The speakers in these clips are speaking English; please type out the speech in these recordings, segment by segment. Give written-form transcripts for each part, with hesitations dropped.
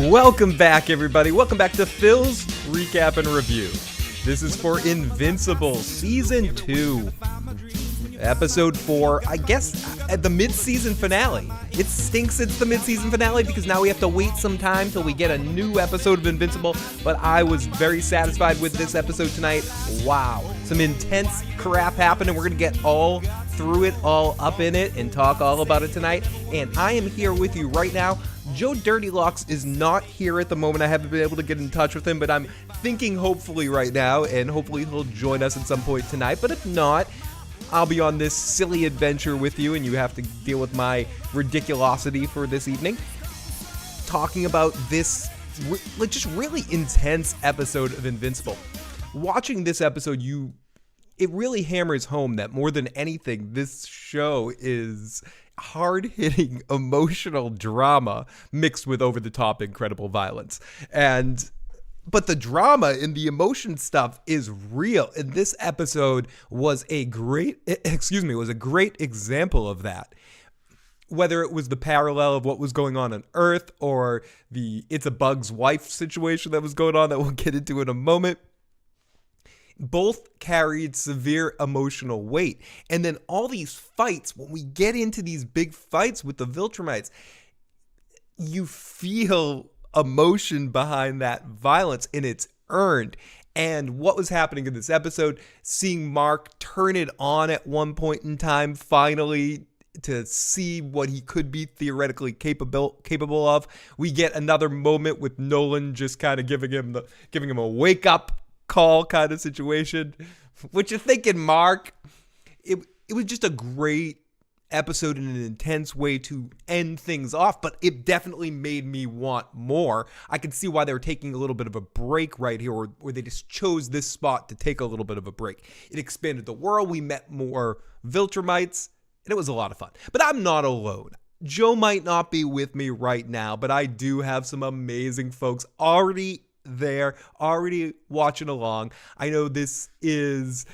Welcome back, everybody. Welcome back to Phil's Recap and Review. This is for Invincible, Season 2, Episode 4, I guess, at the mid-season finale. It stinks it's the mid-season finale because now we have to wait some time till we get a new episode of Invincible, but I was very satisfied with this episode tonight. Wow, some intense crap happened, and we're going to get all through it, all up in it, and talk all about it tonight. And I am here with you right now. Joe Dirtylocks is not here at the moment. I haven't been able to get in touch with him, but I'm thinking hopefully right now, and hopefully he'll join us at some point tonight. But if not, I'll be on this silly adventure with you, and you have to deal with my ridiculosity for this evening. Talking about this just really intense episode of Invincible. Watching this episode, it really hammers home that more than anything, this show is hard-hitting emotional drama mixed with over-the-top incredible violence. But the drama and the emotion stuff is real, and this episode was a great example of that. Whether it was the parallel of what was going on Earth or the It's a Bug's Wife situation that was going on that we'll get into in a moment, both carried severe emotional weight. And then all these fights, when we get into these big fights with the Viltrumites, you feel emotion behind that violence, and it's earned. And what was happening in this episode, seeing Mark turn it on at one point in time, finally, to see what he could be theoretically capable of. We get another moment with Nolan just kind of giving him a wake up call kind of situation. What you thinking, Mark? It was just a great episode in an intense way to end things off, but it definitely made me want more. I can see why they were taking a little bit of a break right here, or they just chose this spot to take a little bit of a break. It expanded the world. We met more Viltrumites, and it was a lot of fun. But I'm not alone. Joe might not be with me right now, but I do have some amazing folks already there, already watching along. I know this is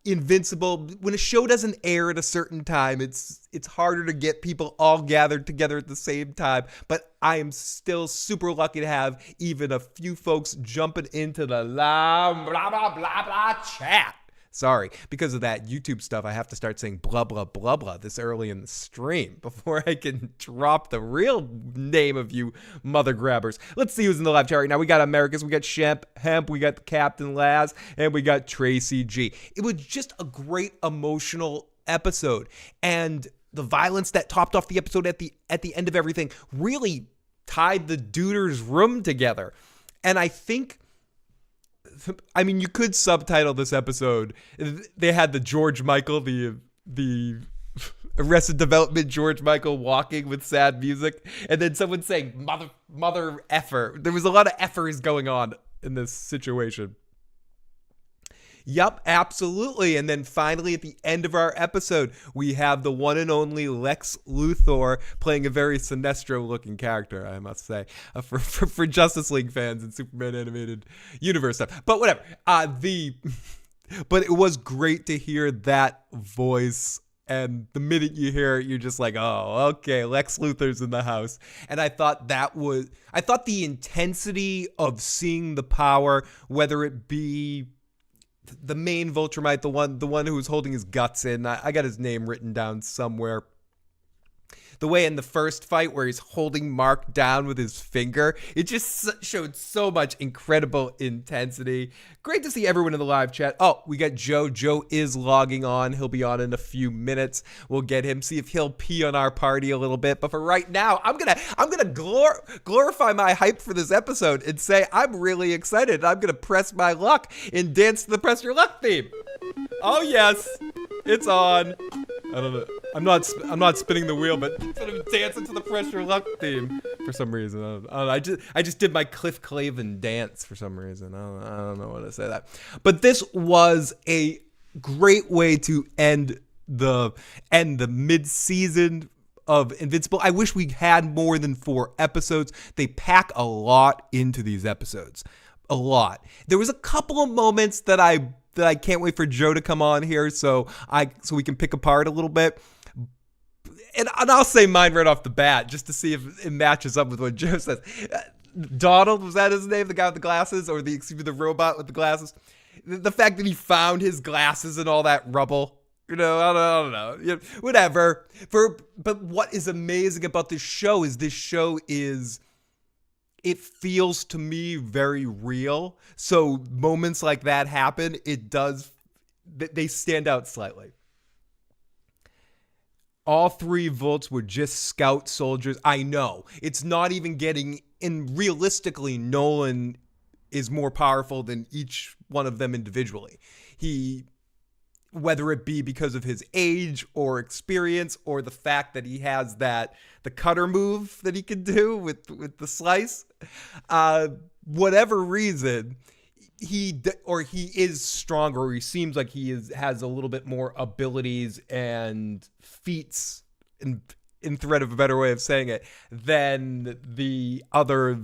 Invincible. When a show doesn't air at a certain time, it's harder to get people all gathered together at the same time, but I am still super lucky to have even a few folks jumping into the blah blah blah blah chat. Sorry, because of that YouTube stuff, I have to start saying blah, blah, blah, blah this early in the stream before I can drop the real name of you mother grabbers. Let's see who's in the live chat right now. We got Americus, we got Hemp, we got Captain Laz, and we got Tracy G. It was just a great emotional episode, and the violence that topped off the episode at the end of everything really tied the Duder's room together. And I think, I mean, you could subtitle this episode. They had the George Michael, the Arrested Development George Michael walking with sad music, and then someone saying mother effer. There was a lot of effers going on in this situation. Yup, absolutely. And then finally, at the end of our episode, we have the one and only Lex Luthor playing a very Sinestro-looking character, I must say, for Justice League fans and Superman animated universe stuff. But whatever. But it was great to hear that voice. And the minute you hear it, you're just like, oh, okay, Lex Luthor's in the house. And I thought the intensity of seeing the power, whether it be the main Viltrumite, the one who was holding his guts in. I got his name written down somewhere. The way in the first fight where he's holding Mark down with his finger, it just showed so much incredible intensity. Great to see everyone in the live chat. Oh, we got Joe. Joe is logging on. He'll be on in a few minutes. We'll get him, see if he'll pee on our party a little bit. But for right now, I'm gonna glorify my hype for this episode and say I'm really excited. I'm gonna press my luck and dance to the Press Your Luck theme. Oh yes, it's on. I don't know. I'm not spinning the wheel, but I'm dancing to the Press Your Luck theme for some reason. I don't know. I just did my Cliff Clavin dance for some reason. I don't know what to say that. But this was a great way to end the mid-season of Invincible. I wish we had more than 4 episodes. They pack a lot into these episodes. A lot. There was a couple of moments that I can't wait for Joe to come on here so we can pick apart a little bit. and I'll say mine right off the bat just to see if it matches up with what Joe says. Donald, was that his name? The guy with the glasses, or the robot with the glasses? The fact that he found his glasses and all that rubble. I don't know. Whatever. But what is amazing about this show is it feels to me very real. So moments like that happen. They stand out slightly. All 3 Volts were just scout soldiers. I know. It's not even getting in. Realistically, Nolan is more powerful than each one of them individually. Whether it be because of his age or experience or the fact that he has the cutter move that he can do with the slice, whatever reason, he is stronger, or he seems like has a little bit more abilities and feats, in threat of a better way of saying it, than the other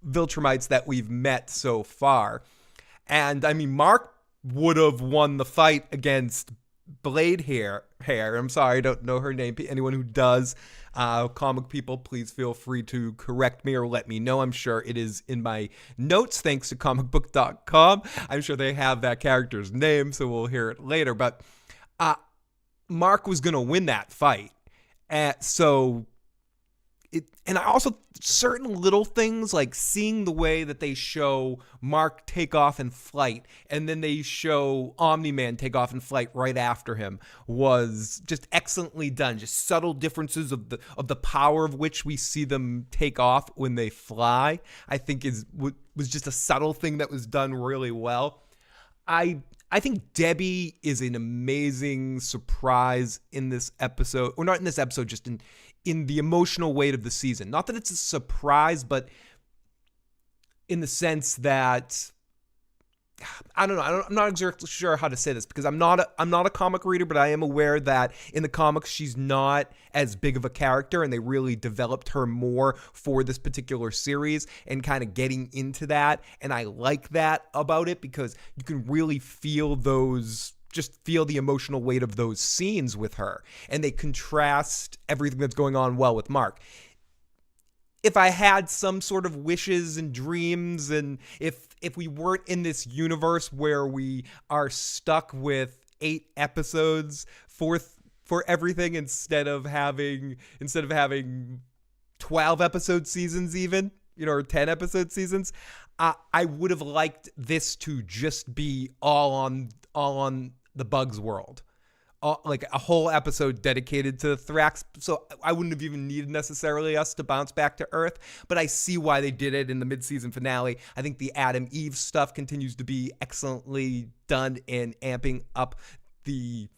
Viltrumites that we've met so far. And I mean, Mark would have won the fight against Blade Hair. I'm sorry, I don't know her name. Anyone who does, comic people, please feel free to correct me or let me know. I'm sure it is in my notes, thanks to comicbook.com. I'm sure they have that character's name, so we'll hear it later. But Mark was going to win that fight. And I also, certain little things, like seeing the way that they show Mark take off in flight and then they show Omni-Man take off in flight right after him, was just excellently done. Just subtle differences of the power of which we see them take off when they fly, I think was just a subtle thing that was done really well. I think Debbie is an amazing surprise in this episode, or not in this episode, just in the emotional weight of the season. Not that it's a surprise, but in the sense that, I don't know. I'm not exactly sure how to say this, because I'm not a comic reader, but I am aware that in the comics she's not as big of a character, and they really developed her more for this particular series and kind of getting into that. And I like that about it, because you can really feel the emotional weight of those scenes with her, and they contrast everything that's going on well with Mark. If I had some sort of wishes and dreams, and if we weren't in this universe where we are stuck with 8 episodes for everything instead of having 12 episode seasons, even, or 10 episode seasons, I would have liked this to just be all on the Bugs world. Like a whole episode dedicated to Thrax, so I wouldn't have even needed necessarily us to bounce back to Earth, but I see why they did it in the mid-season finale. I think the Adam Eve stuff continues to be excellently done in amping up the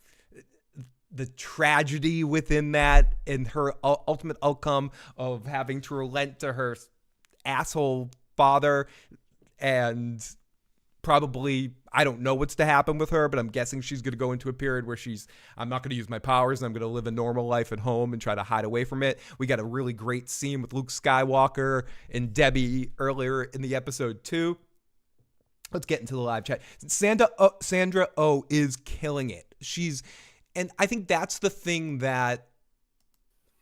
tragedy within that, and her ultimate outcome of having to relent to her asshole father. And probably, I don't know what's to happen with her, but I'm guessing she's going to go into a period where I'm not going to use my powers, and I'm going to live a normal life at home and try to hide away from it. We got a really great scene with Luke Skywalker and Debbie earlier in the episode too. Let's get into the live chat. Sandra Oh is killing it. And I think that's the thing that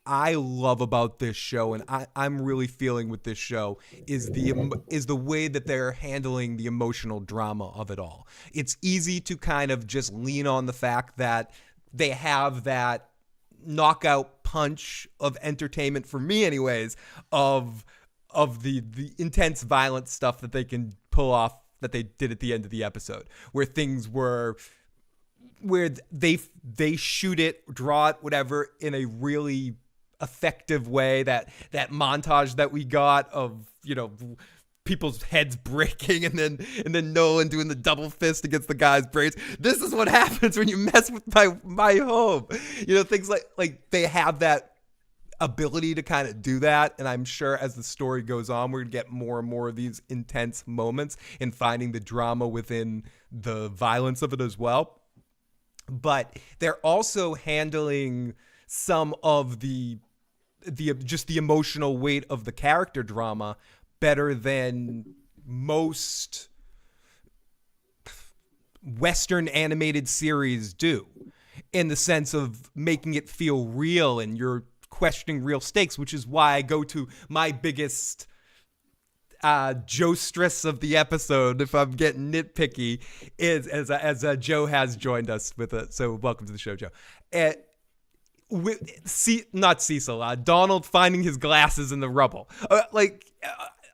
I love about this show, and I'm really feeling with this show, is the way that they're handling the emotional drama of it all. It's easy to kind of just lean on the fact that they have that knockout punch of entertainment, for me anyways, of the intense violent stuff that they can pull off, that they did at the end of the episode, where they shoot it, draw it, whatever, in a really effective way. That montage that we got of, people's heads breaking, and then Nolan doing the double fist against the guy's brains. This is what happens when you mess with my home. Things like they have that ability to kind of do that, and I'm sure as the story goes on, we're gonna get more and more of these intense moments and finding the drama within the violence of it as well. But they're also handling some of the emotional weight of the character drama better than most Western animated series do. in the sense of making it feel real and you're questioning real stakes, which is why I go to my biggest Joe stress of the episode, if I'm getting nitpicky, is as Joe has joined us with it. So welcome to the show, Joe. Not Cecil, Donald finding his glasses in the rubble.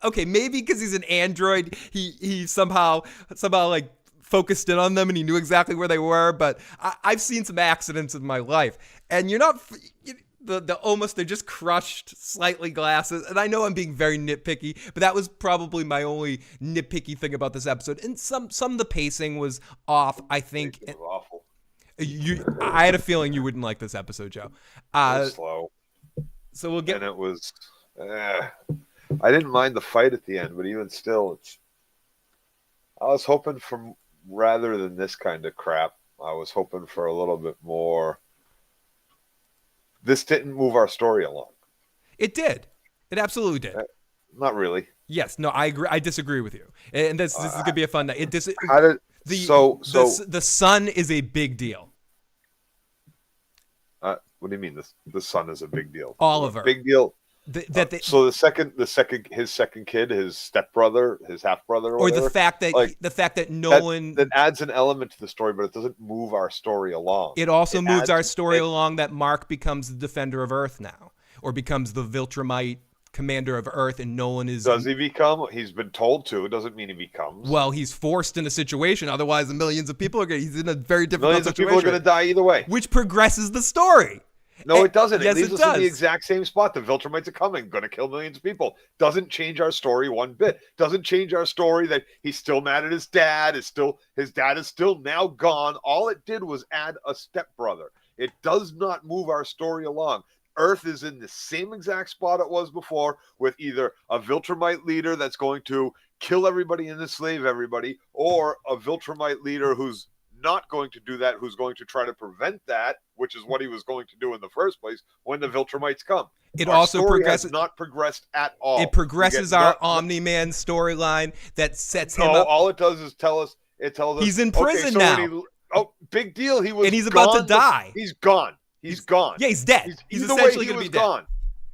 Okay, maybe because he's an android, he somehow like focused in on them and he knew exactly where they were. But I've seen some accidents in my life, and you're not. They're just crushed slightly glasses. And I know I'm being very nitpicky, but that was probably my only nitpicky thing about this episode. And some of the pacing was off, I think. It was awful. I had a feeling you wouldn't like this episode, Joe. It was slow. So we'll get. And it was. I didn't mind the fight at the end, but even still, I was hoping for, rather than this kind of crap, I was hoping for a little bit more. This didn't move our story along. It did. It absolutely did. Not really. Yes. No, I agree. I disagree with you. And this is going to be a fun night. The sun is a big deal. What do you mean? The son is a big deal. Oliver. Big deal. So his second kid, his stepbrother, his half brother, or the fact that Nolan that adds an element to the story, but it doesn't move our story along. It also moves our story along that Mark becomes the defender of Earth now, or becomes the Viltrumite commander of Earth, and Nolan is. Does he become? He's been told to. It doesn't mean he becomes. Well, he's forced in a situation. Otherwise, the millions of people are going. He's in a very difficult millions situation. Millions of people are going to die either way, which progresses the story. No, it doesn't. Yes, it leaves us in the exact same spot. The Viltrumites are coming, going to kill millions of people. Doesn't change our story one bit. Doesn't change our story that he's still mad at his dad. His dad is still now gone. All it did was add a stepbrother. It does not move our story along. Earth is in the same exact spot it was before, with either a Viltrumite leader that's going to kill everybody and enslave everybody, or a Viltrumite leader who's not going to do that, who's going to try to prevent that, which is what he was going to do in the first place when the Viltrumites come. It also progresses, not progressed at all. It progresses our Omni-Man storyline that sets him up. All it does is tell us. It tells us he's in prison now. Big deal. He was, and he's about to die. He's gone. He's gone. Yeah, he's dead. He's essentially going to be dead. Gone.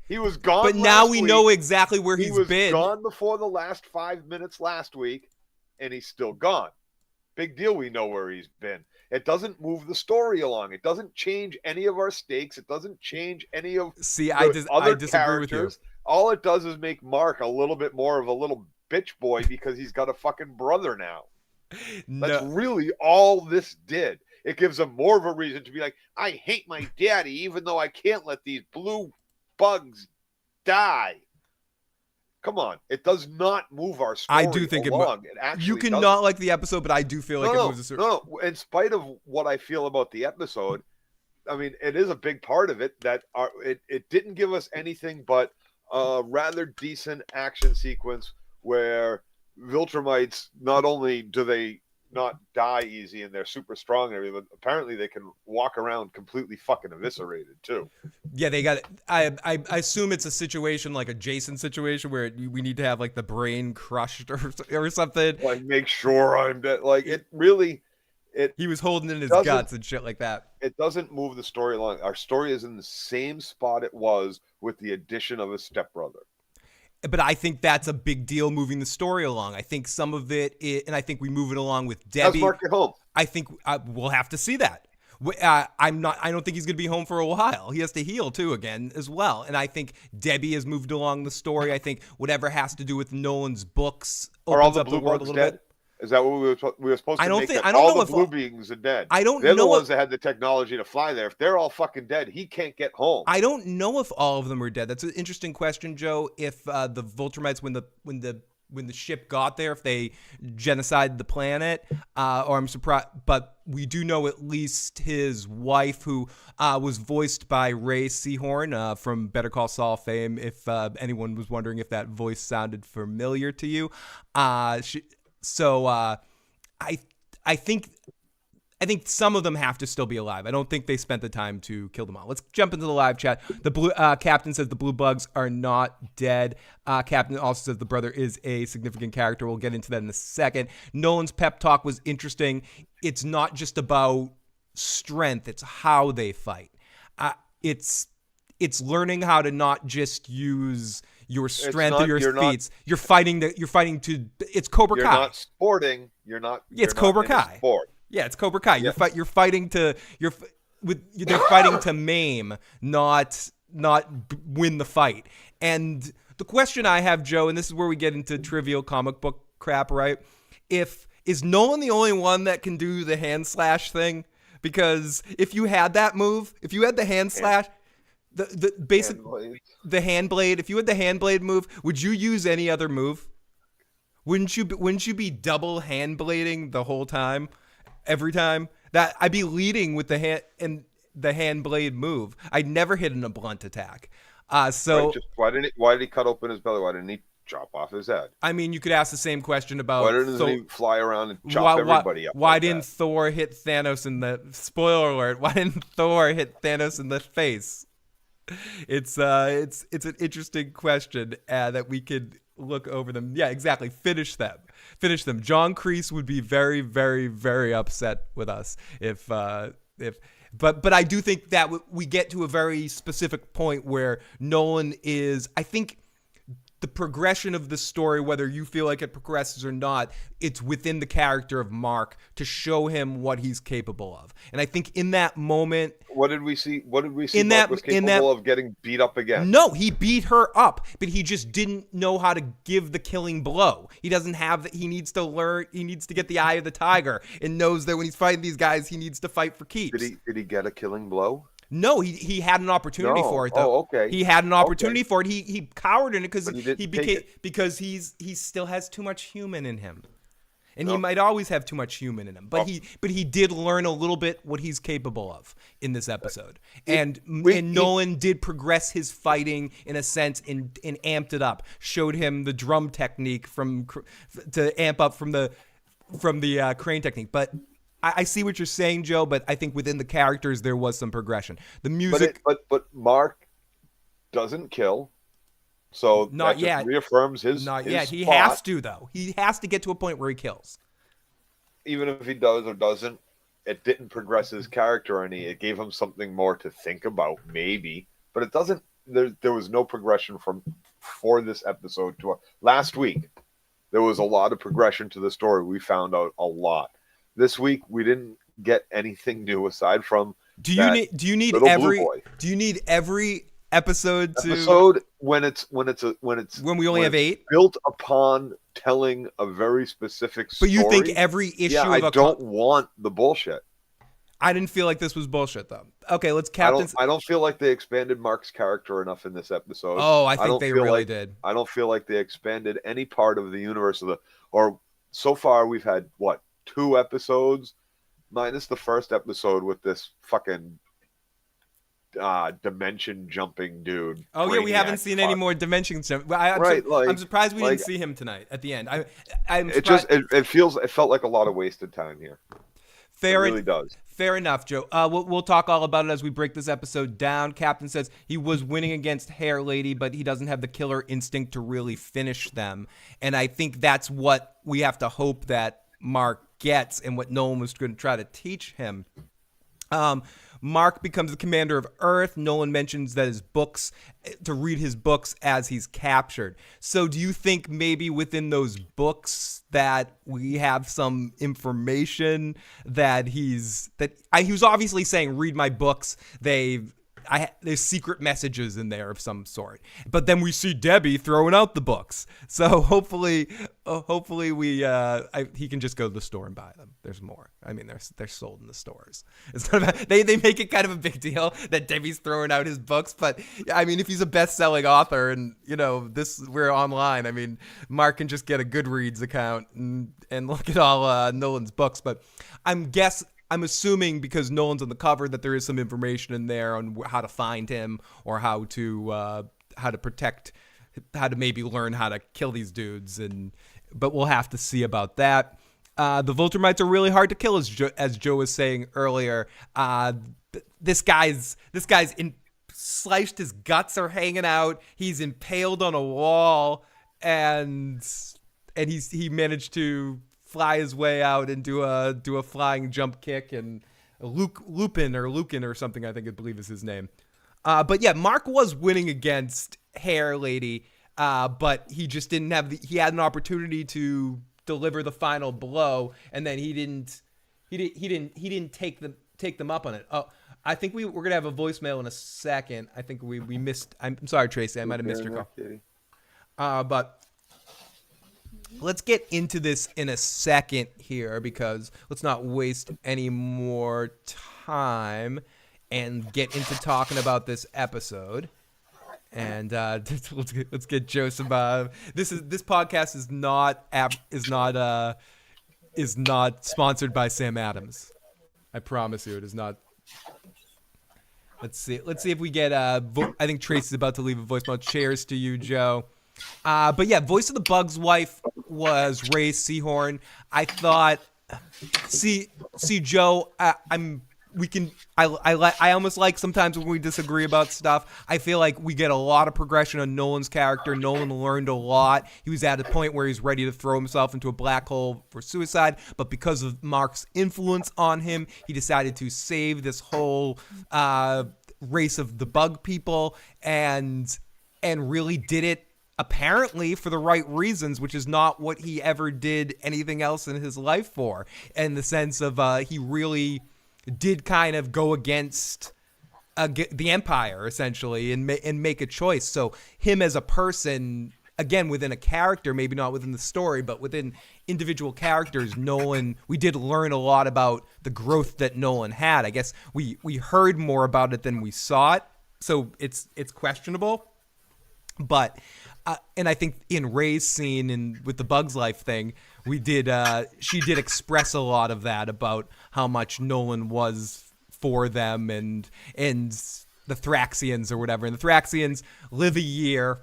He was gone. But now we know exactly where he's been. He was gone before the last 5 minutes last week, and he's still gone. Big deal. We know where he's been. It doesn't move the story along. It doesn't change any of our stakes. It doesn't change any of I disagree with you. All it does is make Mark a little bit more of a little bitch boy because he's got a fucking brother now. That's really all this did. It gives him more of a reason to be like, I hate my daddy, even though I can't let these blue bugs die. Come on. It does not move our story I do think along. You can not like the episode, but I do feel like it moves the story. No. In spite of what I feel about the episode, I mean, it is a big part of it that it didn't give us anything but a rather decent action sequence where Viltrumites, not only do they not die easy and they're super strong and everything, but apparently they can walk around completely fucking eviscerated too. Yeah, they got it. I assume it's a situation like a Jason situation where we need to have like the brain crushed or something. Like, make sure I'm dead. Like, it really... He was holding in his guts and shit like that. It doesn't move the story along. Our story is in the same spot it was with the addition of a stepbrother. But I think that's a big deal, moving the story along. I think some of it, and I think we move it along with Debbie. How's Mark get home? I think we'll have to see that. I don't think he's going to be home for a while. He has to heal too again as well. And I think Debbie has moved along the story. I think whatever has to do with Nolan's books opens up the world a little bit. Is that what we were supposed to make? I don't know if all the blue beings are dead. They're the ones that had the technology to fly there. If they're all fucking dead, he can't get home. I don't know if all of them are dead. That's an interesting question, Joe. If the Viltrumites, when the ship got there, if they genocided the planet, or I'm surprised, but we do know at least his wife, who was voiced by Ray Seahorn from Better Call Saul fame. If anyone was wondering if that voice sounded familiar to you, So I think some of them have to still be alive. I don't think they spent the time to kill them all. Let's jump into the live chat. The blue Captain says the blue bugs are not dead. Captain also says the brother is a significant character. We'll get into that in a second. Nolan's pep talk was interesting. It's not just about strength. It's how they fight. It's learning how to not just use your strength or your feats. You're fighting to. It's Cobra Kai. You're not sporting. You're not. It's you're Cobra not in a Kai. sport. Yeah, it's Cobra Kai. Yeah. You're fighting to. They're fighting to maim, not win the fight. And the question I have, Joe, and this is where we get into trivial comic book crap, right? Is Nolan the only one that can do the hand slash thing? Because if you had that move, if you had the hand slash, the hand blade, if you had the hand blade move, would you use any other move? Wouldn't you be double hand blading the whole time, every time? That I'd be leading with the hand blade move. I'd never hit in a blunt attack. So why did he cut open his belly? Why didn't he chop off his head? I mean, you could ask the same question about why didn't he fly around and chop everybody up? Why didn't Thor hit Thanos in the spoiler alert? Why didn't Thor hit Thanos in the face? It's an interesting question that we could look over them. Yeah, exactly. Finish them. John Kreese would be very, very, very upset with us if. But I do think that we get to a very specific point where Nolan is, I think, the progression of the story, whether you feel like it progresses or not, it's within the character of Mark to show him what he's capable of. And I think in that moment, what did we see? Mark was capable of getting beat up again. No, he beat her up, but he just didn't know how to give the killing blow. He doesn't have that. He needs to learn. He needs to get the eye of the tiger and knows that when he's fighting these guys, he needs to fight for keeps. Did he get a killing blow? No, he had an opportunity for it though. Oh, okay. He had an opportunity for it. He cowered in it because he still has too much human in him. And he might always have too much human in him. But he did learn a little bit what he's capable of in this episode. And Nolan did progress his fighting in a sense and amped it up. Showed him the drum technique to amp up from the crane technique. But I see what you're saying, Joe, but I think within the characters there was some progression. The music, but Mark doesn't kill, so not yet. Just reaffirms his. Not his yet. spot. He has to though. He has to get to a point where he kills. Even if he does or doesn't, it didn't progress his character any. It gave him something more to think about, maybe, but it doesn't. There was no progression for this episode to last week. There was a lot of progression to the story. We found out a lot. This week we didn't get anything new aside from. Do you need every episode when we only have 8 built upon telling a very specific story? But you think every issue? Yeah, I don't want the bullshit. I didn't feel like this was bullshit though. Okay, let's captain. I don't feel like they expanded Mark's character enough in this episode. Oh, I think they really did. I don't feel like they expanded any part of the universe or so far we've had 2 episodes, minus the first episode with this fucking dimension jumping dude. Oh yeah, we haven't seen any more dimensions jump. I'm surprised we didn't see him tonight at the end. It felt like a lot of wasted time here. It really does. Fair enough, Joe. We'll talk all about it as we break this episode down. Captain says he was winning against Hair Lady, but he doesn't have the killer instinct to really finish them. And I think that's what we have to hope that Mark gets and what Nolan was going to try to teach him. Mark becomes the commander of Earth. Nolan mentions that to read his books as he's captured. So do you think maybe within those books that we have some information that he was obviously saying, read my books. There's secret messages in there of some sort. But then we see Debbie throwing out the books. So hopefully he can just go to the store and buy them. There's more. I mean, they're sold in the stores. It's kind of they make it kind of a big deal that Debbie's throwing out his books. But I mean, if he's a best-selling author and we're online, I mean, Mark can just get a Goodreads account and look at all Nolan's books. But I'm assuming because Nolan's on the cover that there is some information in there on how to find him or how to protect, how to maybe learn how to kill these dudes. But we'll have to see about that. The Viltrumites are really hard to kill, as Joe was saying earlier. This guy's sliced, his guts are hanging out. He's impaled on a wall, and he managed to fly his way out and do a flying jump kick and Lupin or something, I believe is his name. But yeah, Mark was winning against Hair Lady, but he just didn't have he had an opportunity to deliver the final blow, and then he didn't take them up on it. Oh, I think we're gonna have a voicemail in a second. I think we missed. I'm sorry, Tracy. I might have missed your call. But let's get into this in a second here, because let's not waste any more time and get into talking about this episode. And let's get Joseph. This podcast is not sponsored by Sam Adams. I promise you, it is not. Let's see if we get. I think Tracy's about to leave a voicemail. Cheers to you, Joe. But yeah, voice of the Bug's wife was Ray Seahorn. I thought, see, Joe, I almost like sometimes when we disagree about stuff. I feel like we get a lot of progression on Nolan's character. Nolan learned a lot. He was at a point where he's ready to throw himself into a black hole for suicide, but because of Mark's influence on him, he decided to save this whole race of the bug people and really did it apparently for the right reasons, which is not what he ever did anything else in his life for, in the sense of he really did kind of go against the Empire, essentially, and make a choice. So him as a person, again, within a character, maybe not within the story, but within individual characters, we did learn a lot about the growth that Nolan had. I guess we heard more about it than we saw it, so it's questionable. But and I think in Ray's scene with the Bug's Life thing, she did express a lot of that about how much Nolan was for them and the Thraxians or whatever. And the Thraxians live a year.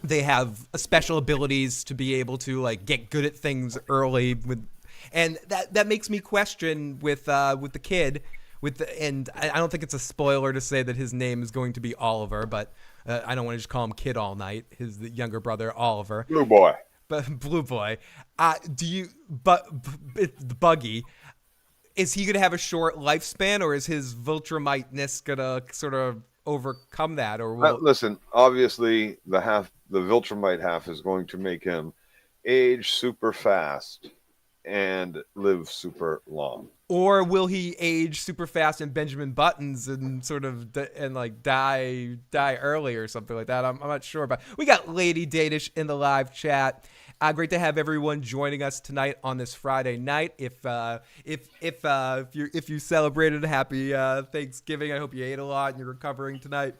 They have special abilities to be able to like get good at things early and that makes me question with the kid and I don't think it's a spoiler to say that his name is going to be Oliver, but I don't want to just call him Kid all night. His younger brother Oliver. Blue boy. But Blue Boy, the Buggy, is he gonna have a short lifespan, or is his Viltrumite-ness gonna sort of overcome that? Or listen, obviously the Viltrumite half is going to make him age super fast and live super long. Or will he age super fast in Benjamin Buttons and sort of die early or something like that? I'm not sure. But we got Lady Datish in the live chat. Great to have everyone joining us tonight on this Friday night. If you celebrated a happy Thanksgiving, I hope you ate a lot and you're recovering tonight.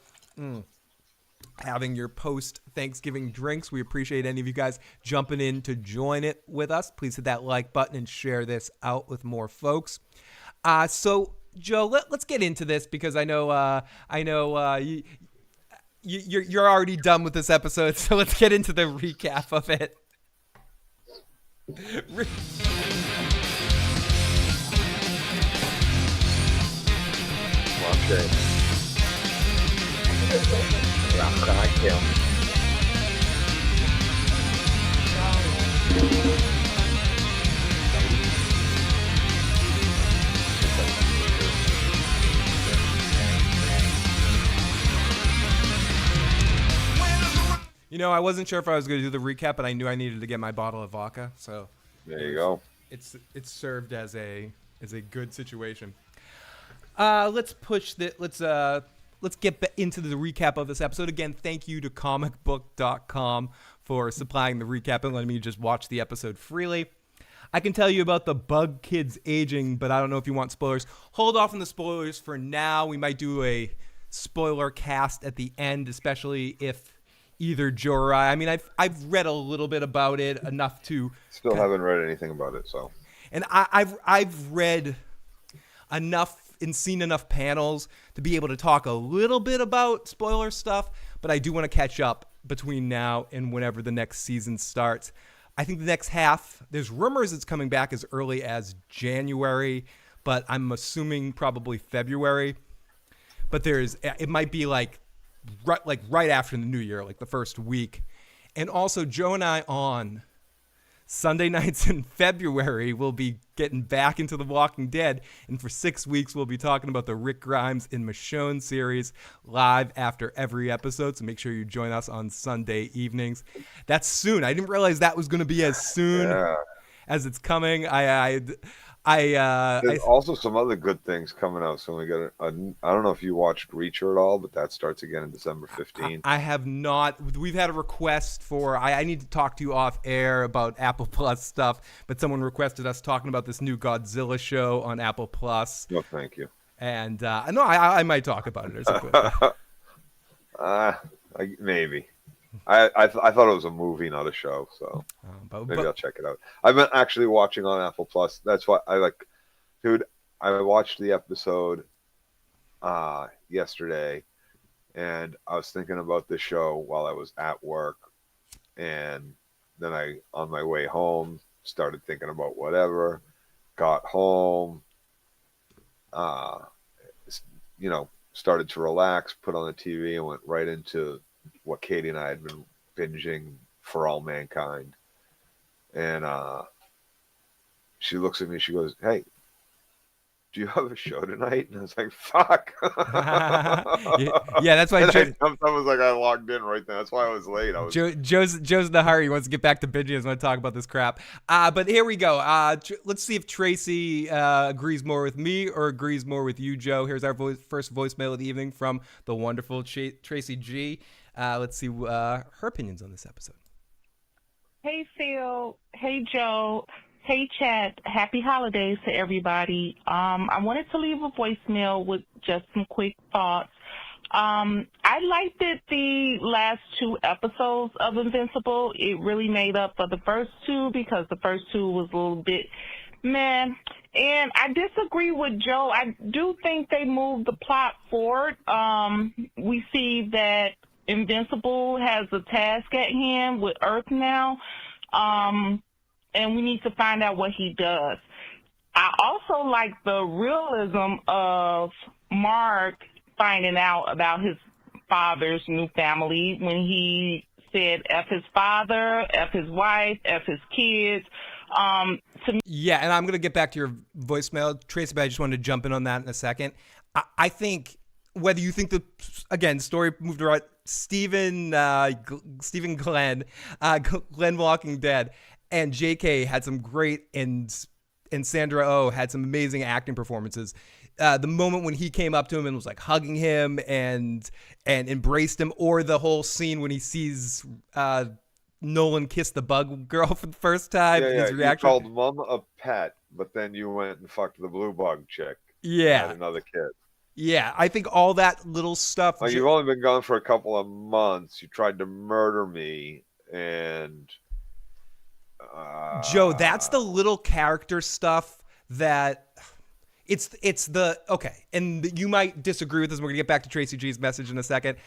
Having your post-Thanksgiving drinks. We appreciate any of you guys jumping in to join it with us. Please hit that like button and share this out with more folks. So, Joe, let's get into this, because I know you're already done with this episode. So let's get into the recap of it. Okay. I kill. You know, I wasn't sure if I was going to do the recap, but I knew I needed to get my bottle of vodka, so there you go. It's served as a good situation. Let's get into the recap of this episode. Again, thank you to comicbook.com for supplying the recap and letting me just watch the episode freely. I can tell you about the bug kids aging, but I don't know if you want spoilers. Hold off on the spoilers for now. We might do a spoiler cast at the end, especially if either Joe or I mean, I've read a little bit about it, enough to... Still haven't read anything about it, so... And I've read enough and seen enough panels to be able to talk a little bit about spoiler stuff, but I do want to catch up between now and whenever the next season starts. I think the next half, there's rumors it's coming back as early as January, but I'm assuming probably February. But it might be like right after the new year, like the first week. And also, Joe and I on Sunday nights in February, we'll be getting back into The Walking Dead. And for 6 weeks, we'll be talking about the Rick Grimes and Michonne series live after every episode. So make sure you join us on Sunday evenings. That's soon. I didn't realize that was going to be as soon as it's coming. There's also some other good things coming out. So we got I don't know if you watched Reacher at all, but that starts again in December 15th. I have not. We've had a request for. I need to talk to you off air about Apple Plus stuff, but someone requested us talking about this new Godzilla show on Apple Plus. No, thank you. And no, I might talk about it or something. Maybe. I thought it was a movie, not a show, so maybe I'll check it out. I've been actually watching on Apple Plus. That's why dude, I watched the episode yesterday, and I was thinking about this show while I was at work, and then on my way home, started thinking about whatever, got home, started to relax, put on the TV, and went right into what Katie and I had been binging, For All Mankind. And she looks at me, she goes, "Hey, do you have a show tonight?" And I was like, "Fuck." yeah, that's why I was like, I logged in right then. That's why I was late. Joe's in a hurry. He wants to get back to binging. He doesn't want to talk about this crap. But here we go. Let's see if Tracy agrees more with me or agrees more with you, Joe. Here's our first voicemail of the evening from the wonderful Tracy G. Let's see her opinions on this episode. Hey, Phil. Hey, Joe. Hey, Chad. Happy holidays to everybody. I wanted to leave a voicemail with just some quick thoughts. I liked it the last 2 episodes of Invincible. It really made up for the first 2 because the first 2 was a little bit meh. And I disagree with Joe. I do think they moved the plot forward. We see that Invincible has a task at hand with Earth now. And we need to find out what he does. I also like the realism of Mark finding out about his father's new family when he said F his father, F his wife, F his kids. Yeah, and I'm going to get back to your voicemail, Tracy, but I just wanted to jump in on that in a second. I think whether you think the story moved around, Stephen Glenn Walking Dead, and JK had some great, and Sandra Oh had some amazing acting performances. The moment when he came up to him and was like hugging him and embraced him, or the whole scene when he sees Nolan kiss the bug girl for the first time. Yeah, his reaction. You called mom a pet, but then you went and fucked the blue bug chick. Yeah. And another kid. Yeah, I think all that little stuff. Like, you've only been gone for a couple of months. You tried to murder me, and Joe, that's the little character stuff that it's the okay. And you might disagree with this. We're gonna get back to Tracy G's message in a second.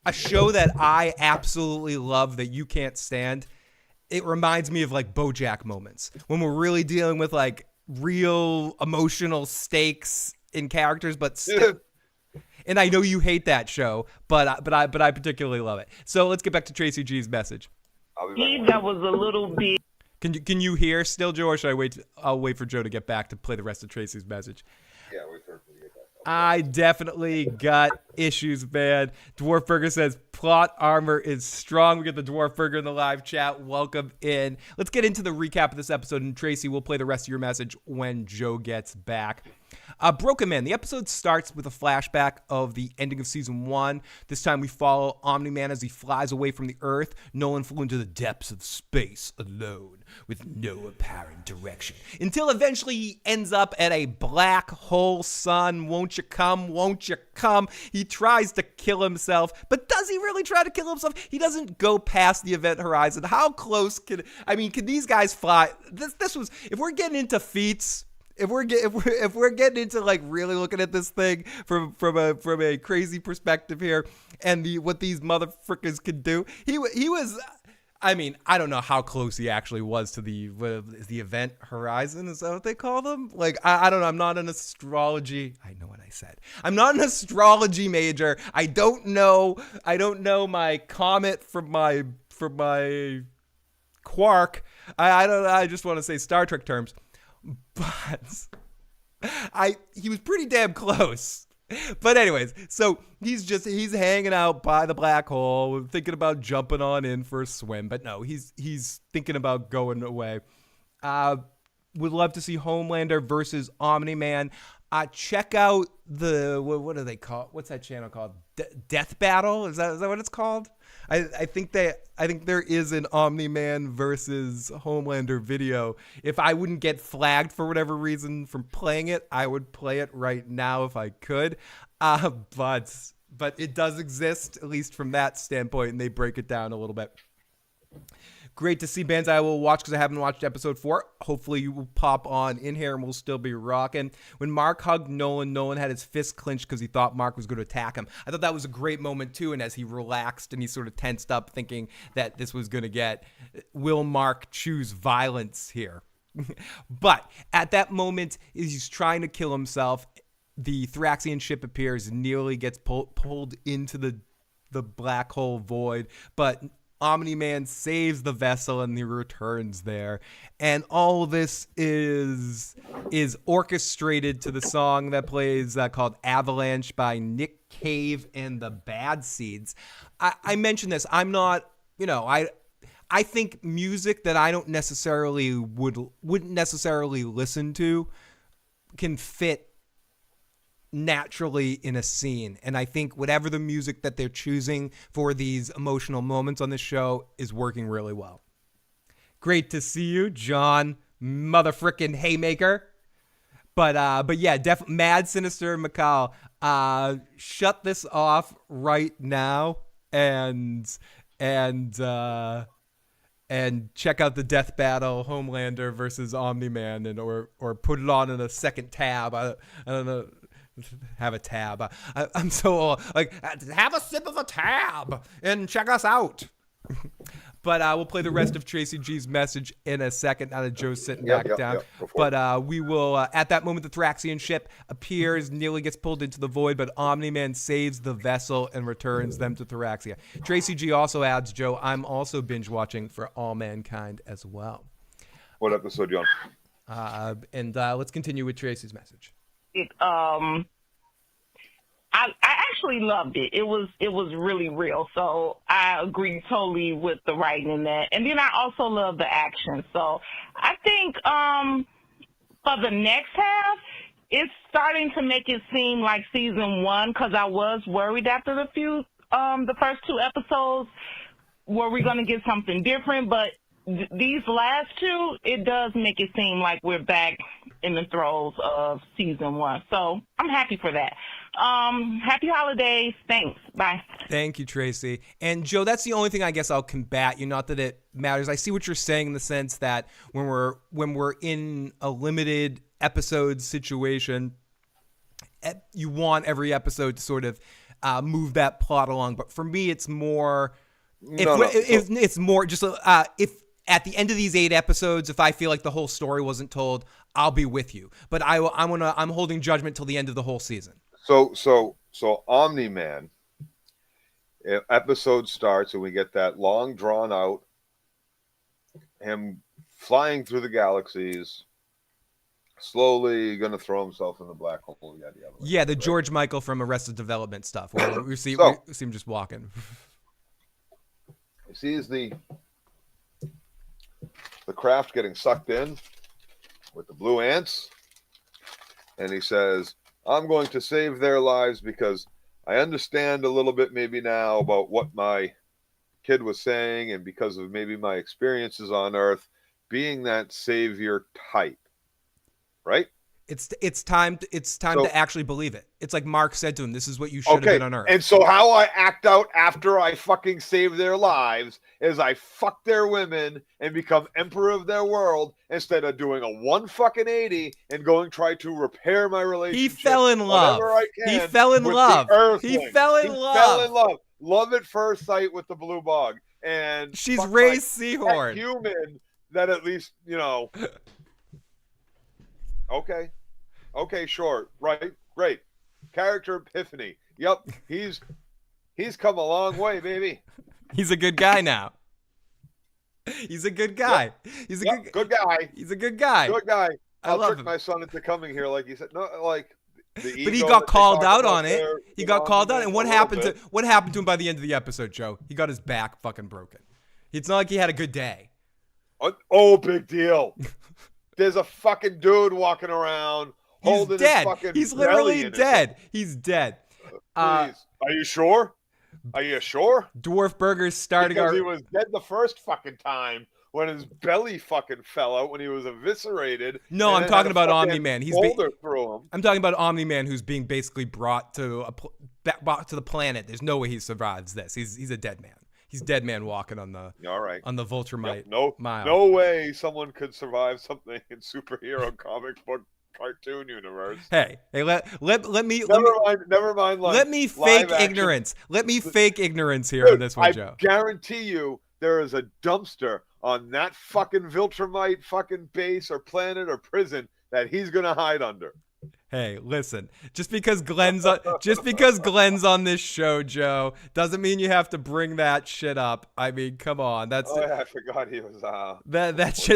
A show that I absolutely love that you can't stand. It reminds me of like BoJack moments when we're really dealing with like real emotional stakes in characters, but still. And I know you hate that show, but I particularly love it. So let's get back to Tracy G's message. That was a little bit. Can you hear still, Joe, or should I wait? I'll wait for Joe to get back to play the rest of Tracy's message. Yeah, wait for him to get back. I definitely got issues, man. Dwarf Burger says plot armor is strong. We get the Dwarf Burger in the live chat. Welcome in. Let's get into the recap of this episode, and Tracy, we'll play the rest of your message when Joe gets back. Broken Man. The episode starts with a flashback of the ending of season 1. This time we follow Omni-Man as he flies away from the Earth. Nolan flew into the depths of space alone with no apparent direction until eventually he ends up at a black hole sun. Won't you come? Won't you come? He tries to kill himself, but does he really try to kill himself? He doesn't go past the event horizon. How close can these guys fly? This was, if we're getting into feats, if we're getting into like really looking at this thing from a crazy perspective here, and what these motherfuckers could do, he was. I mean, I don't know how close he actually was to the event horizon. Is that what they call them? Like, I don't know. I'm not an astrology. I know what I said. I'm not an astrology major. I don't know my comet from my Quark. I don't know. I just want to say Star Trek terms, but he was pretty damn close. But anyways, so he's hanging out by the black hole, thinking about jumping on in for a swim. But no, he's thinking about going away. Would love to see Homelander versus Omni-Man. Check out the what do they call? What's that channel called? Death Battle? Is that what it's called? I think there is an Omni-Man versus Homelander video. If I wouldn't get flagged for whatever reason from playing it, I would play it right now if I could. But it does exist, at least from that standpoint, and they break it down a little bit. Great to see bands I will watch because I haven't watched episode 4. Hopefully you will pop on in here and we'll still be rocking. When Mark hugged Nolan, Nolan had his fist clenched because he thought Mark was going to attack him. I thought that was a great moment too, and as he relaxed and he sort of tensed up thinking that this was going to will Mark choose violence here? But at that moment, he's trying to kill himself. The Thraxian ship appears, nearly gets pulled into the black hole void, but Omni-Man saves the vessel and he returns there. And all this is orchestrated to the song that plays called Avalanche by Nick Cave and the Bad Seeds. I mentioned this. I'm not, I think music that I don't necessarily wouldn't necessarily listen to can fit naturally in a scene, and I think whatever the music that they're choosing for these emotional moments on this show is working really well. Great to see you, John motherfrickin' Haymaker. But yeah, Mad Sinister McCall, shut this off right now and check out the Death Battle, Homelander versus Omni-Man, and or put it on in a second tab. I don't know. Have a tab. I'm so old. Like, have a sip of a tab and check us out. But we'll play the rest of Tracy G's message in a second. Now that Joe's sitting back down. But we will, at that moment, the Thraxian ship appears, nearly gets pulled into the void, but Omni-Man saves the vessel and returns them to Thraxia. Tracy G also adds, Joe, I'm also binge watching For All Mankind as well. What episode, John? And let's continue with Tracy's message. I actually loved it. It was really real. So I agree totally with the writing in that. And then I also love the action. So I think for the next half, it's starting to make it seem like season 1, because I was worried after the first 2 episodes, were we going to get something different? But these last 2, it does make it seem like we're back in the throes of season 1. So I'm happy for that. Happy holidays. Thanks. Bye. Thank you, Tracy. And Joe, that's the only thing I guess I'll combat you. Not that it matters. I see what you're saying in the sense that when we're in a limited episode situation, you want every episode to sort of move that plot along. But for me, it's more it's more just if at the end of these 8 episodes, if I feel like the whole story wasn't told, I'll be with you. But I'm holding judgment till the end of the whole season. So Omni-Man episode starts and we get that long drawn out him flying through the galaxies, slowly going to throw himself in the black hole. Yeah, the George Michael from Arrested Development stuff. Where we see him just walking. He sees the craft getting sucked in with the blue ants, and he says, I'm going to save their lives because I understand a little bit maybe now about what my kid was saying, and because of maybe my experiences on Earth being that savior type, right? It's time to actually believe it. It's like Mark said to him, this is what you should have been on Earth. And so how I act out after I fucking save their lives is I fuck their women and become emperor of their world instead of doing a 180 and going try to repair my relationship. He fell in love. He fell in love. He fell in love. Love at first sight with the blue bug. And she's raised Seahorn. Human that at least, Okay, sure. Right. Great. Character epiphany. Yep. He's come a long way, baby. He's a good guy now. He's a good guy. He's a good guy. He's a good guy. Good guy. I'll trick him. my son into coming here, like you said. No, like the but he ego got that they called talk out about on it. there, He got called out, and what a happened little to him by the end of the episode, Joe? He got his back fucking broken. It's not like he had a good day. Oh, big deal. There's a fucking dude walking around holding He's dead. his fucking He's belly literally in his dead. hand. He's dead. Please. Are you sure? Are you sure? Dwarf Burger's starting Because he was dead the first fucking time when his belly fucking fell out when he was eviscerated. No, I'm talking about Omni-Man. I'm talking about Omni-Man, who's being basically brought to the planet. There's no way he survives this. He's a dead man. He's dead man walking on the on the Viltrumite mile. No way someone could survive something in superhero comic book cartoon universe. Hey, let me never mind. Like, let me fake ignorance. Let me fake ignorance here on this one, Joe. I guarantee you, there is a dumpster on that fucking Viltrumite fucking base or planet or prison that he's gonna hide under. Hey, listen. Just because Glenn's on this show, Joe, doesn't mean you have to bring that shit up. I mean, come on. I forgot he was. That's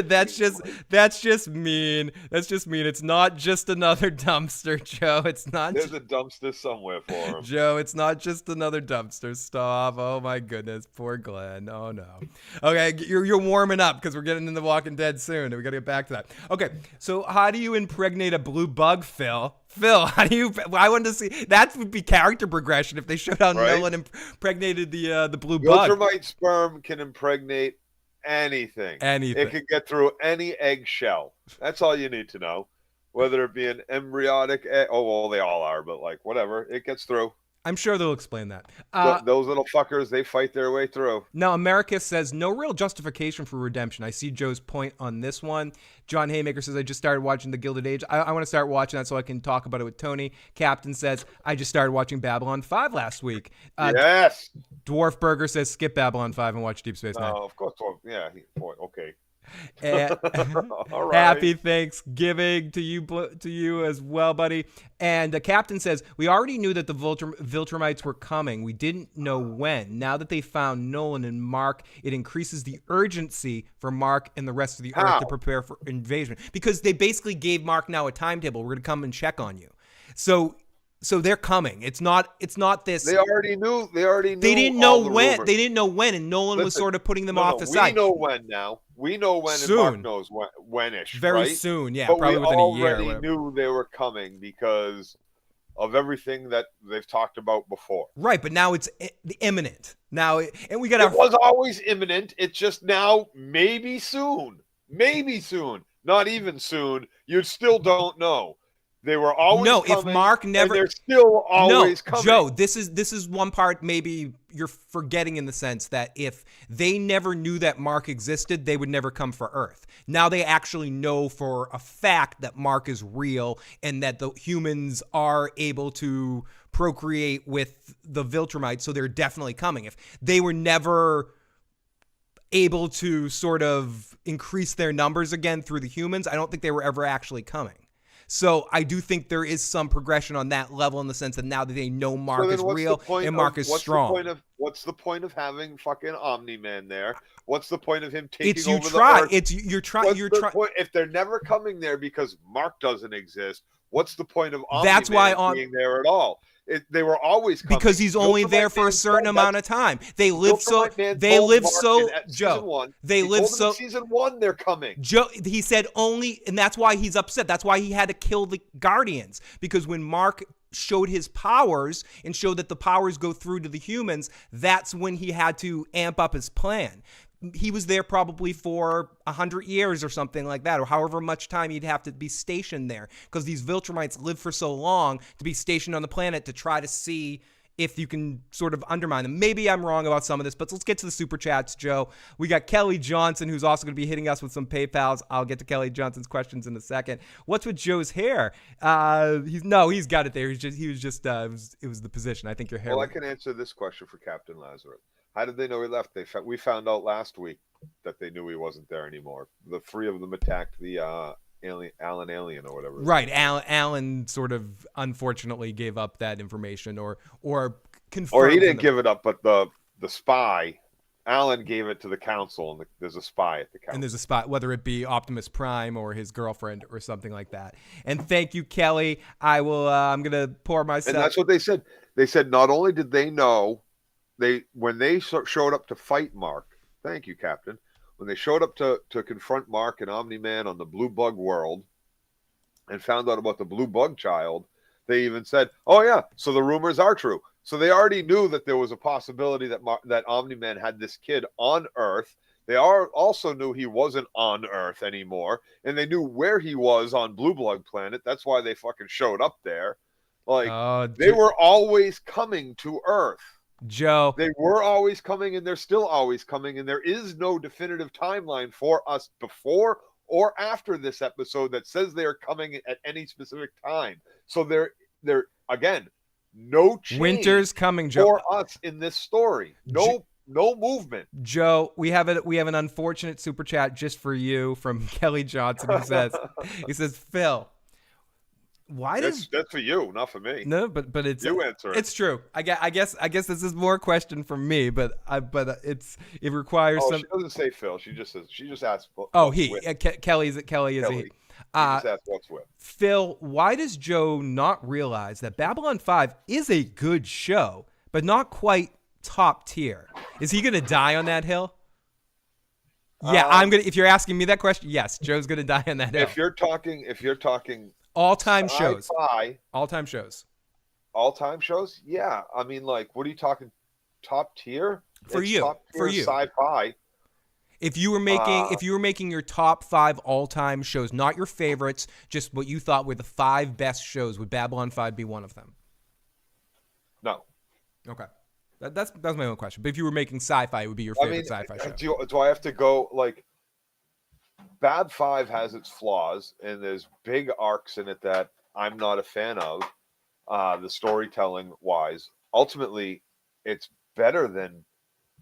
just mean. That's just mean. It's not just another dumpster, Joe. It's not. There's a dumpster somewhere for him, Joe. It's not just another dumpster. Stop. Oh my goodness, poor Glenn. Oh no. Okay, you're warming up because we're getting into The Walking Dead soon. We got to get back to that. Okay, so how do you impregnate a blue bug, Phil? How do you? I wanted to see that would be character progression if they showed how Nolan impregnated the blue bug. Viltrumite sperm can impregnate anything. It can get through any eggshell. That's all you need to know. Whether it be an embryonic egg, they all are, but like whatever, it gets through. I'm sure they'll explain that. Those little fuckers, they fight their way through. Now, America says, no real justification for redemption. I see Joe's point on this one. John Haymaker says, I just started watching The Gilded Age. I want to start watching that so I can talk about it with Tony. Captain says, I just started watching Babylon 5 last week. Yes. Dwarf Burger says, skip Babylon 5 and watch Deep Space Nine. Oh, of course. Yeah. Okay. And all right. Happy Thanksgiving to you as well, buddy. And the captain says, we already knew that the Viltrumites were coming. We didn't know when. Now that they found Nolan and Mark, it increases the urgency for Mark and the rest of the Earth to prepare for invasion. Because they basically gave Mark now a timetable. We're going to come and check on you. So they're coming. It's not this. They already knew. They didn't know when. They didn't know when, and Nolan was sort of putting them off the side. We know when now. We know when, soon. And Mark knows when-ish. Very right? soon, yeah. But probably we within a year. already knew they were coming because of everything that they've talked about before. Right, but now it's imminent. Now, and we got. It was always imminent. It's just now, maybe soon. Not even soon. You still don't know. They were always coming, if Mark never, and they're still always coming. Joe, this is one part maybe you're forgetting in the sense that if they never knew that Mark existed, they would never come for Earth. Now they actually know for a fact that Mark is real and that the humans are able to procreate with the Viltrumites, so they're definitely coming. If they were never able to sort of increase their numbers again through the humans, I don't think they were ever actually coming. So I do think there is some progression on that level in the sense that now that they know Mark is real and Mark is strong. What's the point of having fucking Omni-Man there? What's the point of him taking over the Earth? You're trying. If they're never coming there because Mark doesn't exist, what's the point of Omni-Man being there at all? They were always coming. Because he's only there for a certain amount of time. They live so. Joe. They live so. Season 1, they're coming. Joe. He said only, and that's why he's upset. That's why he had to kill the Guardians, because when Mark showed his powers and showed that the powers go through to the humans, that's when he had to amp up his plan. He was there probably for 100 years or something like that, or however much time he'd have to be stationed there, because these Viltrumites live for so long to be stationed on the planet to try to see if you can sort of undermine them. Maybe I'm wrong about some of this, but let's get to the super chats, Joe. We got Kelly Johnson, who's also going to be hitting us with some PayPals. I'll get to Kelly Johnson's questions in a second. What's with Joe's hair? He's got it there. It was the position. I think your hair. Well, I can answer this question for Captain Lazarus. How did they know he left? We found out last week that they knew he wasn't there anymore. The 3 of them attacked the alien or whatever. Right. Alan sort of unfortunately gave up that information or confirmed. Or he didn't give it up, but the spy, Alan gave it to the council, and there's a spy at the council. And there's a spot, whether it be Optimus Prime or his girlfriend or something like that. And thank you, Kelly. I will. I'm gonna pour myself. And that's what they said. They said not only did they know, when they showed up to fight Mark. Thank you, Captain. When they showed up to confront Mark and Omni-Man on the Blue Bug world, and found out about the Blue Bug child, they even said, "Oh yeah, so the rumors are true." So they already knew that there was a possibility that Omni-Man had this kid on Earth. They also knew he wasn't on Earth anymore, and they knew where he was on Blue Bug Planet. That's why they fucking showed up there. Like, they were always coming to Earth. Joe. They were always coming, and they're still always coming, and there is no definitive timeline for us before or after this episode that says they are coming at any specific time. So they're again, no change. Winter's coming, Joe. For us in this story. No movement. Joe, we have an unfortunate super chat just for you from Kelly Johnson. He says, Phil, why does that's for you, not for me? No, but it's you answer it. It's true. I guess this is more a question from me, but it requires some. She doesn't say Phil. She just asks. Kelly is a he. Just ask what's with. Phil, why does Joe not realize that Babylon 5 is a good show, but not quite top tier? Is he gonna die on that hill? Yeah, I'm gonna. If you're asking me that question, yes, Joe's gonna die on that hill. If you're talking all-time shows. All-time shows? Yeah. I mean, like, what are you talking? Top tier? For you. Sci-fi. If you were making your top 5 all-time shows, not your favorites, just what you thought were the 5 best shows, would Babylon 5 be one of them? No. Okay. That's my own question. But if you were making sci-fi, it would be your favorite sci-fi show. Do I have to go, like, Bab 5 has its flaws, and there's big arcs in it that I'm not a fan of, the storytelling wise. Ultimately, it's better than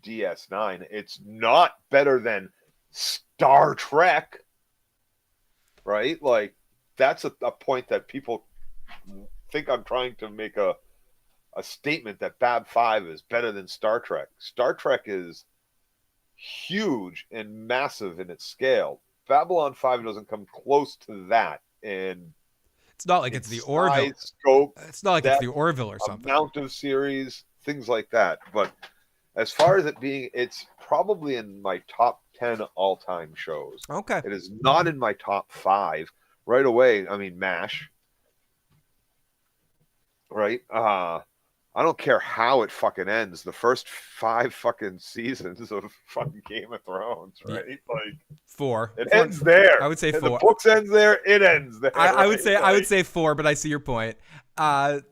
DS9. It's not better than Star Trek, right? Like, that's a point that people think I'm trying to make a statement that Bab 5 is better than Star Trek. Star Trek is huge and massive in its scale. Babylon 5 doesn't come close to that, and it's not like it's the Orville scope. It's not like it's the Orville or something. Amount of series, things like that. But as far as it being, it's probably in my top 10 all-time shows. Okay, it is not in my top 5 right away. I mean, MASH, right? I don't care how it fucking ends. The first 5 fucking seasons of fucking Game of Thrones, right? Yeah. Like 4. It ends there. I would say 4. The books ends there. It ends there. I would say 4, but I see your point. That's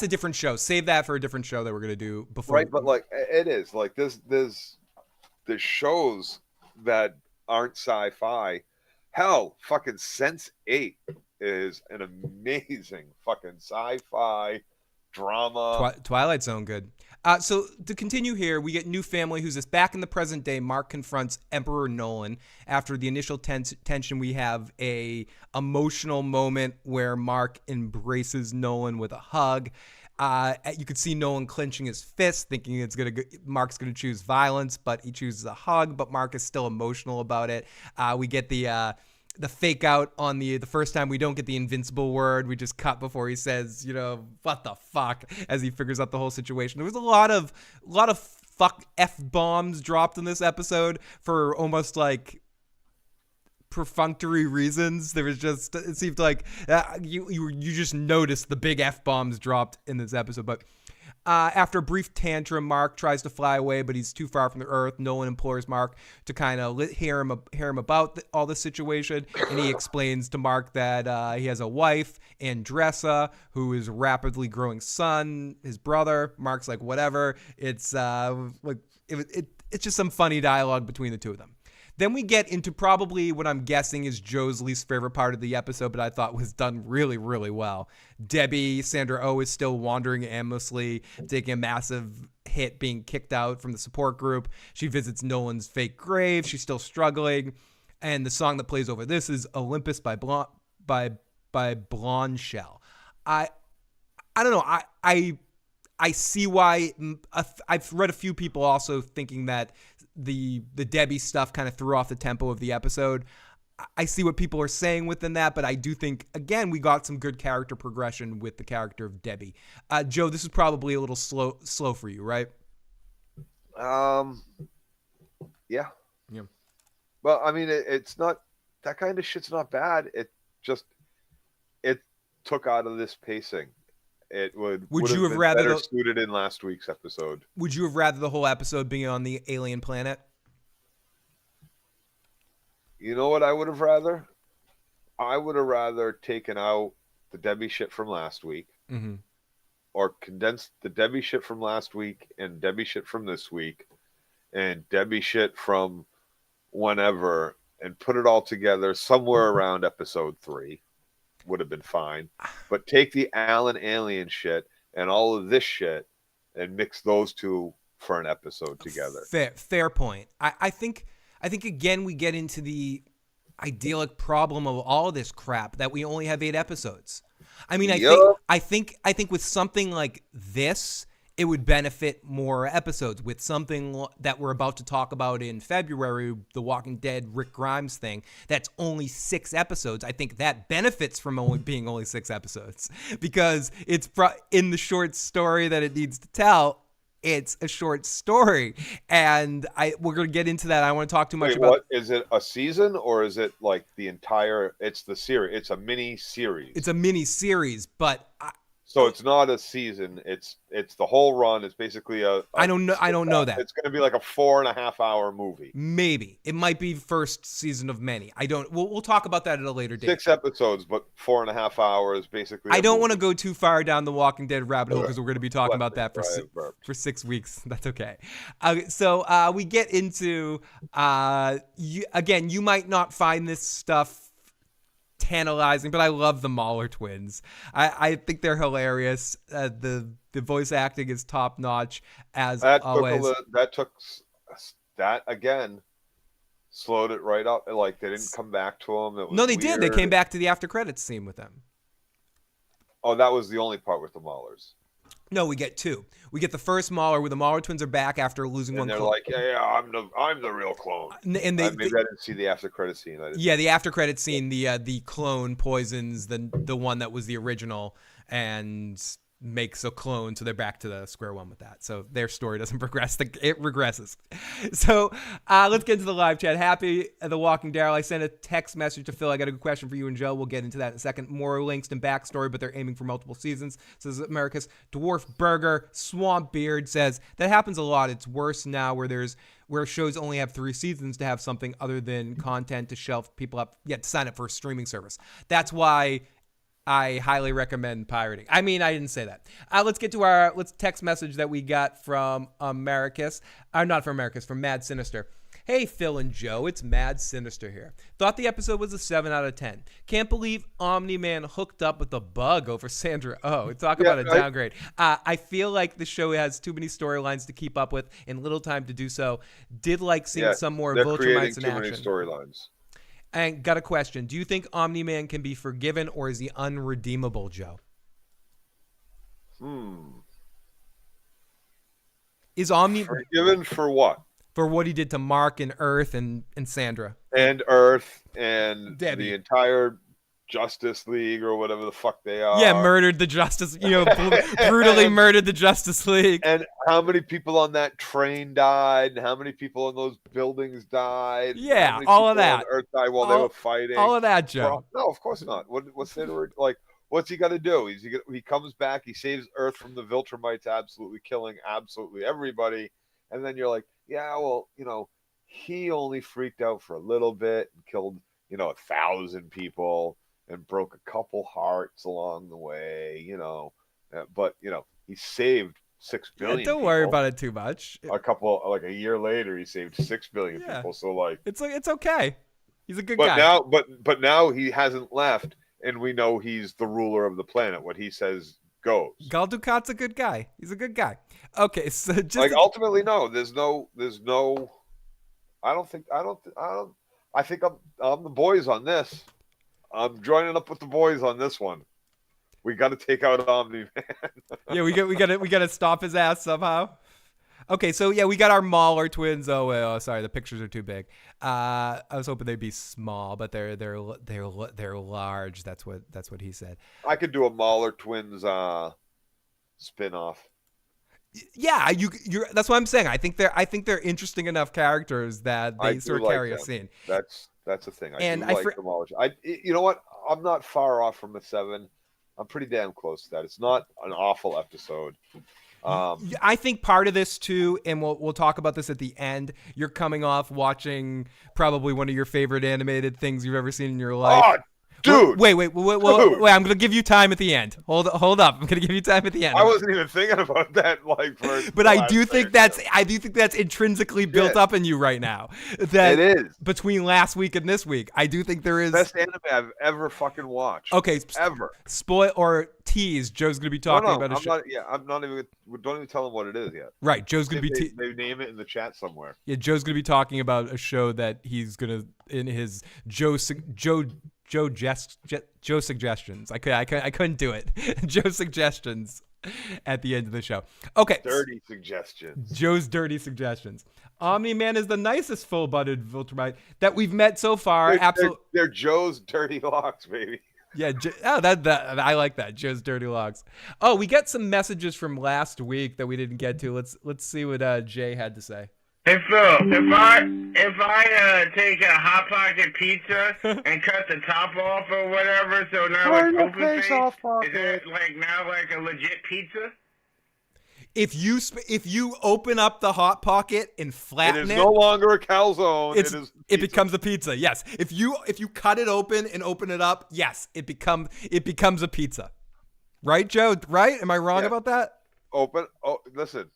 a different show. Save that for a different show that we're gonna do before. Right, but like it is like there's shows that aren't sci-fi. Hell, fucking Sense8 is an amazing fucking sci-fi drama. Twilight Zone, good. So to continue here, we get new family who's this back in the present day. Mark confronts Emperor Nolan. After the initial tension, we have a emotional moment where Mark embraces Nolan with a hug. You could see Nolan clenching his fist, thinking Mark's gonna choose violence, but he chooses a hug. But Mark is still emotional about it. We get the fake out on the first time. We don't get the Invincible word. We just cut before he says, what the fuck, as he figures out the whole situation. There was a lot of fuck F bombs dropped in this episode for almost like perfunctory reasons. There was just, it seemed like you just noticed the big F bombs dropped in this episode. But after a brief tantrum, Mark tries to fly away, but he's too far from the Earth. Nolan implores Mark to kind of hear him about all the situation, and he explains to Mark that he has a wife, Andressa, who is a rapidly growing son, his brother. Mark's like, whatever. It's it's just some funny dialogue between the two of them. Then we get into probably what I'm guessing is Joe's least favorite part of the episode, but I thought was done really, really well. Debbie, Sandra Oh, is still wandering aimlessly, taking a massive hit, being kicked out from the support group. She visits Nolan's fake grave. She's still struggling. And the song that plays over this is Olympus by Blonde Shell. I don't know. I see why. I've read a few people also thinking that the Debbie stuff kind of threw off the tempo of the episode. I see what people are saying within that, but I do think, again, we got some good character progression with the character of Debbie. Joe, this is probably a little slow for you, right? Yeah. Yeah. Well, I mean, it's not, that kind of shit's not bad. It took out of this pacing. It would you have been rather better suited in last week's episode. Would you have rather the whole episode being on the alien planet? You know what I would have rather? I would have rather taken out the Debbie shit from last week, Mm-hmm. or condensed the Debbie shit from last week and Debbie shit from this week and Debbie shit from whenever, and put it all together somewhere around episode 3. Would have been fine. But take the Alan alien shit and all of this shit and mix those two for an episode together. Fair point. I think again we get into the idyllic problem of all of this crap that we only have 8 episodes. I mean, I think with something like this, it would benefit more episodes. With something that we're about to talk about in February, the Walking Dead Rick Grimes thing, that's only 6 episodes. I think that benefits from being only 6 episodes, because it's in the short story that it needs to tell. It's a short story, and we're going to get into that. I don't want to talk too much about. What is it? A season, or is it like the entire? It's the series. It's a mini series. It's a mini series, but so it's not a season. It's the whole run. It's basically I don't know that. It's going to be like a 4.5 hour movie. Maybe it might be first season of many. I don't. We'll talk about that at a later date. 6 episodes, but 4.5 hours basically. I don't want to go too far down the Walking Dead rabbit hole, because we're going to be talking about that for 6 weeks. That's okay. So we get into you might not find this stuff tantalizing, but I love the Mahler twins. I think they're hilarious. The voice acting is top notch as always. That again slowed it right up. Like, they didn't come back to them. No, they did. They came back to the after credits scene with them. Oh, that was the only part with the Mahlers. No, we get 2. We get the first Mahler, where the Mahler twins are back after losing one. And they're like, yeah, I'm the real clone. And maybe I didn't see the after credit scene. The after credit scene, the clone poisons the one that was the original and makes a clone, so they're back to the square one with that. So their story doesn't progress; it regresses. So let's get into the live chat. Happy the Walking Daryl. I sent a text message to Phil. I got a good question for you and Joe. We'll get into that in a second. More links and backstory, but they're aiming for multiple seasons. Says America's Dwarf Burger. Swamp Beard says that happens a lot. It's worse now where shows only have 3 seasons to have something other than content to shelf people up, to sign up for a streaming service. That's why I highly recommend pirating. I mean, I didn't say that. Let's get to our text message that we got from Americus. Not from Americus, from Mad Sinister. Hey, Phil and Joe, it's Mad Sinister here. Thought the episode was a 7 out of 10. Can't believe Omni-Man hooked up with a bug over Sandra Oh. Talk about a downgrade. I feel like the show has too many storylines to keep up with and little time to do so. Did like seeing some more Viltrumites in action. Too many storylines. And got a question. Do you think Omni-Man can be forgiven, or is he unredeemable, Joe? Is forgiven for what? For what he did to Mark and Earth and Sandra. And Earth and Debbie. The entire Justice League, or whatever the fuck they are. Yeah, murdered the Justice, brutally murdered the Justice League. And how many people on that train died, and how many people in those buildings died. Yeah, all of that. Earth died while they were fighting. All of that, Joe. No, of course not. What's the like? What's he got to do? He comes back, he saves Earth from the Viltrumites, absolutely killing absolutely everybody, and then you're like, yeah, well, he only freaked out for a little bit and killed, 1,000 people and broke a couple hearts along the way, but he saved 6 billion. Don't worry about it too much. A year later, he saved 6 billion people. So it's okay. He's a good guy. But now he hasn't left, and we know he's the ruler of the planet. What he says goes. Gal Ducat's a good guy. He's a good guy. Okay, so just ultimately, no. There's no. I think I'm the boys on this. I'm joining up with the boys on this one. We got to take out Omni-Man. Yeah, we got to stop his ass somehow. Okay, so yeah, we got our Mauler twins. Oh, sorry, the pictures are too big. I was hoping they'd be small, but they're large. That's what he said. I could do a Mauler twins spin-off. Yeah, you're. That's what I'm saying. I think they're interesting enough characters that they sort of carry a scene. That's the thing. I And do like the Mauler. You know what? I'm not far off from a 7. I'm pretty damn close to that. It's not an awful episode. I think part of this too, and we'll talk about this at the end. You're coming off watching probably one of your favorite animated things you've ever seen in your life. Oh, dude! Wait! I'm gonna give you time at the end. Hold up! I'm gonna give you time at the end. I wasn't even thinking about that. But I do think that's intrinsically built up in you right now. That it is between last week and this week. I do think there is best anime I've ever fucking watched. Okay, ever. Spoil or tease. Joe's gonna be talking about a show. I'm not even. Don't even tell him what it is yet. Right, Joe's gonna be. They name it in the chat somewhere. Yeah, Joe's gonna be talking about a show that he's gonna in his Joe suggestions. I couldn't do it. Joe suggestions at the end of the show. Okay. Dirty suggestions. Joe's dirty suggestions. Omni-Man is the nicest full-blooded Viltrumite that we've met so far. Absolutely. They're Joe's dirty locks, baby. Yeah, that I like that. Joe's dirty logs. Oh, we got some messages from last week that we didn't get to. Let's see what Jay had to say. Hey Phil, if I take a hot pocket pizza and cut the top off or whatever, so now it's open face, is it now like a legit pizza? If you open up the hot pocket and flatten it is no longer a calzone. It becomes a pizza. Yes. If you cut it open and open it up, yes, it becomes a pizza. Right, Joe? Right? Am I wrong about that? Listen.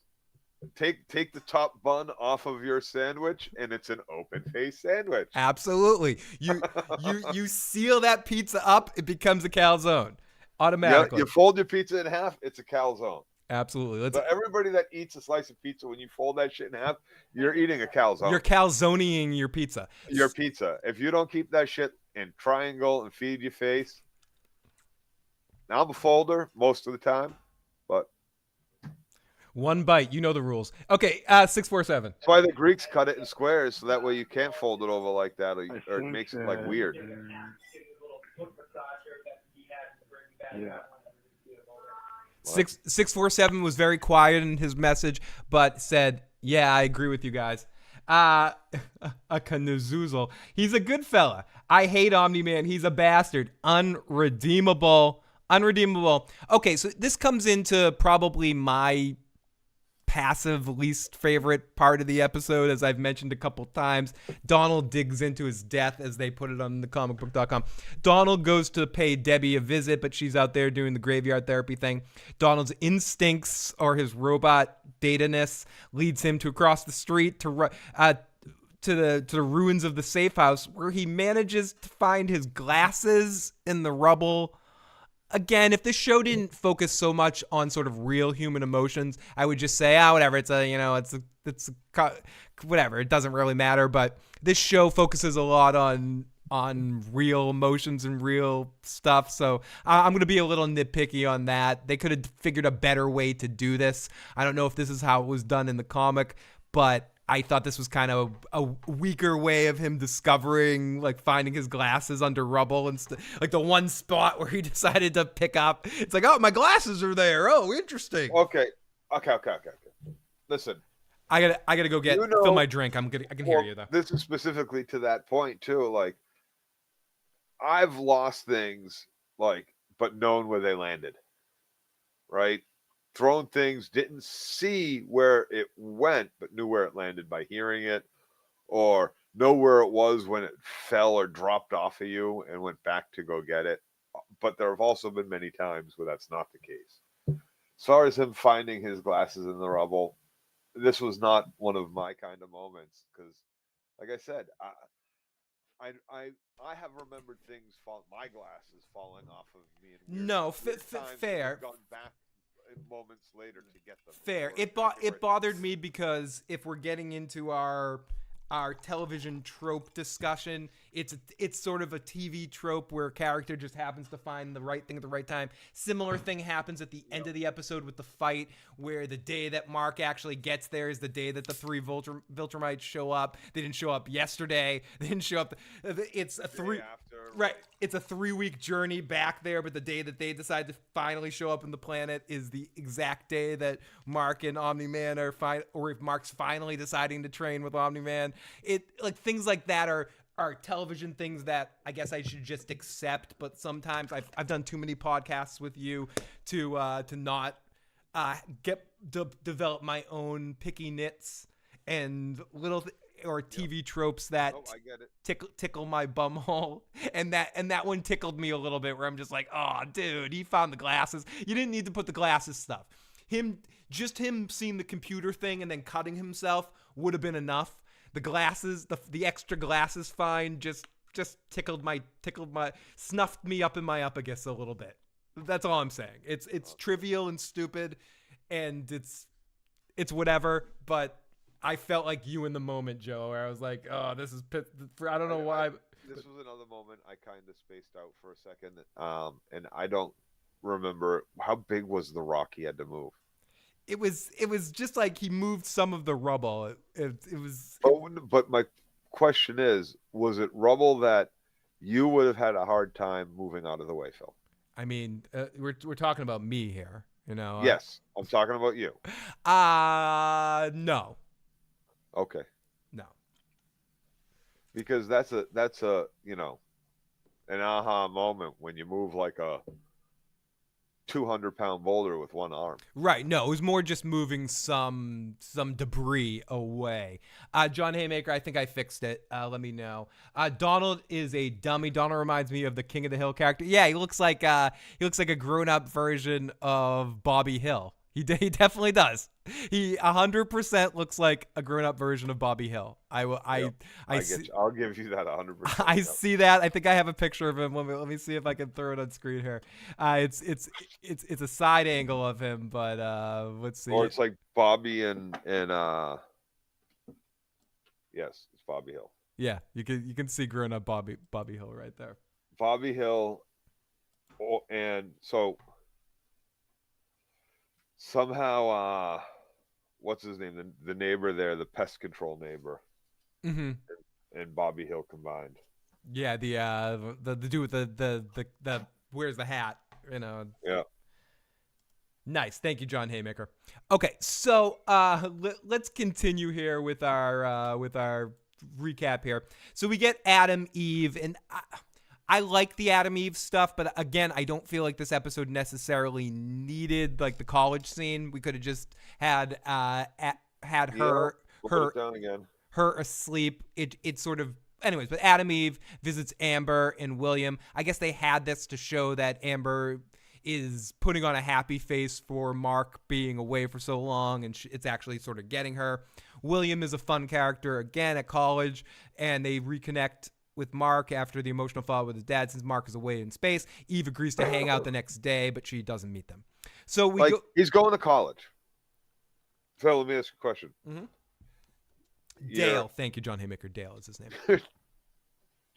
Take the top bun off of your sandwich, and it's an open face sandwich. Absolutely. You seal that pizza up, it becomes a calzone automatically. Yeah, you fold your pizza in half, it's a calzone. Absolutely. So everybody that eats a slice of pizza, when you fold that shit in half, you're eating a calzone. You're calzoning your pizza. Your pizza. If you don't keep that shit in triangle and feed your face, now I'm a folder most of the time, but one bite, you know the rules. Okay, 647. That's why the Greeks cut it in squares, so that way you can't fold it over like that, or it makes it like weird. Yeah. 647 was very quiet in his message, but said, "Yeah, I agree with you guys." A Canozoozle. He's a good fella. I hate Omni-Man. He's a bastard. Unredeemable. Okay, so this comes into probably my passive least favorite part of the episode, as I've mentioned a couple times. Donald digs into his death, as they put it on the comicbook.com. Donald goes to pay Debbie a visit, but she's out there doing the graveyard therapy thing. Donald's instincts, or his robot data-ness, leads him to across the street to the ruins of the safe house, where he manages to find his glasses in the rubble. Again, if this show didn't focus so much on sort of real human emotions, I would just say, whatever. It's whatever. It doesn't really matter. But this show focuses a lot on real emotions and real stuff. So I'm going to be a little nitpicky on that. They could have figured a better way to do this. I don't know if this is how it was done in the comic, but I thought this was kind of a weaker way of him discovering, like, finding his glasses under rubble and like the one spot where he decided to pick up. It's like, oh, my glasses are there. Oh, interesting. Okay. Listen, I gotta go fill my drink. I can hear you though. This is specifically to that point too. Like, I've lost things, but known where they landed. Right. Thrown things, didn't see where it went, but knew where it landed by hearing it, or know where it was when it fell or dropped off of you and went back to go get it. But there have also been many times where that's not the case. As far as him finding his glasses in the rubble, this was not one of my kind of moments, because, like I said, I have remembered things my glasses falling off of me. No, fair. Gone back moments later to get them. Fair. It bothered me because if we're getting into our our television trope discussion. It's sort of a TV trope where a character just happens to find the right thing at the right time. Similar thing happens at the end of the episode with the fight, where the day that Mark actually gets there is the day that the 3 Viltrumites show up. They didn't show up yesterday. They didn't show up. It's a 3 right. It's a 3-week journey back there, but the day that they decide to finally show up on the planet is the exact day that Mark and Omni-Man are or if Mark's finally deciding to train with Omni-Man. Things like that are television things that I guess I should just accept, but sometimes I've done too many podcasts with you to not develop my own picky nits and little or TV tropes that I get it. tickle my bumhole, and that one tickled me a little bit, where I'm just like, oh dude, he found the glasses. You didn't need to put the glasses stuff. Him seeing the computer thing and then cutting himself would have been enough. The glasses, the extra glasses find just tickled my snuffed me up in my uppagus a little bit. That's all I'm saying. It's trivial and stupid, and it's whatever. But I felt like you in the moment, Joe, where I was like, oh, this is I don't know why. This was another moment I kind of spaced out for a second, and I don't remember how big was the rock he had to move. It was just like he moved some of the rubble. It was. But my question is, was it rubble that you would have had a hard time moving out of the way, Phil? I mean, we're talking about me here, you know. Yes, I'm talking about you. No. Okay. No. Because that's a an aha moment when you move like a 200-pound boulder with one arm. Right. No, it was more just moving some debris away. John Haymaker, I think I fixed it. Let me know. Donald is a dummy. Donald reminds me of the King of the Hill character. Yeah, he looks like a grown-up version of Bobby Hill. He definitely does. He 100% looks like a grown-up version of Bobby Hill. I'll give you that 100%. I see that. I think I have a picture of him. Let me see if I can throw it on screen here. It's a side angle of him, but let's see. Or it's like Bobby and yes, it's Bobby Hill. Yeah, you can see grown-up Bobby Hill right there. Bobby Hill, and so. Somehow, what's his name? The neighbor there, the pest control neighbor, and Bobby Hill combined. Yeah, the dude with the wears the hat, you know. Yeah. Nice, thank you, John Haymaker. Okay, so let's continue here with our recap here. So we get Adam, Eve, and I like the Adam Eve stuff, but again, I don't feel like this episode necessarily needed like the college scene. We could have just had her asleep. It sort of, anyways. But Adam Eve visits Amber and William. I guess they had this to show that Amber is putting on a happy face for Mark being away for so long, and it's actually sort of getting her. William is a fun character again at college, and they reconnect with Mark after the emotional fallout with his dad, since Mark is away in space. Eve agrees to hang out the next day, but she doesn't meet them. So he's going to college. Phil, let me ask you a question. Mm-hmm. Dale, thank you, John Haymaker. Dale is his name.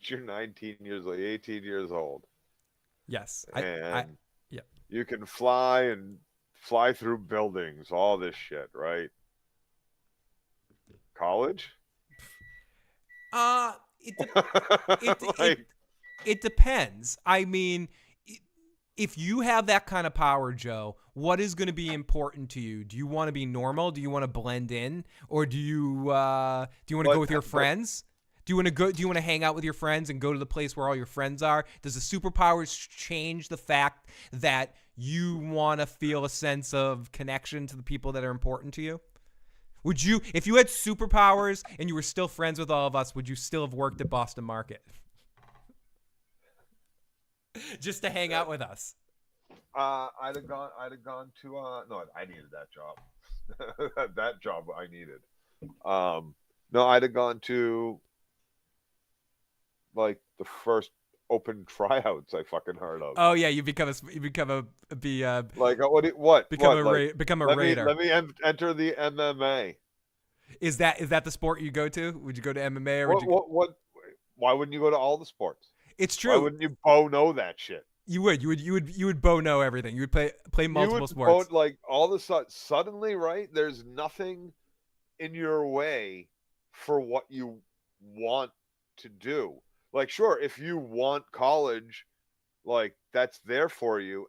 You're 18 years old. Yes, and yeah. You can fly through buildings, all this shit, right? College? It depends. I mean, if you have that kind of power, Joe, what is going to be important to you? Do you want to be normal? Do you want to blend in, or do you want to go with your friends? Do you want to hang out with your friends and go to the place where all your friends are? Does the superpowers change the fact that you want to feel a sense of connection to the people that are important to you? Would you, if you had superpowers and you were still friends with all of us, would you still have worked at Boston Market? Just to hang out with us. I'd have gone to no, I needed that job. That job I needed. No, I'd have gone to like the first open tryouts I fucking heard of. Oh yeah, become a raider. Let me enter the MMA. Is that the sport you go to? Would you go to MMA or would you? What? Why wouldn't you go to all the sports? It's Why true. wouldn't you know that shit? You would bow know everything. You would play multiple sports. Like all of a sudden, suddenly, right? There's nothing in your way for what you want to do. Like, sure, if you want college, like that's there for you.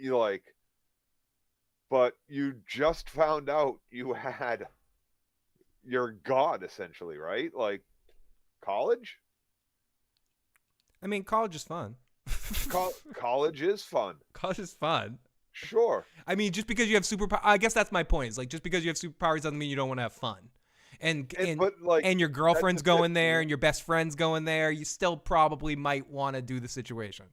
You like, but you just found out you had your God essentially, right? Like college. I mean, college is fun. College is fun. College is fun. Sure. I mean, just because you have superpowers, I guess that's my point. Is like just because you have superpowers doesn't mean you don't want to have fun. And your girlfriend's going there, and your best friend's going there. You still probably might want to do the situation.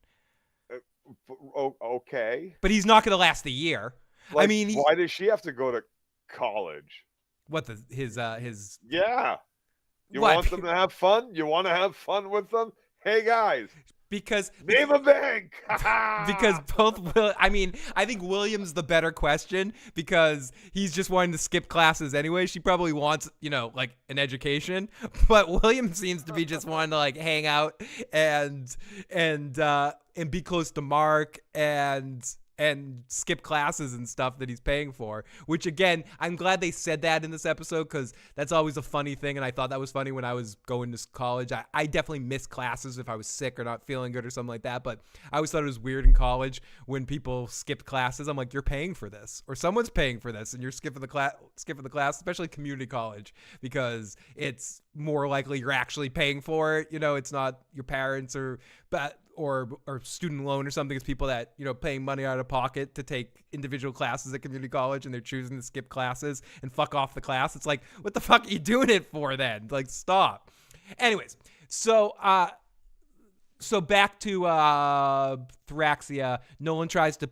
Okay. But he's not going to last the year. Like, I mean, why does she have to go to college? What his? Yeah. You what? want them to have fun? You want to have fun with them? Hey guys. Because name a bank. Because both will. I mean, I think William's the better question because he's just wanting to skip classes anyway. She probably wants, like an education, but William seems to be just wanting to like hang out and be close to Mark and skip classes and stuff that he's paying for, which again, I'm glad they said that in this episode because that's always a funny thing. And I thought that was funny when I was going to college. I definitely missed classes if I was sick or not feeling good or something like that. But I always thought it was weird in college when people skipped classes. I'm like, you're paying for this or someone's paying for this and you're skipping the class, especially community college, because it's more likely you're actually paying for it. It's not your parents or student loan or something. It's people that, paying money out of pocket to take individual classes at community college and they're choosing to skip classes and fuck off the class. It's like, what the fuck are you doing it for then? Like, stop. Anyways, so back to Thraxia. Nolan tries to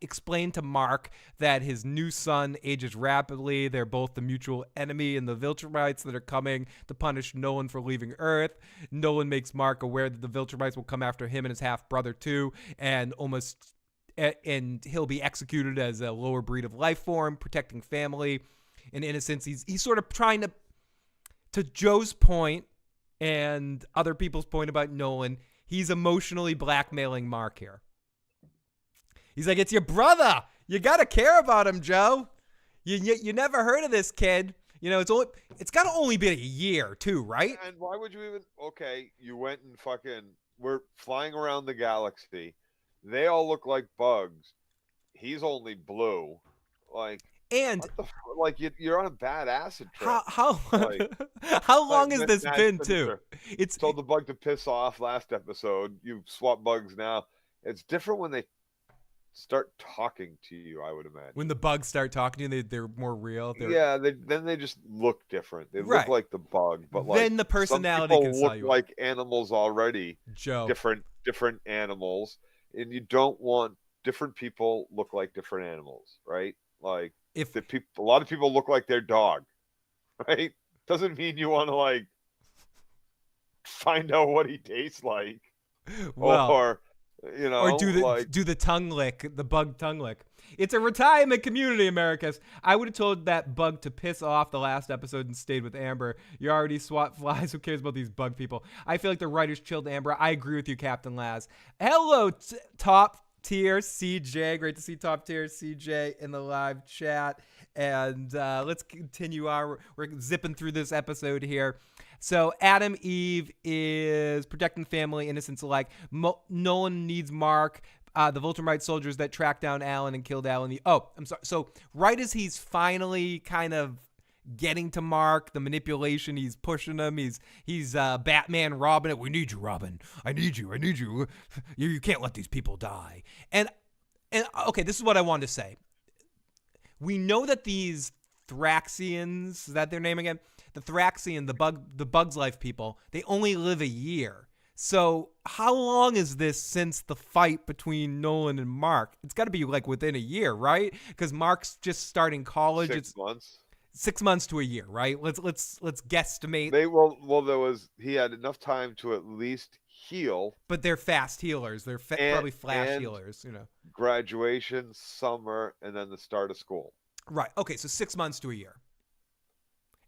explain to Mark that his new son ages rapidly. They're both the mutual enemy and the Viltrumites that are coming to punish Nolan for leaving Earth. Nolan makes Mark aware that the Viltrumites will come after him and his half-brother too, and he'll be executed as a lower breed of life form, protecting family and innocence. He's sort of trying to Joe's point and other people's point about Nolan, he's emotionally blackmailing Mark here. He's like, it's your brother. You got to care about him, Joe. You never heard of this kid. It's got to only been a year too, right? And why would you even, okay, you went and we're flying around the galaxy. They all look like bugs. He's only blue. Like, and you're on a bad acid trip. How long has this been too? It's told the bug to piss off last episode. You swap bugs now. It's different when they start talking to you, I would imagine. When the bugs start talking to you, they're more real. Then they just look different. They look like the bug, but then the personality some can people sell you look like animals already. Joe, different animals, and you don't want different people look like different animals, right? Like if a lot of people look like their dog, right? Doesn't mean you want to like find out what he tastes like, or do the tongue lick, the bug tongue lick. It's a retirement community, Americas. I would have told that bug to piss off the last episode and stayed with Amber. You already swat flies. Who cares about these bug people? I feel like the writers chilled Amber. I agree with you, Captain Laz. Hello, top tier CJ. Great to see top tier CJ in the live chat. And let's continue we're zipping through this episode here. So Adam Eve is protecting family, innocents alike. Nolan needs Mark, the Viltrumite soldiers that tracked down Alan and killed Alan. I'm sorry. So right as he's finally kind of getting to Mark, the manipulation, he's pushing him. He's Batman Robin. We need you, Robin. I need you. You can't let these people die. And okay, this is what I wanted to say. We know that these Thraxians, is that their name again? The Thraxian, the Bugs Life people, they only live a year. So how long is this since the fight between Nolan and Mark? It's got to be like within a year, right? Because Mark's just starting college. 6 months. 6 months to a year, right? Let's guesstimate. He had enough time to at least heal. But they're fast healers. They're probably flash healers, Graduation, summer, and then the start of school. Right. Okay, so 6 months to a year.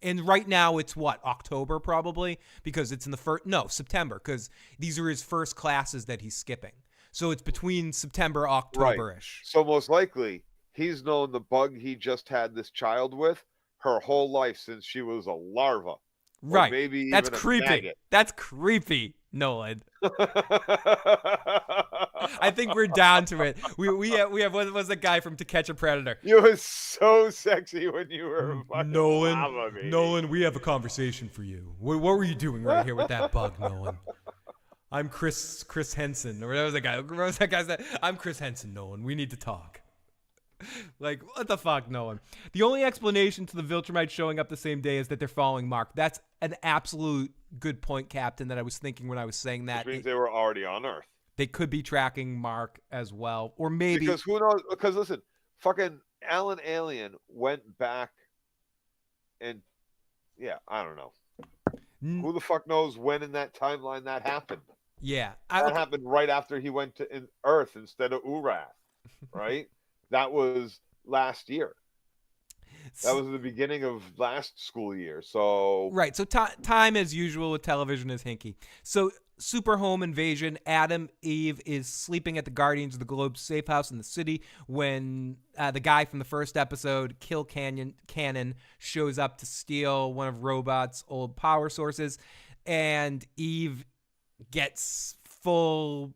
And right now it's what, October probably, because it's in the September, because these are his first classes that he's skipping. So it's between September, October-ish. Right. So most likely he's known the bug he just had this child with her whole life since she was a larva. Right. Maybe That's even creepy. A maggot. That's creepy, Nolan. I think we're down to it. We have what was the guy from To Catch a Predator? You were so sexy when you were Nolan, we have a conversation for you. What were you doing right here with that bug, Nolan? I'm Chris Henson. Or whatever was that guy? What was that guy said? I'm Chris Henson, Nolan. We need to talk. Like, what the fuck, Nolan? The only explanation to the Viltrumites showing up the same day is that they're following Mark. That's an absolute good point, Captain, that I was thinking when I was saying that. Which means they were already on Earth. They could be tracking Mark as well. Or maybe... Because who knows? Because listen, fucking Alan Alien went back and... Yeah, I don't know. Who the fuck knows when in that timeline that happened? Yeah. That happened right after he went to Earth instead of Urath, right? That was last year. That was the beginning of last school year. So right. So time, as usual with television, is hinky. So super home invasion. Adam Eve is sleeping at the Guardians of the Globe safe house in the city when the guy from the first episode, Kill Cannon, shows up to steal one of Robot's old power sources, and Eve gets full.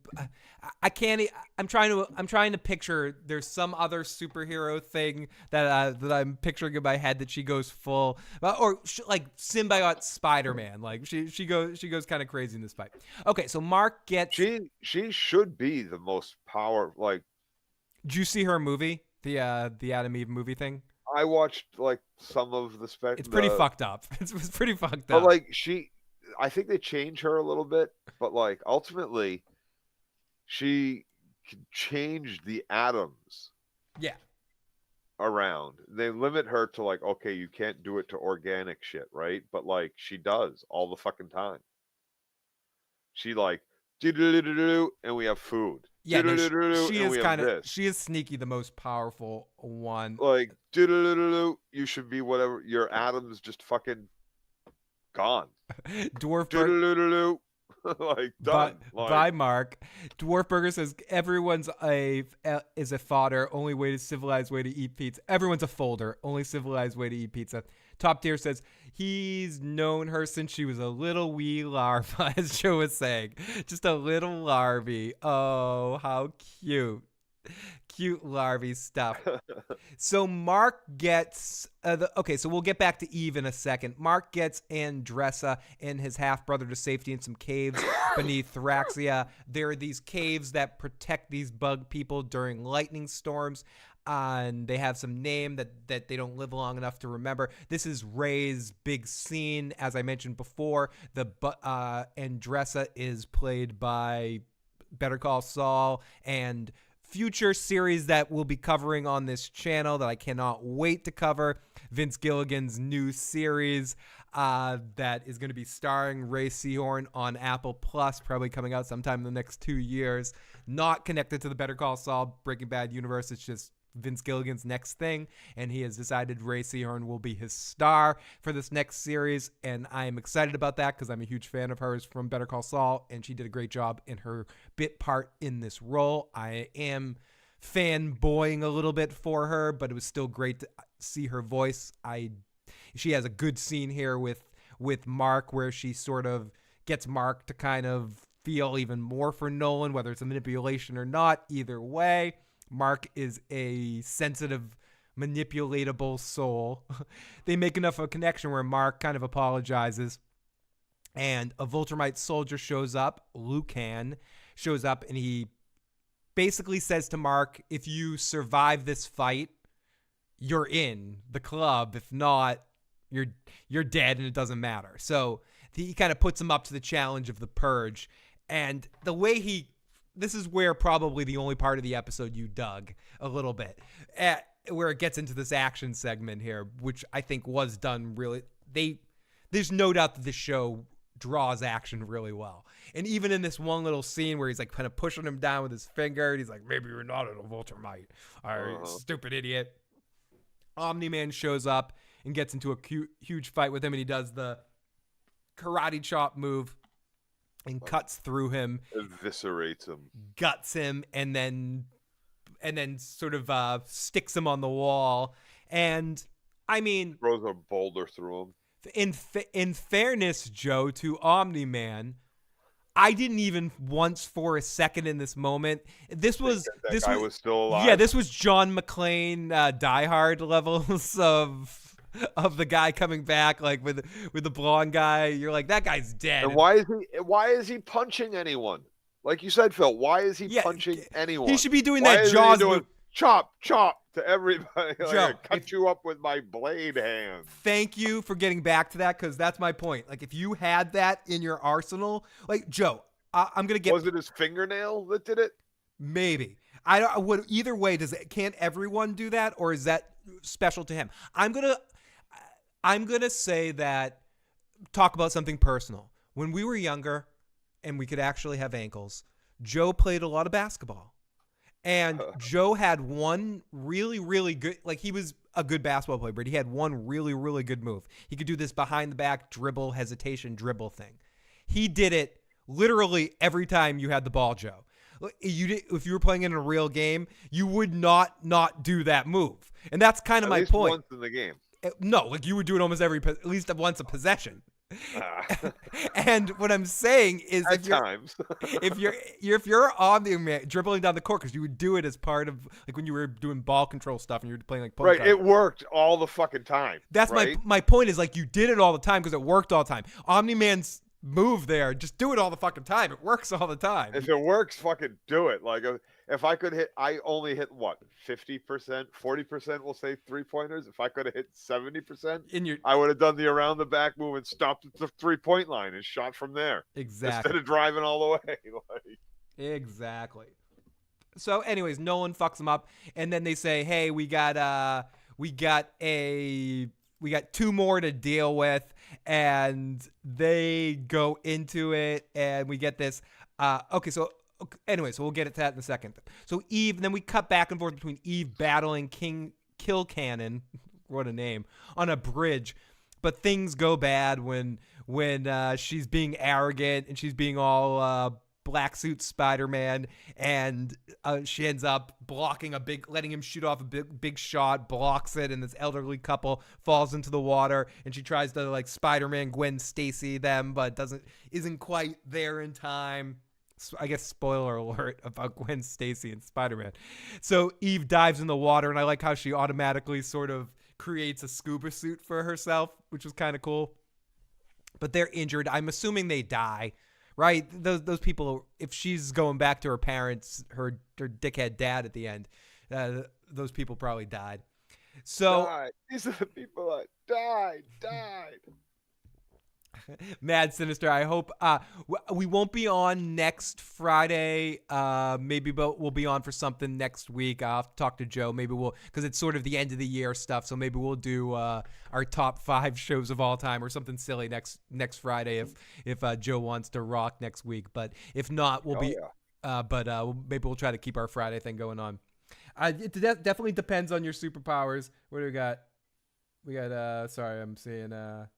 I can't. I'm trying to picture. There's some other superhero thing that I'm picturing in my head that she goes full, or like symbiote Spider-Man. Like she goes kind of crazy in this fight. Okay, so Mark gets. She should be the most power. Like, did you see her movie, the Adam Eve movie thing? I watched like some of the spec. It's pretty fucked up. It was pretty fucked But up. like I think they changed her a little bit, but like ultimately. She changed the atoms around. They limit her to like, okay, you can't do it to organic shit, right? But like she does all the fucking time. She like and we have food. Yeah, no, she is sneaky, the most powerful one. Like you should be whatever, your atoms just fucking gone. Dwarf like done. By Mark. Dwarfburger says everyone's is a fodder. Only civilized way to eat pizza. Everyone's a folder. Only civilized way to eat pizza. Top Tier says he's known her since she was a little wee larva, as Joe was saying. Just a little larvae. Oh, how cute. Cute larvae stuff. So Mark gets so we'll get back to Eve in a second. Mark gets Andressa and his half-brother to safety in some caves beneath Thraxia. There are these caves that protect these bug people during lightning storms. And they have some name that they don't live long enough to remember. This is Ray's big scene. As I mentioned before, the Andressa is played by Better Call Saul, and future series that we'll be covering on this channel that I cannot wait to cover. Vince Gilligan's new series that is going to be starring Ray Seahorn on Apple Plus, probably coming out sometime in the next 2 years. Not connected to the Better Call Saul Breaking Bad universe. It's just Vince Gilligan's next thing, and he has decided Ray Seahorn will be his star for this next series, and I am excited about that because I'm a huge fan of hers from Better Call Saul, and she did a great job in her bit part in this role. I am fanboying a little bit for her, but it was still great to see her voice. She has a good scene here with Mark where she sort of gets Mark to kind of feel even more for Nolan, whether it's a manipulation or not. Either way, Mark is a sensitive, manipulatable soul. They make enough of a connection where Mark kind of apologizes, and a Viltrumite soldier shows up. Lucan shows up, and he basically says to Mark, if you survive this fight, you're in the club. If not, you're dead, and it doesn't matter. So he kind of puts him up to the challenge of the purge, and the way this is where probably the only part of the episode you dug a little bit, where it gets into this action segment here, which I think was done really. There's no doubt that this show draws action really well. And even in this one little scene where he's like kind of pushing him down with his finger, and he's like, maybe you're not a Viltrumite, stupid idiot. Omni-Man shows up, and gets into a huge fight with him, and he does the karate chop move and cuts through him, eviscerates him, guts him, and then sort of sticks him on the wall. And I mean, throws a boulder through him. In fairness, Joe, to Omni-Man, I didn't even once for a second in this moment. This was still alive. Yeah, this was John McClane, Die Hard levels of the guy coming back, like with the blonde guy. You're like, that guy's dead. And why is he punching anyone? Like you said, Phil, why is he punching anyone? He should be doing that Jaws move. Chop to everybody. Like, Joe, cut you up with my blade hand. Thank you for getting back to that, because that's my point. Like, if you had that in your arsenal, like, Joe, I'm gonna get. Was it his fingernail that did it? Maybe. Either way, can't everyone do that, or is that special to him? I'm gonna say that. Talk about something personal. When we were younger, and we could actually have ankles, Joe played a lot of basketball. And Joe had one really, really good, like, he was a good basketball player, but he had one really, really good move. He could do this behind the back dribble, hesitation dribble thing. He did it literally every time you had the ball, Joe. If you were playing in a real game, you would not do that move. And that's kind of my point. Once in the game. No, like, you would do it almost at least once a possession. And what I'm saying is, if you're on the dribbling down the court, because you would do it as part of, like, when you were doing ball control stuff and you were playing like poker. Right, it worked all the fucking time. That's right? my point is, like, you did it all the time because it worked all the time. Omni-Man's move there, just do it all the fucking time. It works all the time. If it works, fucking do it. Like, if I could hit, I only hit what, 50%, 40%, we'll say 3-pointers. If I could have hit 70%, I would have done the around the back move and stopped at the 3-point line and shot from there. Exactly. Instead of driving all the way. Exactly. So anyways, Nolan fucks them up, and then they say, hey, we got 2 more to deal with, and they go into it, and we get this. So we'll get to that in a second. So Eve, then we cut back and forth between Eve battling King Kilcannon, what a name, on a bridge. But things go bad when she's being arrogant and she's being all black suit Spider-Man, and she ends up letting him shoot off a big shot, blocks it, and this elderly couple falls into the water, and she tries to, like, Spider-Man Gwen Stacy them, but isn't quite there in time. I guess spoiler alert about Gwen Stacy and Spider-Man. So Eve dives in the water, and I like how she automatically sort of creates a scuba suit for herself, which was kind of cool. But they're injured. I'm assuming they die, right? Those people, if she's going back to her parents, her dickhead dad at the end, those people probably died. So these are the people that died. Mad Sinister, I hope we won't be on next Friday. Maybe we'll be on for something next week. I'll have to talk to Joe. Maybe because it's sort of the end of the year stuff. So maybe we'll do our top 5 shows of all time or something silly next Friday if Joe wants to rock next week. But if not, we'll maybe we'll try to keep our Friday thing going on. It definitely depends on your superpowers. What do we got? We got sorry, I'm seeing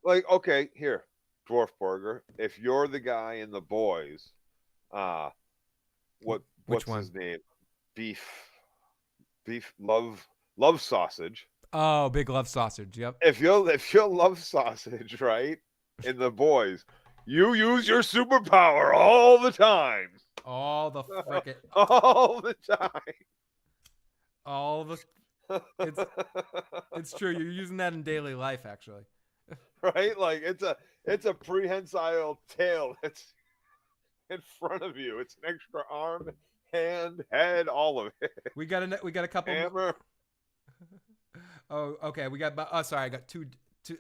okay, here. Dwarf Burger, if you're the guy in The Boys, what's his name? Beef love sausage. Oh, big love sausage. Yep. If you're love sausage, right, in The Boys, you use your superpower all the time. All the frickin' all the time. All the it's true. You're using that in daily life, actually. Right? Like, it's a prehensile tail that's in front of you. It's an extra arm, hand, head, all of it. We got a couple hammer. Oh, okay. I got two.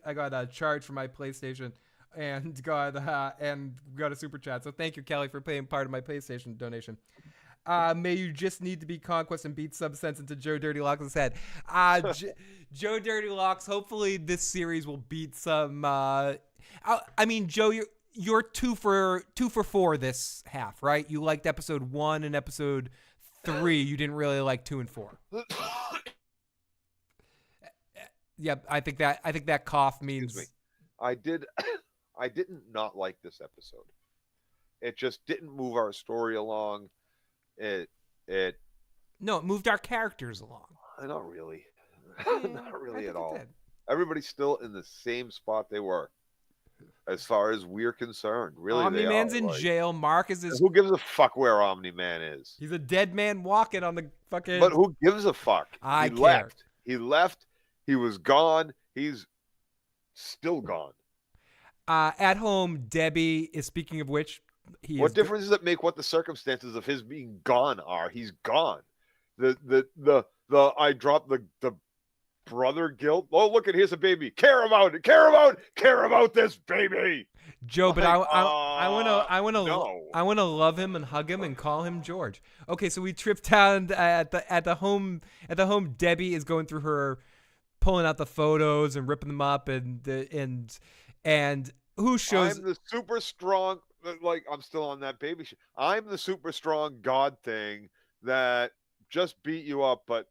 I got a charge for my PlayStation and got a super chat. So thank you, Kelly, for paying part of my PlayStation donation. May you just need to be conquest and beat Subsense into Joe Dirty Locks' head. Joe Dirty Locks, hopefully this series will beat some. Joe, you're 2 for 4 this half, right? You liked episode 1 and episode 3. You didn't really like 2 and 4. Yep, I think that cough means. Excuse me. I didn't not like this episode. It just didn't move our story along. It No, it moved our characters along. Not really. Yeah, Not really I at think all. it did. Everybody's still in the same spot they were, as far as we're concerned. Really, Omni-Man's they are. in jail. Mark is his. Who gives a fuck where Omni-Man is? He's a dead man walking on the fucking. But who gives a fuck? I He care. left. He left. He was gone. He's still gone. At home, Debbie is, speaking of which, What difference does it make what the circumstances of his being gone are? He's gone. The I dropped the brother guilt. Oh, look at, here's a baby. Care about it. Care about this baby. Joe, but Like, I want to love him and hug him and call him George. Okay, so we tripped down at the home. Debbie is going through her, pulling out the photos and ripping them up, and who shows? I'm the super strong. Like, I'm still on that baby shit. I'm the super strong God thing that just beat you up, but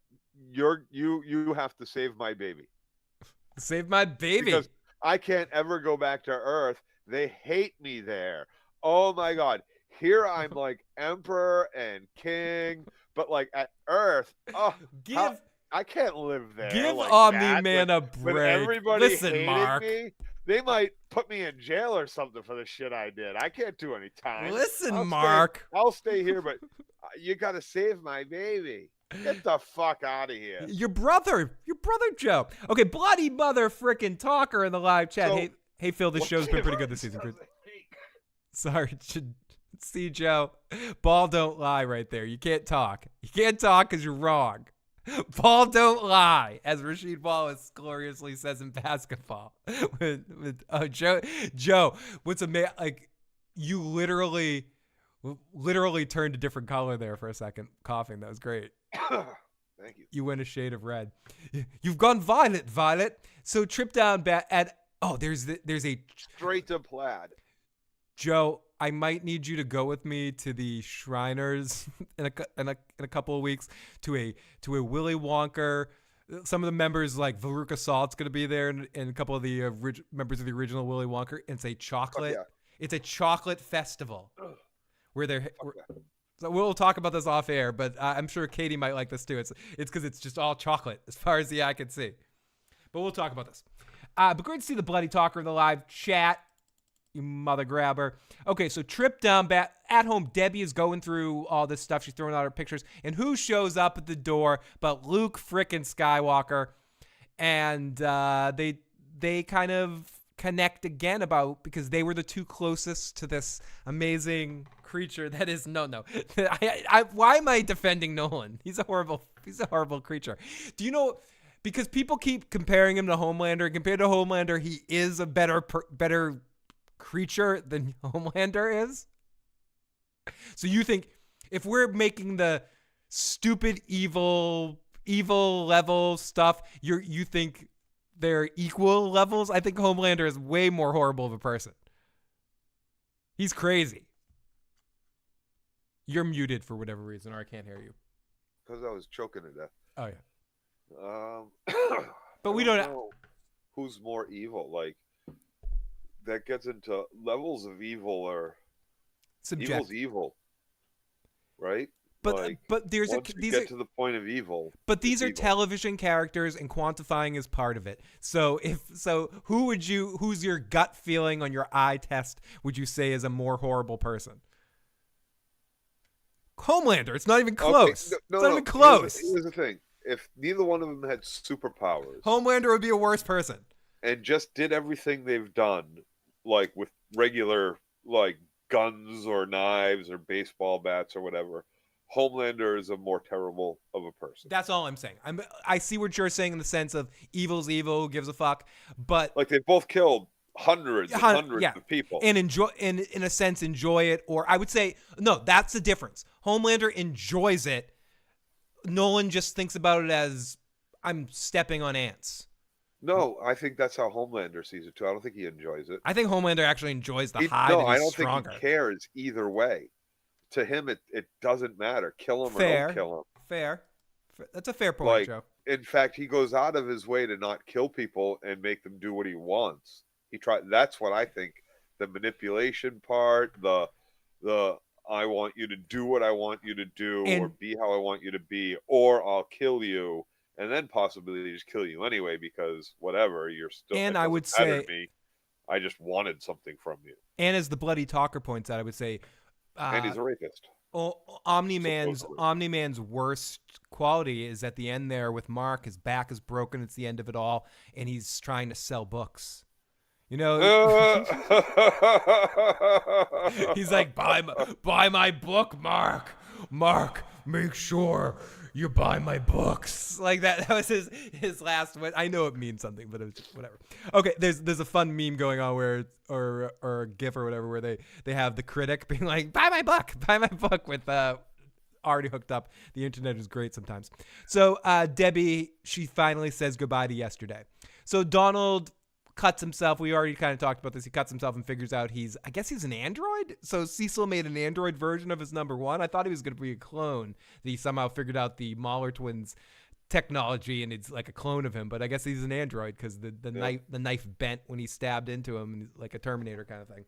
you have to save my baby. Save my baby. Because I can't ever go back to Earth. They hate me there. Oh my God. Here I'm like emperor and king, but like at Earth, I can't live there. Give like Omni-Man a When break. everybody Listen, hated Mark. me, they might put me in jail or something for the shit I did. I can't do any time. Listen, Mark. I'll stay here, but you got to save my baby. Get the fuck out of here. Your brother Joe. Okay, bloody mother frickin' talker in the live chat. So, hey Phil, this show's been pretty good this season. Sorry, see Joe. Ball don't lie right there. You can't talk. You can't talk because you're wrong. Ball don't lie, as Rasheed Wallace gloriously says in basketball. Joe, what's amazing? Like, you literally turned a different color there for a second, coughing. That was great. Thank you. You went a shade of red. You've gone violet. So trip down there's a Straight to plaid. Joe, I might need you to go with me to the Shriners in a couple of weeks to a Willy Wonka. Some of the members, like Veruca Salt's going to be there, and a couple of the members of the original Willy Wonka. It's a chocolate. Yeah. It's a chocolate festival where so we'll talk about this off air, but I'm sure Katie might like this too. It's because it's just all chocolate as far as the eye can see. But we'll talk about this. But great to see the bloody talker in the live chat. You mother grabber. Okay, so trip down back at home. Debbie is going through all this stuff. She's throwing out her pictures. And who shows up at the door but Luke frickin' Skywalker? And they kind of connect again because they were the two closest to this amazing creature that is no. Why am I defending Nolan? He's a horrible creature. Do you know? Because people keep comparing him to Homelander. Compared to Homelander, he is a better creature than Homelander is. So you think if we're making the stupid evil level stuff, you think they're equal levels? I think Homelander is way more horrible of a person. He's crazy. You're muted for whatever reason, or I can't hear you. Because I was choking to death. Oh yeah. But we don't know who's more evil. Like, that gets into levels of evil, or subjective. Evil's evil, right? But these are to the point of evil. But these are evil. Television characters, and quantifying is part of it. So who's your gut feeling on your eye test would you say is a more horrible person? Homelander. It's not even close. Okay. It's not even close. Here's the thing. If neither one of them had superpowers, Homelander would be a worse person. And just did everything they've done, like with regular, like guns or knives or baseball bats or whatever, Homelander is a more terrible of a person. That's all I'm saying. I see what you're saying in the sense of evil's evil, who gives a fuck, but like they both killed hundreds of people, and enjoy in a sense enjoy it. Or I would say no, that's the difference. Homelander enjoys it. Nolan just thinks about it as I'm stepping on ants. No, I think that's how Homelander sees it too. I don't think he enjoys it. I think Homelander actually enjoys the high. No, I don't think he cares either way. To him, it doesn't matter. Kill him or don't kill him. Fair. That's a fair point, Joe. in fact, he goes out of his way to not kill people and make them do what he wants. That's what I think. The manipulation part, the I want you to do what I want you to do, or be how I want you to be, or I'll kill you, and then possibly just kill you anyway because whatever, you're still. And I would say, me. I just wanted something from you. And as the Bloody Talker points out, I would say, and he's a rapist. Omni-Man's worst quality is at the end there with Mark. His back is broken. It's the end of it all, and he's trying to sell books. You know, he's like, buy my book, Mark. Mark, make sure you buy my books. Like that was his last one. I know it means something, but it was just whatever. Okay, there's a fun meme going on where or a GIF or whatever where they have the critic being like, buy my book with already hooked up. The internet is great sometimes. So Debbie, she finally says goodbye to yesterday. So Donald cuts himself. We already kind of talked about this. He cuts himself and figures out I guess he's an android. So Cecil made an android version of his number one. I thought he was going to be a clone. That he somehow figured out the Mahler twins technology and it's like a clone of him. But I guess he's an android because the knife bent when he stabbed into him, like a Terminator kind of thing.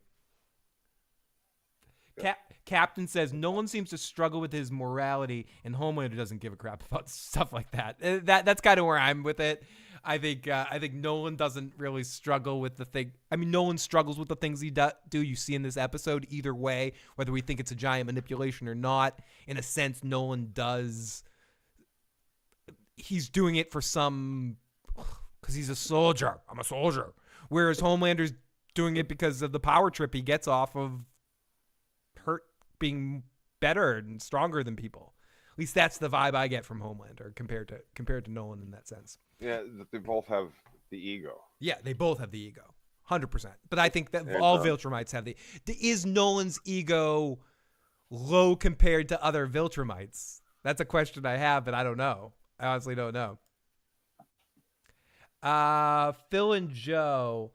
Yeah. Captain says Nolan seems to struggle with his morality, and Homelander doesn't give a crap about stuff like that. That's kind of where I'm with it. I think Nolan doesn't really struggle with the thing. I mean, Nolan struggles with the things he do. You see in this episode, either way, whether we think it's a giant manipulation or not. In a sense, Nolan does. He's doing it for because he's a soldier. I'm a soldier. Whereas Homelander's doing it because of the power trip he gets off of being better and stronger than people. At least that's the vibe I get from Homelander compared to Nolan in that sense. Yeah, they both have the ego. Yeah, they both have the ego, 100%. But I think that all Viltrumites have is Nolan's ego low compared to other Viltrumites? That's a question I have, but I don't know. I honestly don't know. Phil and Joe,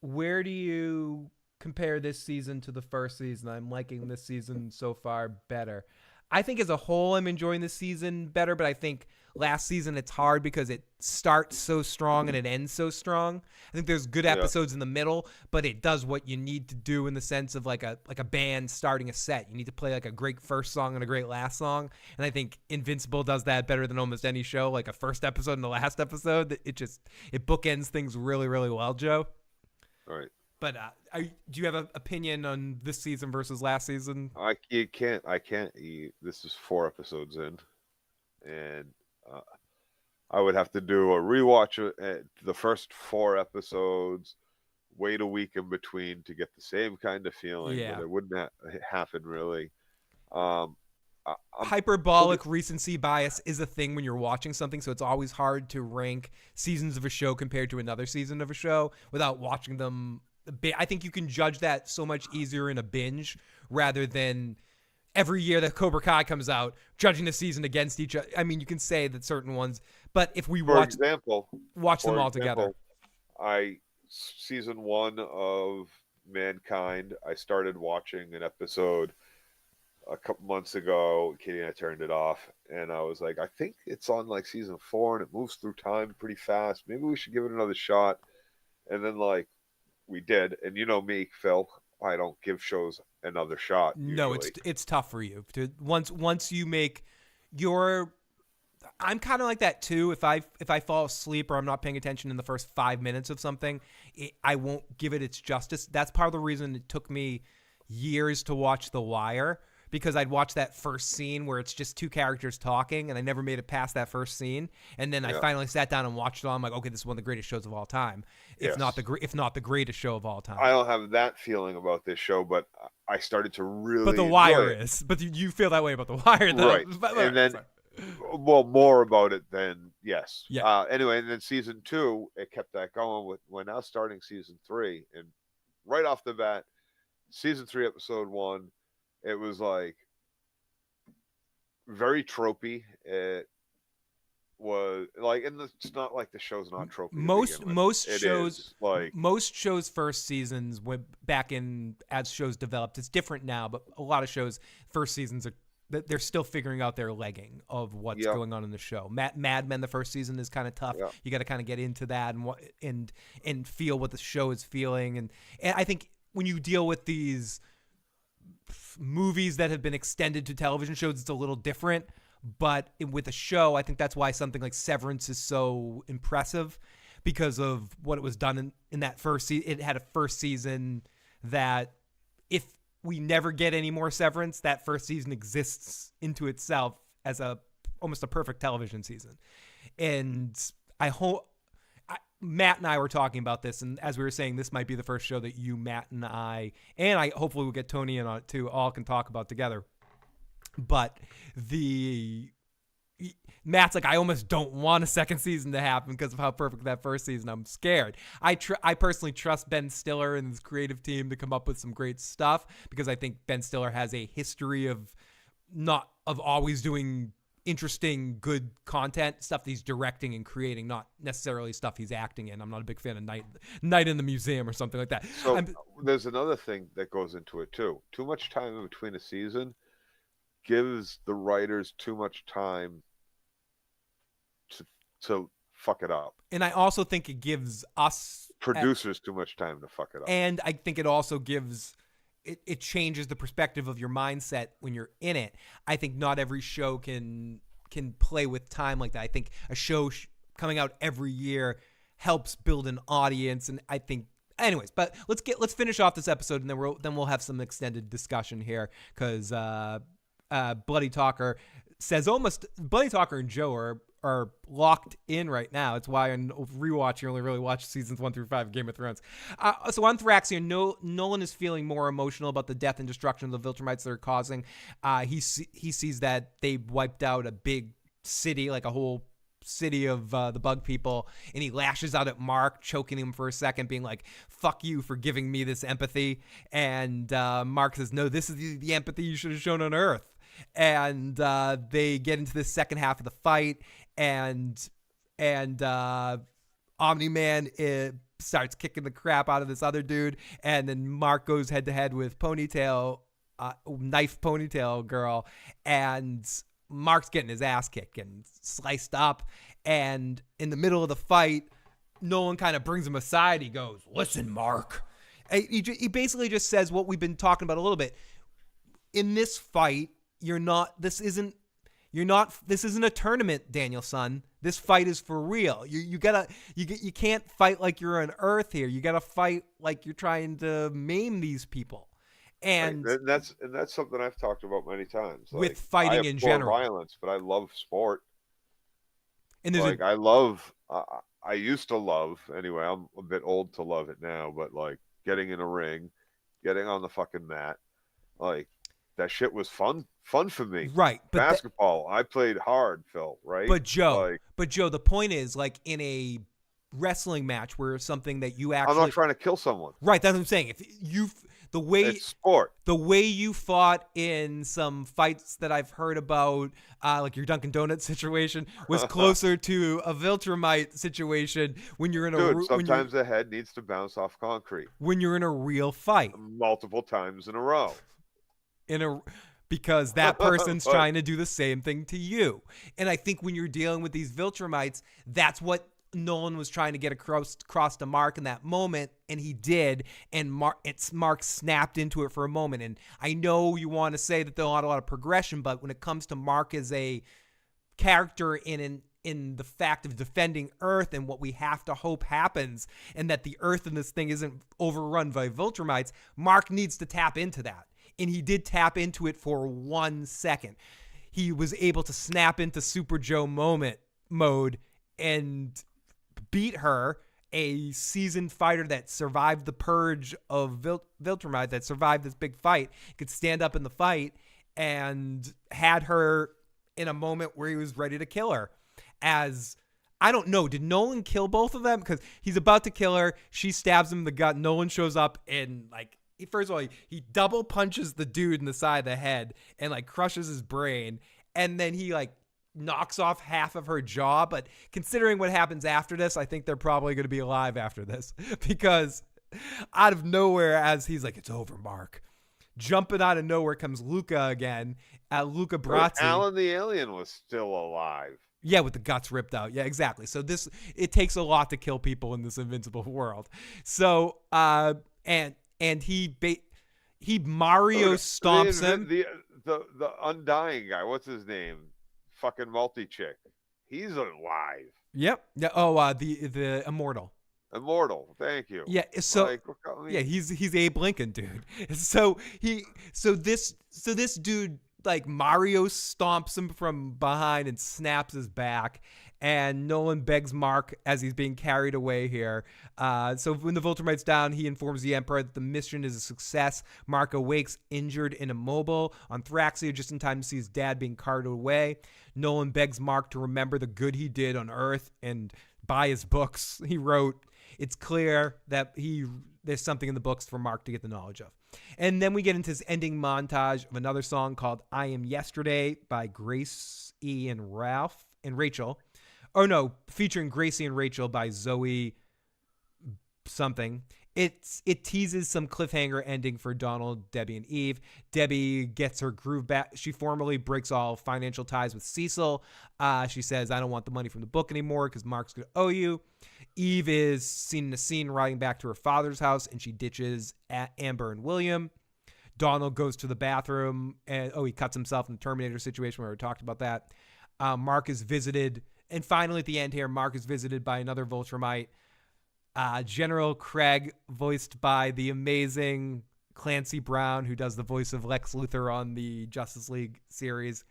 where do you compare this season to the first season? I'm liking this season so far better. I think as a whole, I'm enjoying this season better, but I think last season it's hard because it starts so strong and it ends so strong. I think there's good episodes in the middle, but it does what you need to do in the sense of like a band starting a set. You need to play like a great first song and a great last song. And I think Invincible does that better than almost any show, like a first episode and a last episode. It bookends things really, really well, Joe. All right. But do you have an opinion on this season versus last season? I can't. This is 4 episodes in, and I would have to do a rewatch of the first 4 episodes, wait a week in between to get the same kind of feeling. Yeah. But it wouldn't happen really. Hyperbolic recency bias is a thing when you're watching something, so it's always hard to rank seasons of a show compared to another season of a show without watching them. I think you can judge that so much easier in a binge rather than every year that Cobra Kai comes out, judging the season against each other. I mean, you can say that certain ones, but if we watch them all together. Season 1 of Mankind, I started watching an episode a couple months ago. Katie and I turned it off, and I was like, I think it's on like season 4, and it moves through time pretty fast. Maybe we should give it another shot. And then we did, and you know me, Phil, I don't give shows another shot. No, usually. it's tough for you to once you make your. I'm kind of like that too. If I fall asleep or I'm not paying attention in the first 5 minutes of something, I won't give it its justice. That's part of the reason it took me years to watch The Wire, because I'd watch that first scene where it's just 2 characters talking, and I never made it past that first scene. And then I finally sat down and watched it all. I'm like, okay, this is one of the greatest shows of all time, if not the greatest show of all time. I don't have that feeling about this show, but I started to really. But The Wire is. But you feel that way about The Wire, though, right? And then, more about it than yes. Yeah. Anyway, and then season 2, it kept that going. We're now starting season 3, and right off the bat, season 3, episode 1. It was like very tropey. It was like, and it's not like the show's not tropey. Most shows' first seasons went back in as shows developed. It's different now, but a lot of shows' first seasons are that they're still figuring out their legging of what's going on in the show. Mad Men, the first season is kind of tough. Yeah. You got to kind of get into that and feel what the show is feeling. And I think when you deal with these movies that have been extended to television shows, it's a little different. But with a show, I think that's why something like Severance is so impressive, because of what it was done in that first season. It had a first season that if we never get any more Severance, that first season exists into itself as almost a perfect television season. And I hope Matt and I were talking about this, and as we were saying, this might be the first show that you, Matt, and I hopefully we'll get Tony in on it too, all can talk about together. But Matt's like, I almost don't want a second season to happen because of how perfect that first season. I'm scared. I personally trust Ben Stiller and his creative team to come up with some great stuff, because I think Ben Stiller has a history of always doing interesting, good content, stuff that he's directing and creating, not necessarily stuff he's acting in. I'm not a big fan of Night in the Museum or something like that. So there's another thing that goes into it too. Too much time in between a season gives the writers too much time to fuck it up. And I also think it gives us producers too much time to fuck it up. And I think it also gives it changes the perspective of your mindset when you're in it. I think not every show can play with time like that. I think a show coming out every year helps build an audience, and I think anyways, but let's finish off this episode, and then we'll have some extended discussion here, because Bloody Talker says Bloody Talker and Joe are locked in right now. It's why on rewatch you only really watch seasons 1 through 5 of Game of Thrones. So on Thraxia, Nolan is feeling more emotional about the death and destruction of the Viltrumites they're causing. He sees that they wiped out a big city, like a whole city of the bug people, and he lashes out at Mark, choking him for a second, being like, fuck you for giving me this empathy. And Mark says, no, this is the empathy you should have shown on Earth. And they get into the second half of the fight, and Omni-Man starts kicking the crap out of this other dude, and then Mark goes head to head with Knife Ponytail Girl, and Mark's getting his ass kicked and sliced up. And in the middle of the fight, Nolan kind of brings him aside. He goes, listen, Mark. He basically just says what we've been talking about a little bit. In this fight, this isn't a tournament, Daniel son. This fight is for real. You can't fight like you're on Earth here. You gotta fight like you're trying to maim these people. And that's something I've talked about many times. With fighting in general, violence, but I love sport. And I used to love, anyway, I'm a bit old to love it now, but like getting in a ring, getting on the fucking mat, like that shit was fun for me. Right. But basketball, I played hard, Phil, right? But Joe, the point is, like, in a wrestling match where something that you actually, I'm not trying to kill someone. Right, that's what I'm saying. If it's sport. The way you fought in some fights that I've heard about, like your Dunkin' Donuts situation, was closer to a Viltrumite situation when you're in sometimes the head needs to bounce off concrete. When you're in a real fight. Multiple times in a row. Because that person's trying to do the same thing to you. And I think when you're dealing with these Viltrumites, that's what Nolan was trying to get across to Mark in that moment, and he did, and Mark snapped into it for a moment. And I know you want to say that there's not a lot of progression, but when it comes to Mark as a character in the fact of defending Earth and what we have to hope happens, and that the Earth in this thing isn't overrun by Viltrumites, Mark needs to tap into that. And he did tap into it for 1 second. He was able to snap into Super Joe mode and beat her, a seasoned fighter that survived the purge of Viltrumite, that survived this big fight, could stand up in the fight, and had her in a moment where he was ready to kill her. As, I don't know, did Nolan kill both of them? Because he's about to kill her, she stabs him in the gut, Nolan shows up and, like, first of all, he double punches the dude in the side of the head and, like, crushes his brain, and then he, like, knocks off half of her jaw. But considering what happens after this, I think they're probably going to be alive after this, because out of nowhere, as he's like, it's over, Mark, Jumping out of nowhere comes Luca again. Luca Brasi. Alan the alien was still alive. Yeah, with the guts ripped out. Yeah, exactly. So it takes a lot to kill people in this Invincible world. So and he Mario stomps him. The undying guy. What's his name? Fucking multi-chick. He's alive. Yep. Yeah. Oh, the immortal. Immortal. Thank you. Yeah. So yeah, he's Abe Lincoln, dude. So this dude, like, Mario stomps him from behind and snaps his back, and Nolan begs Mark as he's being carried away here. So when the Viltrumites down, he informs the Emperor that the mission is a success. Mark awakes injured and immobile on Thraxia just in time to see his dad being carted away. Nolan begs Mark to remember the good he did on Earth and buy his books. He wrote, it's clear that there's something in the books for Mark to get the knowledge of. And then we get into this ending montage of another song called I Am Yesterday by Gracie and Rachel. Oh no, featuring Gracie and Rachel by Zoe something. It teases some cliffhanger ending for Donald, Debbie, and Eve. Debbie gets her groove back. She formally breaks all financial ties with Cecil. She says, I don't want the money from the book anymore because Mark's going to owe you. Eve is seen in a scene riding back to her father's house, and she ditches Amber and William. Donald goes to the bathroom, and he cuts himself in the Terminator situation where we talked about that. Mark is visited, and finally at the end here, Mark is visited by another Viltrumite, General Craig, voiced by the amazing Clancy Brown, who does the voice of Lex Luthor on the Justice League series.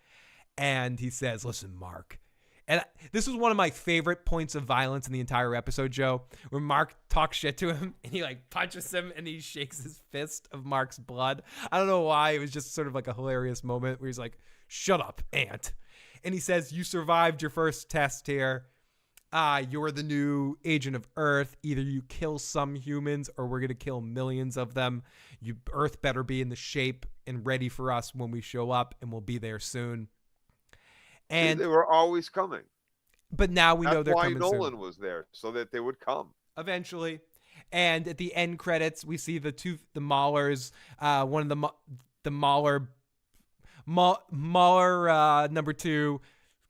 And he says, listen, Mark. And this was one of my favorite points of violence in the entire episode, Joe, where Mark talks shit to him and he like punches him and he shakes his fist of Mark's blood. I don't know why. It was just sort of like a hilarious moment where he's like, shut up, Ant. And he says, you survived your first test here. You're the new agent of Earth. Either you kill some humans or we're going to kill millions of them. Earth better be in the shape and ready for us when we show up, and we'll be there soon. And they were always coming. But now we know they're coming soon. That's why Nolan was there, so that they would come. Eventually. And at the end credits, we see the Maulers, one of the Mauler number 2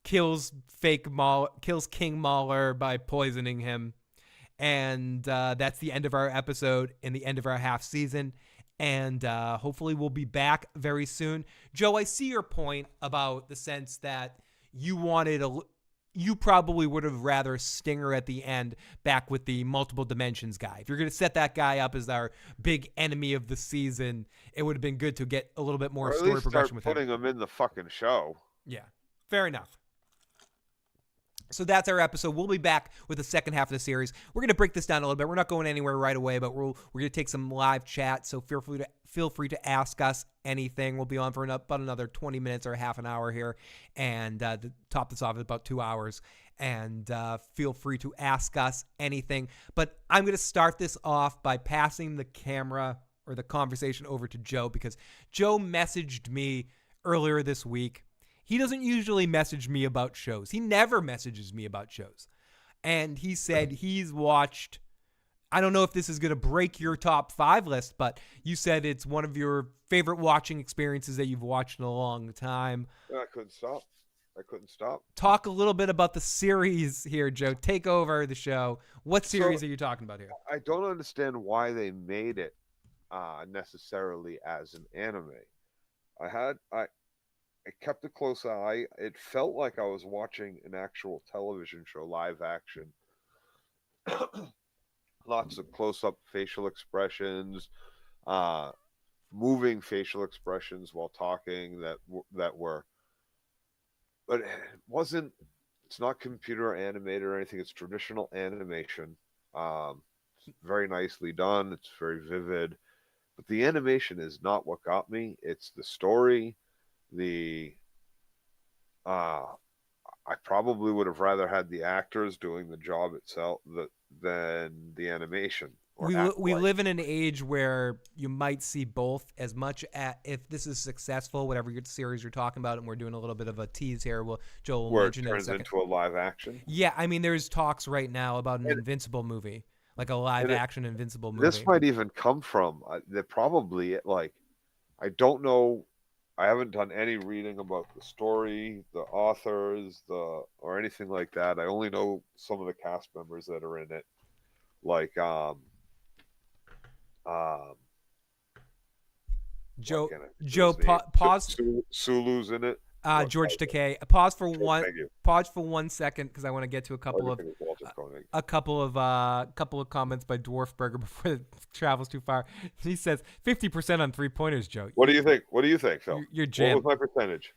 kills King Mauler by poisoning him. And that's the end of our episode and the end of our half season. And hopefully we'll be back very soon. Joe, I see your point about the sense that you probably would have rather Stinger at the end back with the multiple dimensions guy. If you're going to set that guy up as our big enemy of the season, it would have been good to get a little bit more story progression with him. Putting him in the fucking show. Yeah, fair enough. So that's our episode. We'll be back with the second half of the series. We're going to break this down a little bit. We're not going anywhere right away, but we're going to take some live chat. So feel free to ask us anything. We'll be on for about another 20 minutes or half an hour here. And to top this off, it's about 2 hours. And feel free to ask us anything. But I'm going to start this off by passing the camera or the conversation over to Joe, because Joe messaged me earlier this week. He doesn't usually message me about shows. He never messages me about shows. And he said he's watched, I don't know if this is going to break your top 5 list, but you said it's one of your favorite watching experiences that you've watched in a long time. I couldn't stop. Talk a little bit about the series here, Joe. Take over the show. What series are you talking about here? I don't understand why they made it necessarily as an anime. I kept a close eye. It felt like I was watching an actual television show, live action. Lots of close-up facial expressions, moving facial expressions while talking that were. But it wasn't. It's not computer animated or anything. It's traditional animation. It's very nicely done. It's very vivid. But the animation is not what got me. It's the story. I probably would have rather had the actors doing the job itself than the animation. We live in an age where you might see both. As much as if this is successful, whatever series you're talking about, and we're doing a little bit of a tease here. Joel will mention it in a second. Turns into a live action. Yeah, I mean, there's talks right now about an Invincible movie, like a live action Invincible movie. This might even come from they're probably like I don't know. I haven't done any reading about the story, the authors, or anything like that. I only know some of the cast members that are in it, like um, Joe, why can't I think of Joe, his name? pause. Sulu's in it. George Takei. Pause for George, one. thank you. Pause for 1 second because I want to get to a couple of comments by Dwarfburger before it travels too far. He says 50% on 3-pointers, Joe. What do you think? What do you think, Phil? You're jammed. What was my percentage?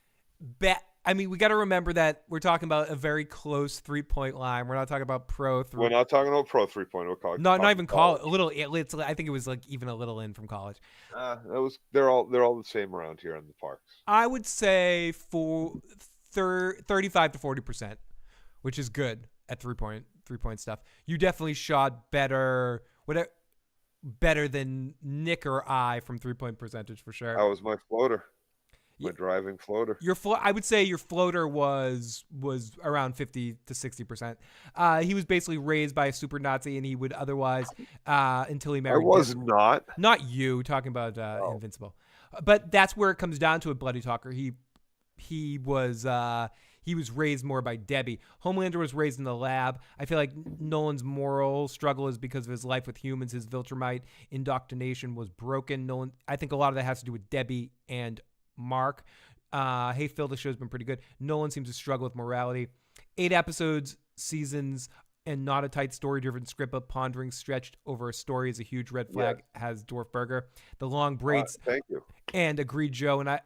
I mean, we got to remember that we're talking about a very close 3-point line. We're not talking about pro 3. We're not talking about pro 3-point. We're not even college. A little. I think it was like even a little in from college. They're all the same around here in the parks. I would say for 35 to 40%, which is good at 3-point stuff. You definitely shot better than Nick or I from 3-point percentage for sure. That was my floater. My driving floater. I would say your floater was around 50 to 60%. He was basically raised by a super Nazi, and he would otherwise until he married. I was not you talking about Invincible, but that's where it comes down to it. Bloody Talker. He was raised more by Debbie. Homelander was raised in the lab. I feel like Nolan's moral struggle is because of his life with humans. His Viltrumite indoctrination was broken. I think a lot of that has to do with Debbie and Mark. Hey Phil, the show's been pretty good. Nolan seems to struggle with morality. 8 episodes, seasons, and not a tight story-driven script, but pondering stretched over a story is a huge red flag. Has Dwarfburger. The long braids. Thank you. And agreed, Joe. And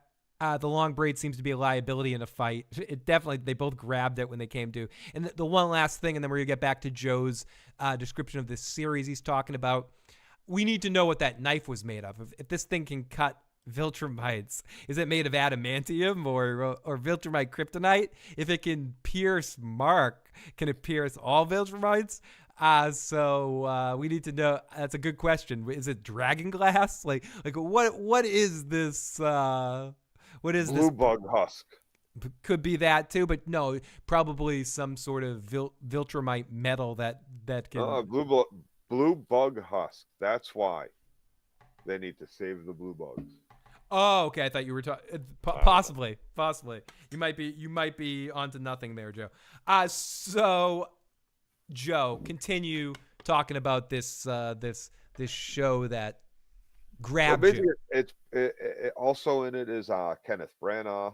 the long braid seems to be a liability in a fight. It definitely, they both grabbed it when they came to. And the one last thing, and then we're gonna get back to Joe's description of this series. He's talking about, we need to know what that knife was made of. If this thing can cut Viltrumites, is it made of adamantium or Viltrumite kryptonite? If it can pierce Mark, can it pierce all Viltrumites? So we need to know. That's a good question. Is it dragon glass? Like what is this? What is blue this? Bug husk? Could be that too, but no, probably some sort of Viltrumite metal that can. Blue bug husk. That's why they need to save the blue bugs. Oh, okay. I thought you were talking. Possibly. You might be onto nothing there, Joe. So, Joe, continue talking about this show that grabbed you. It also in it is Kenneth Branagh,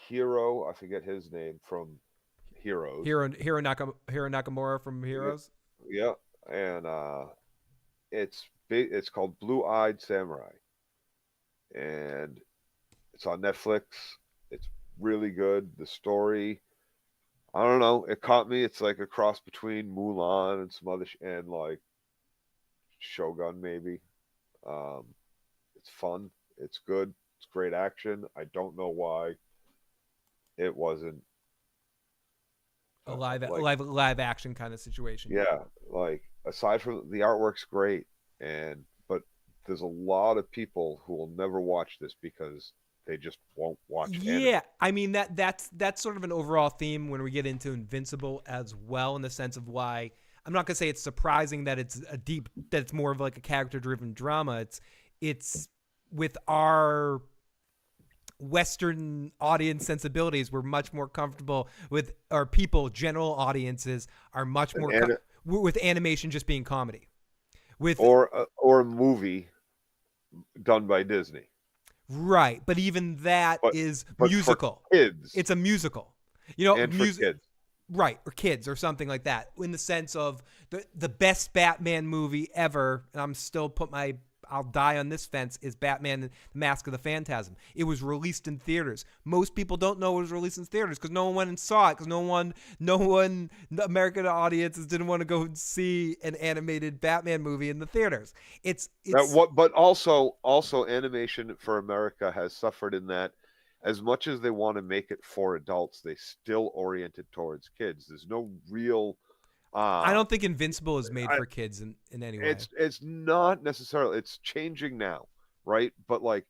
Hero. I forget his name from Heroes. Hiro Nakamura from Heroes. Yeah, and it's called Blue-Eyed Samurai, and it's on Netflix. It's really good. The story, I don't know, it caught me. It's like a cross between Mulan and some other and like Shogun maybe. It's fun. It's good. It's great action. I don't know why it wasn't a live action kind of situation. Yeah, like aside from the artwork's great, but there's a lot of people who will never watch this because they just won't watch anime. Yeah, I mean that's sort of an overall theme when we get into Invincible as well, in the sense of why I'm not gonna say it's surprising that it's more of like a character driven drama. It's with our Western audience sensibilities, we're much more comfortable with, our people, general audiences are much more with animation just being comedy. Or a movie done by Disney. Right, but even that is musical. For kids. It's a musical. You know, and for kids. Right, or kids or something like that. In the sense of the best Batman movie ever, and I'm still I'll die on this fence, is Batman the Mask of the Phantasm. It was released in theaters. Most people don't know it was released in theaters because no one went and saw it, because the American audiences didn't want to go and see an animated Batman movie in the theaters. But also animation for America has suffered in that, as much as they want to make it for adults, they still orient it towards kids. There's no real... I don't think Invincible is made for kids in any way. It's not necessarily. It's changing now, right? But like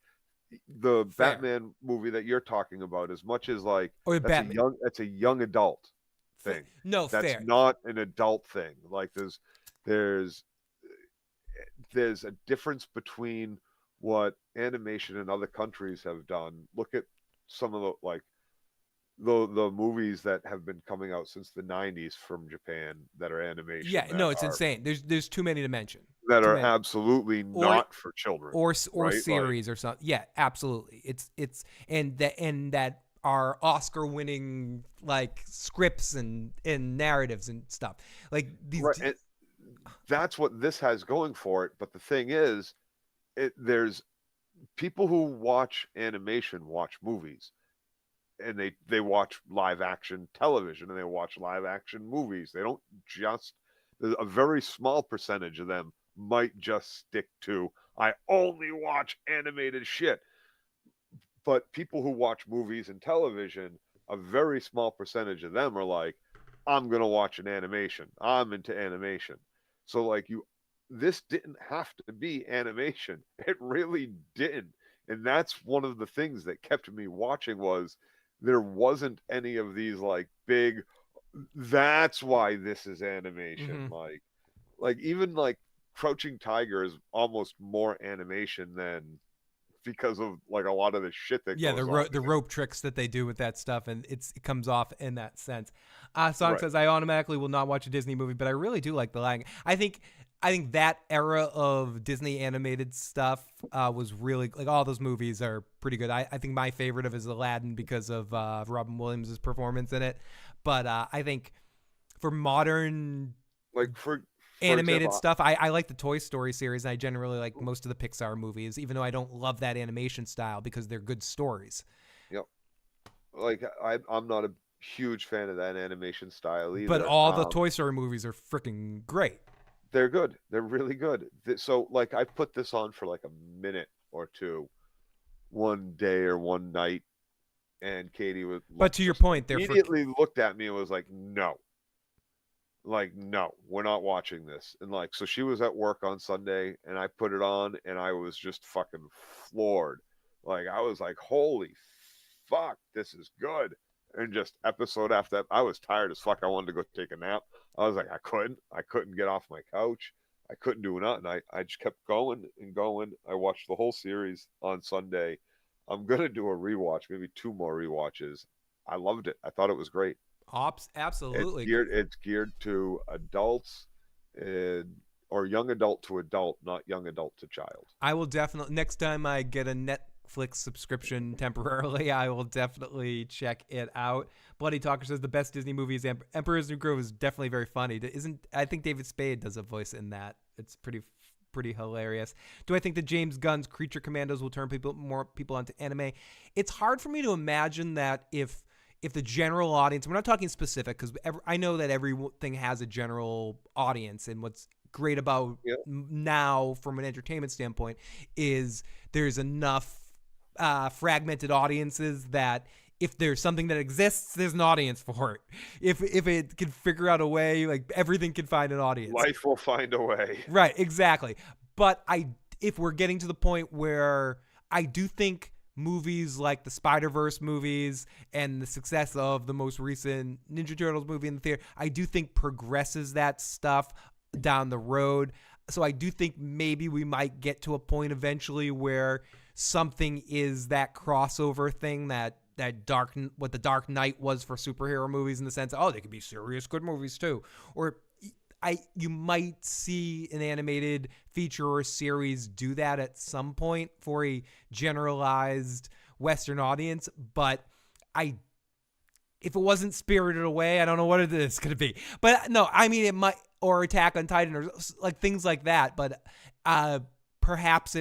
the Fair. Batman movie that you're talking about, as much as like Batman. that's a young adult thing. No, that's fair. not an adult thing. Like there's there's a difference between what animation in other countries have done. Look at some of the movies that have been coming out since the 90s from Japan that are animation. Yeah, no, it's insane. There's too many to mention. That too are many. absolutely not for children. Or right? series or something. Yeah, absolutely. It's and that are Oscar-winning like scripts and narratives and stuff. Like these. Right, and that's what this has going for it. But the thing is, there's people who watch animation watch movies, and they watch live action television, and they watch live action movies. They don't just, a very small percentage of them might just stick to, I only watch animated shit. But people who watch movies and television, a very small percentage of them are like, I'm going to watch an animation. I'm into animation. So like this didn't have to be animation. It really didn't. And that's one of the things that kept me watching, was there wasn't any of these like big, that's why this is animation. Mm-hmm. Like even like Crouching Tiger is almost more animation than, because of like a lot of the shit that goes on. The rope tricks that they do with that stuff, and it comes off in that sense. Sonic says, I automatically will not watch a Disney movie, but I really do like The Lion. I think that era of Disney animated stuff was really, like, all those movies are pretty good. I think my favorite of is Aladdin because of Robin Williams' performance in it. But I think for modern, like for animated example, stuff, I like the Toy Story series, and I generally like most of the Pixar movies, even though I don't love that animation style because they're good stories. Yep. Like I'm not a huge fan of that animation style either. But all the Toy Story movies are freaking great. They're good. They're really good. So like I put this on for like a minute or two one day or one night, and Katie would, but to your point, they're immediately looked at me and was like, no, we're not watching this. And like, so she was at work on Sunday, and I put it on, and I was just fucking floored. Like I was like, holy fuck, this is good. And just episode after that, I was tired as fuck. I wanted to go take a nap. I was like, I couldn't get off my couch. I couldn't do nothing. I just kept going and going. I watched the whole series on Sunday. I'm gonna do a rewatch, maybe 2 more rewatches. I loved it. I thought it was great. Absolutely. It's geared to adults, or young adult to adult, not young adult to child. I will definitely, next time I get a Netflix subscription temporarily, I will definitely check it out. Bloody Talker says the best Disney movie is Emperor's New Groove. Is definitely very funny. I think David Spade does a voice in that. It's pretty hilarious. Do I think that James Gunn's Creature Commandos will turn more people onto anime? It's hard for me to imagine that if the general audience, we're not talking specific, because I know that everything has a general audience, and what's great about now from an entertainment standpoint is there's enough fragmented audiences that if there's something that exists, there's an audience for it. If it can figure out a way, like everything can find an audience. Life will find a way. Right, exactly. But if we're getting to the point where I do think movies like the Spider-Verse movies and the success of the most recent Ninja Turtles movie in the theater, I do think progresses that stuff down the road. So I do think maybe we might get to a point eventually where something is that crossover thing that what the Dark Knight was for superhero movies, in the sense of, they could be serious good movies too. Or you might see an animated feature or series do that at some point for a generalized Western audience. But if it wasn't Spirited Away, I don't know what it is going to be. But no, I mean, it might, or Attack on Titan, or like things like that. But perhaps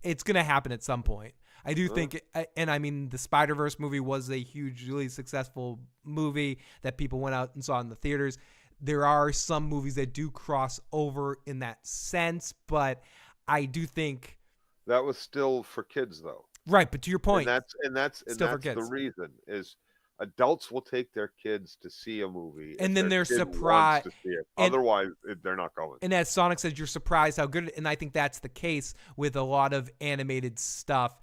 it's going to happen at some point. I do think, and I mean, the Spider-Verse movie was a hugely successful movie that people went out and saw in the theaters. There are some movies that do cross over in that sense, but I do think that was still for kids, though. Right, but to your point, and that's the reason is adults will take their kids to see a movie, and then they're surprised to see it. Otherwise, they're not going. And as Sonic says, you're surprised how good. And I think that's the case with a lot of animated stuff.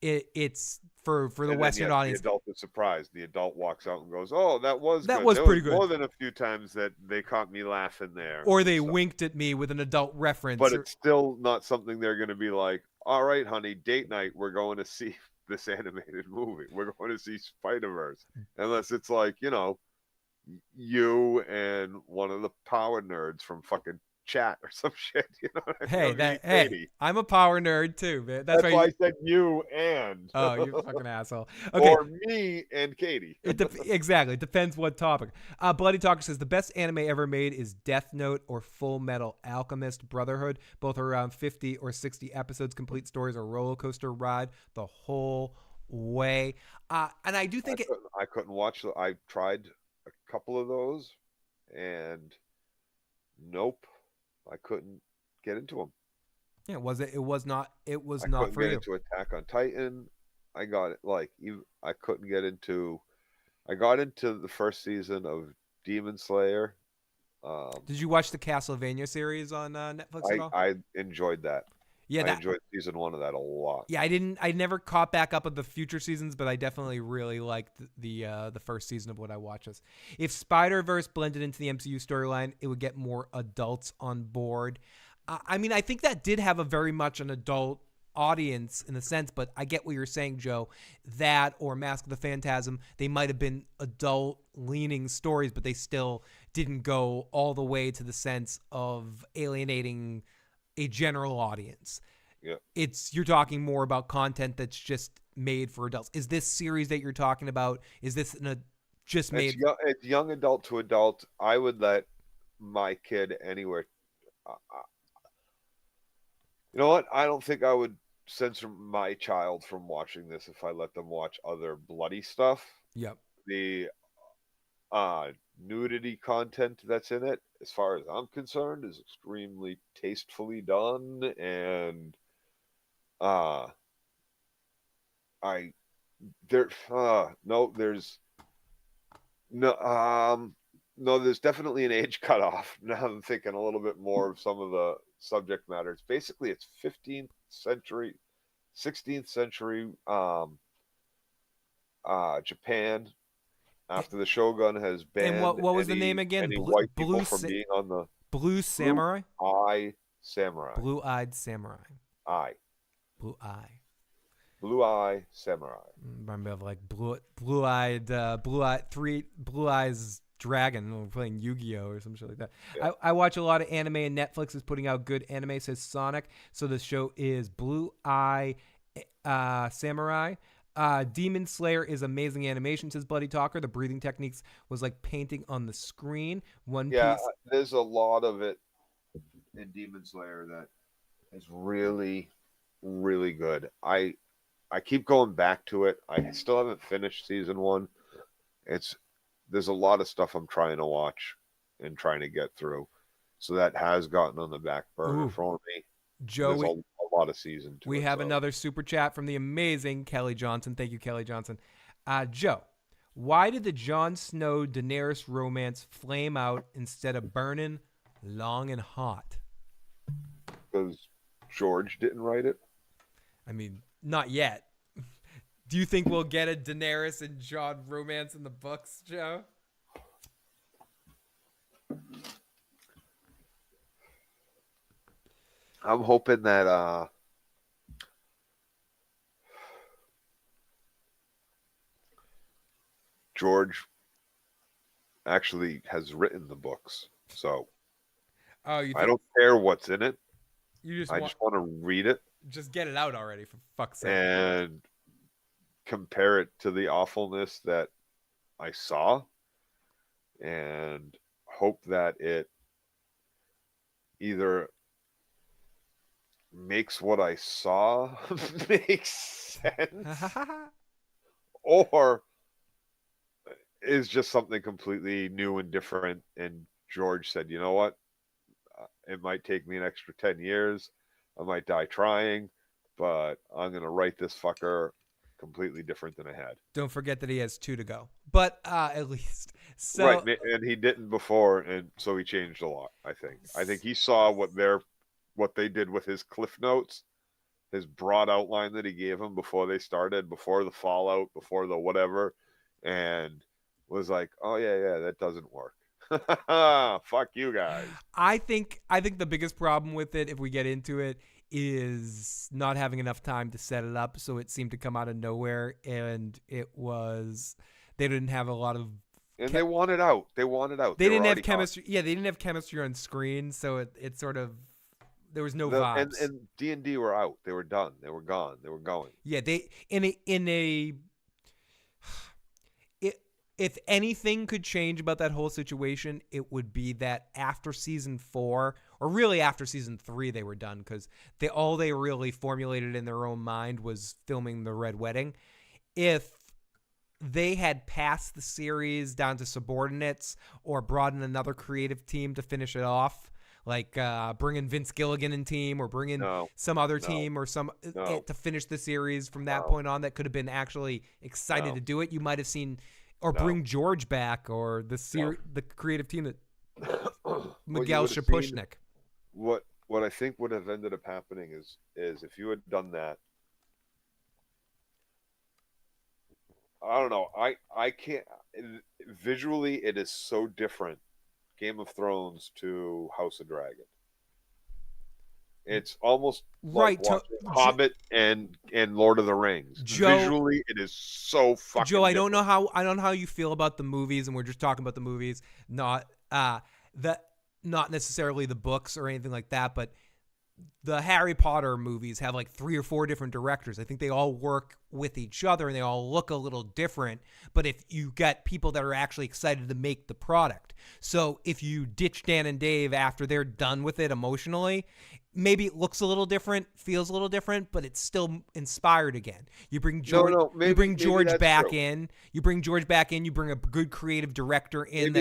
It's for the and Western then, yes, audience. the adult is surprised. The adult walks out and goes, "Oh, that was That good. was There pretty was good." more than a few times that they caught me laughing there." Or they So- winked at me with an adult reference. but it's still not something they're going to be like, "All right, honey, date night. We're going to see this animated movie. We're going to see Spider-Verse." Unless it's like, you and one of the power nerds from fucking chat or some shit. You know what I mean? Hey, I'm a power nerd too, man. That's why I said you and. Oh, you fucking asshole. Okay. Or me and Katie. Exactly. It depends what topic. Bloody Talker says the best anime ever made is Death Note or Full Metal Alchemist Brotherhood. Both are around 50 or 60 episodes. Complete stories, a roller coaster ride the whole way. And I do think I couldn't watch. I tried a couple of those, and nope, I couldn't get into them. Yeah, it was not for you. I couldn't get into Attack on Titan. I got it. I couldn't get into. I got into the first season of Demon Slayer. Did you watch the Castlevania series on Netflix at all? I enjoyed that. Yeah, I enjoyed season 1 of that a lot. Yeah, I never caught back up with the future seasons, but I definitely really liked the first season of what I watched. If Spider-Verse blended into the MCU storyline, it would get more adults on board. I mean, I think that did have a very much an adult audience in a sense, but I get what you're saying, Joe. That or Mask of the Phantasm, they might have been adult-leaning stories, but they still didn't go all the way to the sense of alienating a general audience. Yeah. You're talking more about content that's just made for adults. Is this series that you're talking about, is this just made? It's young adult to adult. I would let my kid anywhere. You know what? I don't think I would censor my child from watching this if I let them watch other bloody stuff. Yep. The nudity content that's in it, as far as I'm concerned, is extremely tastefully done, and there's definitely an age cutoff. Now I'm thinking a little bit more of some of the subject matters. Basically, it's 15th century, 16th century Japan. After the Shogun has banned, and what was the name again? Any white people from being on the Blue Samurai. Blue-eyed Samurai. Blue-eyed Samurai. Eye. Blue Eye. Blue Eye Samurai. Remember of like blue eyes dragon. We're playing Yu-Gi-Oh or some shit like that. Yeah. I watch a lot of anime, and Netflix is putting out good anime. Says Sonic. So the show is Blue Eye Samurai. Demon Slayer is amazing animation, says Bloody Talker. The breathing techniques was like painting on the screen. There's a lot of it in Demon Slayer that is really, really good. I keep going back to it. I still haven't finished season 1. There's a lot of stuff I'm trying to watch and trying to get through. So that has gotten on the back burner for me. Joe, there's a lot of season to we have another super chat from the amazing Kelly Johnson. Thank you, Kelly Johnson. Joe, why did the Jon Snow Daenerys romance flame out instead of burning long and hot? Because George didn't write it. I mean, not yet. Do you think we'll get a Daenerys and Jon romance in the books, Joe? I'm hoping that George actually has written the books. So I don't care what's in it. I just want to read it. Just get it out already, for fuck's sake. And compare it to the awfulness that I saw, and hope that it either makes what I saw make sense or is just something completely new and different. And George said, you know what? It might take me an extra 10 years. I might die trying, but I'm going to write this fucker completely different than I had. Don't forget that he has 2 to go, but at least. So, right, and he didn't before, and so he changed a lot, I think. I think he saw what they did with his Cliff Notes, his broad outline that he gave him before they started, before the fallout, before the whatever, and was like, oh yeah, that doesn't work. Fuck you guys. I think the biggest problem with it, if we get into it, is not having enough time to set it up. So it seemed to come out of nowhere, and they didn't have a lot of. And they want it out. They didn't have chemistry. Yeah, they didn't have chemistry on screen, so it sort of there was no vibes. And D&D were out. They were done. They were gone. They were going. Yeah, if anything could change about that whole situation, it would be that after season 4, or really after season 3, they were done, because all they really formulated in their own mind was filming the Red Wedding. If they had passed the series down to subordinates or brought in another creative team to finish it off, like bring in Vince Gilligan and team, or bring in some other team or to finish the series from that point on, that could have been actually excited to do it. You might have seen, or bring George back, or the creative team that Miguel Shapushnik. What I think would have ended up happening is if you had done that. I don't know. I can't visually. It is so different, Game of Thrones to House of Dragon. It's almost like watching Hobbit and Lord of the Rings. Joe, visually, it is so fucking. Joe, I don't different. know how you feel about the movies, and we're just talking about the movies, not necessarily the books or anything like that, but. The Harry Potter movies have like 3 or 4 different directors. I think they all work with each other and they all look a little different. But if you get people that are actually excited to make the product. So if you ditch Dan and Dave after they're done with it emotionally, maybe it looks a little different, feels a little different, but it's still inspired again. You bring George, you bring George back in. You bring George back in. You bring a good creative director in.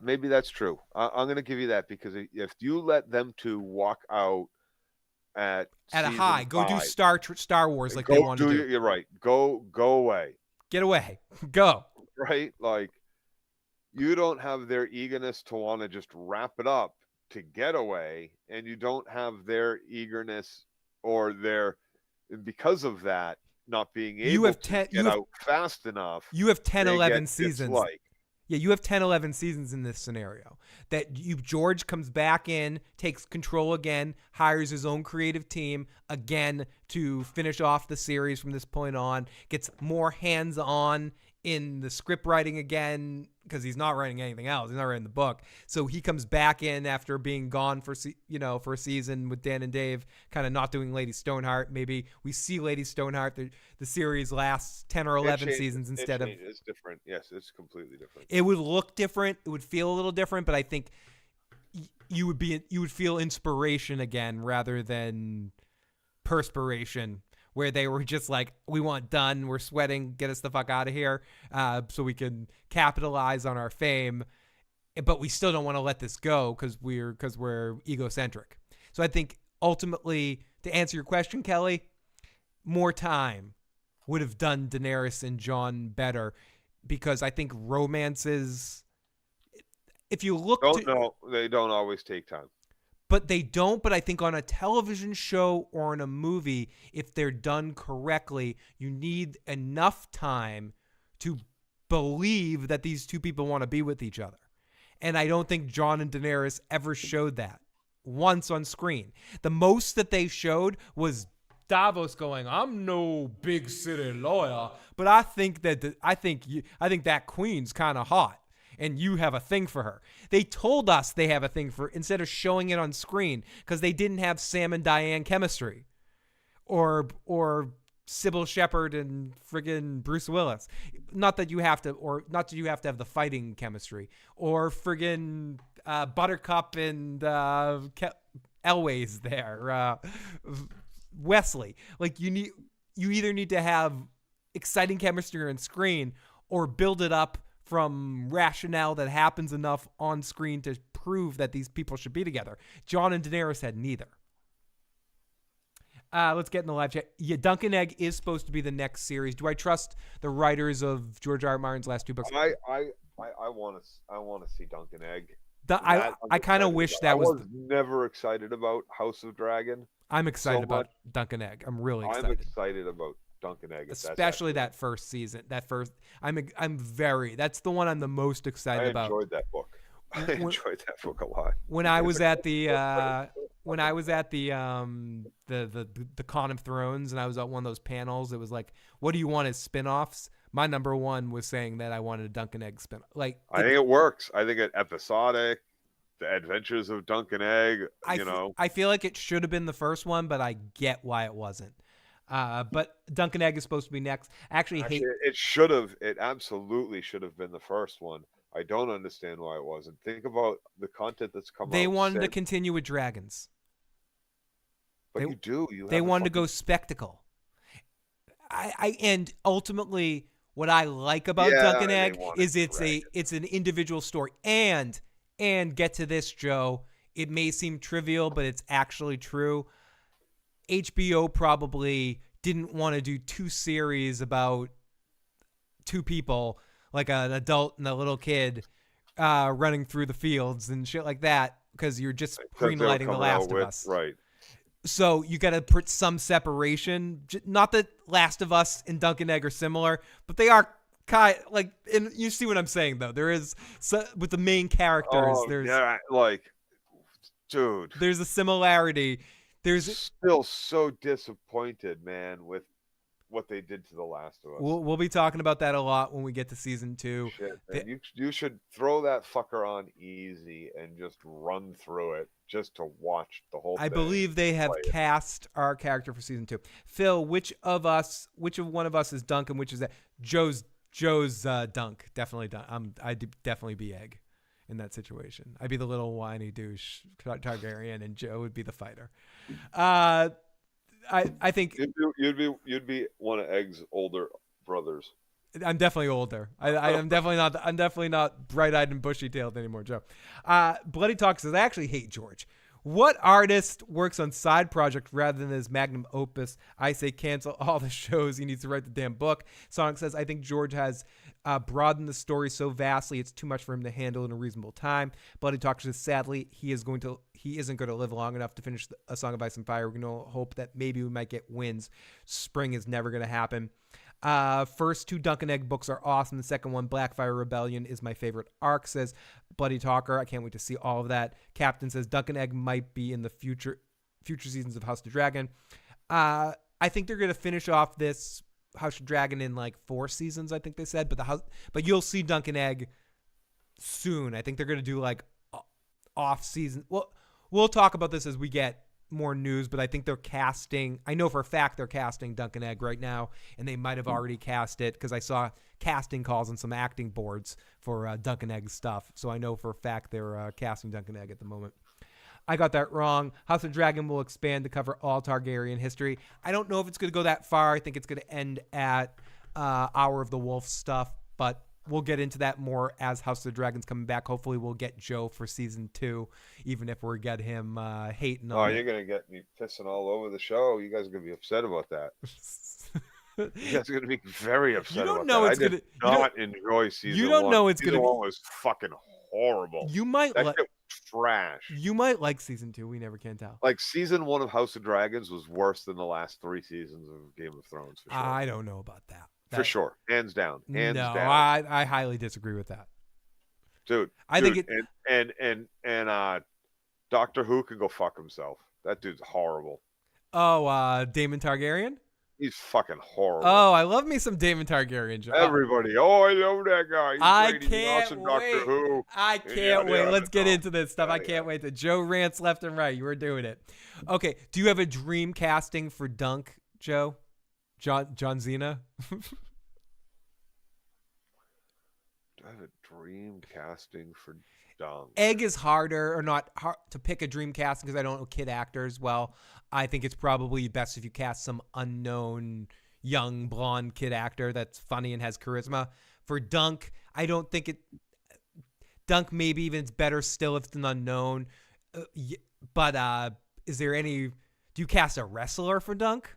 Maybe that's true. I'm going to give you that, because if you let them two walk out at a high, go 5, do Star Wars like they want to do. You're right. Go away. Get away. Go. Right? Like, you don't have their eagerness to want to just wrap it up to get away, and you don't have their eagerness or because of that not being able to get out fast enough. You have 10, 11 seasons. Yeah, you have 10, 11 seasons in this scenario. George comes back in, takes control again, hires his own creative team again to finish off the series from this point on, gets more hands-on in the script writing again, because he's not writing anything else. He's not writing the book. So he comes back in after being gone for a season with Dan and Dave, kind of not doing Lady Stoneheart. Maybe we see Lady Stoneheart. The series lasts 10 or 11 seasons instead of. It's different. Yes, it's completely different. It would look different. It would feel a little different, but I think you would feel inspiration again rather than perspiration, where they were just like, we want done, we're sweating, get us the fuck out of here, so we can capitalize on our fame, but we still don't want to let this go because we're egocentric. So I think ultimately, to answer your question, Kelly, more time would have done Daenerys and Jon better, because I think romances, if you look, they don't always take time. But they don't. But I think on a television show or in a movie, if they're done correctly, you need enough time to believe that these two people want to be with each other. And I don't think Jon and Daenerys ever showed that once on screen. The most that they showed was Davos going, "I'm no big city lawyer, but I think that queen's kind of hot. And you have a thing for her." They told us they have a thing for her instead of showing it on screen, because they didn't have Sam and Diane chemistry, or Sybil Shepherd and friggin' Bruce Willis. Not that you have to have the fighting chemistry, or friggin' Buttercup and Elway's there, Wesley. Like you either need to have exciting chemistry on screen or build it up from rationale that happens enough on screen to prove that these people should be together. Jon and Daenerys had neither. Let's get in the live chat. Yeah, Dunk and Egg is supposed to be the next series. Do I trust the writers of George R. R. Martin's last 2 books? I want to see Dunk and Egg. I kind of wish that I was never excited about House of Dragon. I'm excited about Dunk and Egg. I'm really excited. I'm excited about Dunk and Egg, especially that first season. That's the one I'm the most excited about. I enjoyed that book. I enjoyed that book a lot. When I was at the Con of Thrones and I was at one of those panels, it was like, what do you want as spin-offs? My number one was saying that I wanted a Dunk and Egg spin. I think it works. I think it's episodic. The Adventures of Dunk and Egg, I feel like it should have been the first one, but I get why it wasn't. But Dunk and Egg is supposed to be next. It absolutely should have been the first one. I don't understand why it wasn't. Think about the content that's come out. They wanted to continue with dragons. But they wanted to go spectacle. And ultimately, what I like about Dunk and Egg is it's an individual story. And get to this, Joe. It may seem trivial, but it's actually true. HBO probably didn't want to do 2 series about 2 people, like an adult and a little kid running through the fields and shit like that, because you're just greenlighting The Last of Us. Right. So you got to put some separation. Not that Last of Us and Dunk and Egg are similar, but they are kind of and you see what I'm saying, though. There is, with the main characters, dude. There's a similarity. There's still so disappointed, man, with what they did to The Last of Us. We'll be talking about that a lot when we get to season 2. Shit, you should throw that fucker on easy and just run through it just to watch the whole thing. I believe they have cast our character for season 2. Phil, which of one of us is Dunk and which is that? Joe's Dunk. Definitely Dunk. I'd definitely be Egg in that situation. I'd be the little whiny douche Targaryen, and Joe would be the fighter. I think you'd be one of Egg's older brothers. I'm definitely older. I'm definitely not bright-eyed and bushy-tailed anymore, Joe. Bloody Talk says, I actually hate George. What artist works on side project rather than his magnum opus? I say cancel all the shows. He needs to write the damn book. Sonic says, I think George has broadened the story so vastly it's too much for him to handle in a reasonable time. Bloody Talk says, sadly, he isn't going to live long enough to finish A Song of Ice and Fire. We're going to hope that maybe we might get wins. Spring is never going to happen. First 2 Dunk and Egg books are awesome. The second one, Blackfire Rebellion, is my favorite arc, says Bloody Talker. I can't wait to see all of that. Captain says Dunk and Egg might be in the future seasons of House of Dragon. I think they're going to finish off this House of Dragon in 4 seasons, I think they said. But you'll see Dunk and Egg soon. I think they're going to do off season. Well, we'll talk about this as we get more news, but I think they're casting. I know for a fact they're casting Dunk and Egg right now, and they might have already cast it because I saw casting calls on some acting boards for Dunk and Egg stuff. So I know for a fact they're casting Dunk and Egg at the moment. I got that wrong. House of Dragon will expand to cover all Targaryen history. I don't know if it's going to go that far. I think it's going to end at Hour of the Wolf stuff, but we'll get into that more as House of the Dragon's coming back. Hopefully we'll get Joe for season 2, even if we get him hating on it. You're going to get me pissing all over the show. You guys are going to be upset about that. You guys are going to be very upset about that. I did not enjoy season 1. You don't know it's going to be. Season 1 was fucking horrible. You might like it. Trash. You might like season 2. We never can tell. Season 1 of House of Dragons was worse than the last 3 seasons of Game of Thrones. For sure. I don't know about that. For sure, hands down. Hands down. I highly disagree with that, dude. I think it and Doctor Who can go fuck himself. That dude's horrible. Oh, Daemon Targaryen. He's fucking horrible. Oh, I love me some Daemon Targaryen. Joe. Everybody, I love that guy. I can't wait. Doctor Who. I can't wait. Let's get into this stuff. I can't wait. The Joe rants left and right. You were doing it. Okay. Do you have a dream casting for Dunk, Joe? John Cena? Do I have a dream casting for Dunk? Egg is harder, or not hard to pick a dream casting because I don't know kid actors well. I think it's probably best if you cast some unknown young blonde kid actor that's funny and has charisma. For Dunk, I don't think it. Dunk maybe even it's better still if it's an unknown. But is there any? Do you cast a wrestler for Dunk?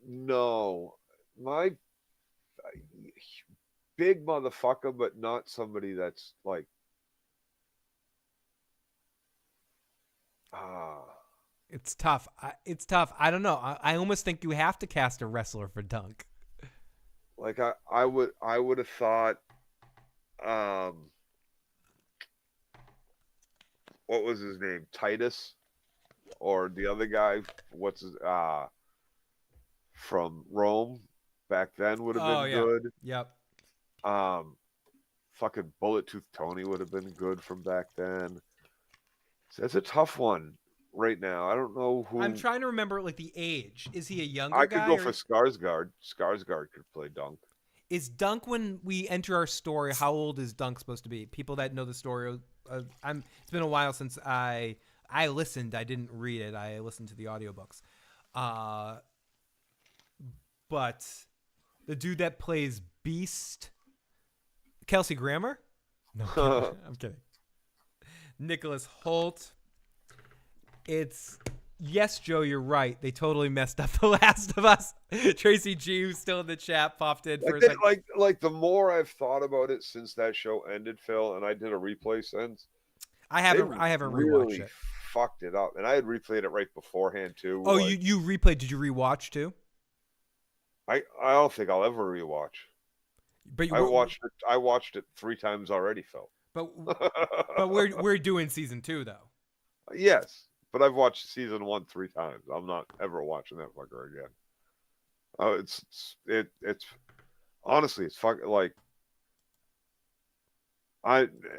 No. My big motherfucker, but not somebody that's It's tough. It's tough. I don't know. I almost think you have to cast a wrestler for Dunk. Like I would have thought, what was his name? Titus, or the other guy? What's his from Rome back then would have been good. Yep. Fucking Bullet Tooth Tony would have been good from back then. So it's a tough one right now. I don't know who. I'm trying to remember like the age. Is he a younger I guy? could go for Skarsgård. Skarsgård could play Dunk. Is Dunk, when we enter our story, how old is Dunk supposed to be? People that know the story, it's been a while since I listened. I didn't read it. I listened to the audiobooks. But the dude that plays Beast, Kelsey Grammer? No, I'm kidding. Nicholas Hoult. Yes, Joe, you're right. They totally messed up The Last of Us. Tracy G, who's still in the chat, popped in for a second. Like the more I've thought about it since that show ended, Phil, and I did a replay since. I haven't rewatched it. Fucked it up, and I had replayed it right beforehand too. Oh, like, you replayed? Did you rewatch too? I don't think I'll ever rewatch. But I watched it 3 times already, Phil. But we're doing season 2 though. Yes, but I've watched season 1 3 times. I'm not ever watching that fucker again. It's honestly, it's fucking like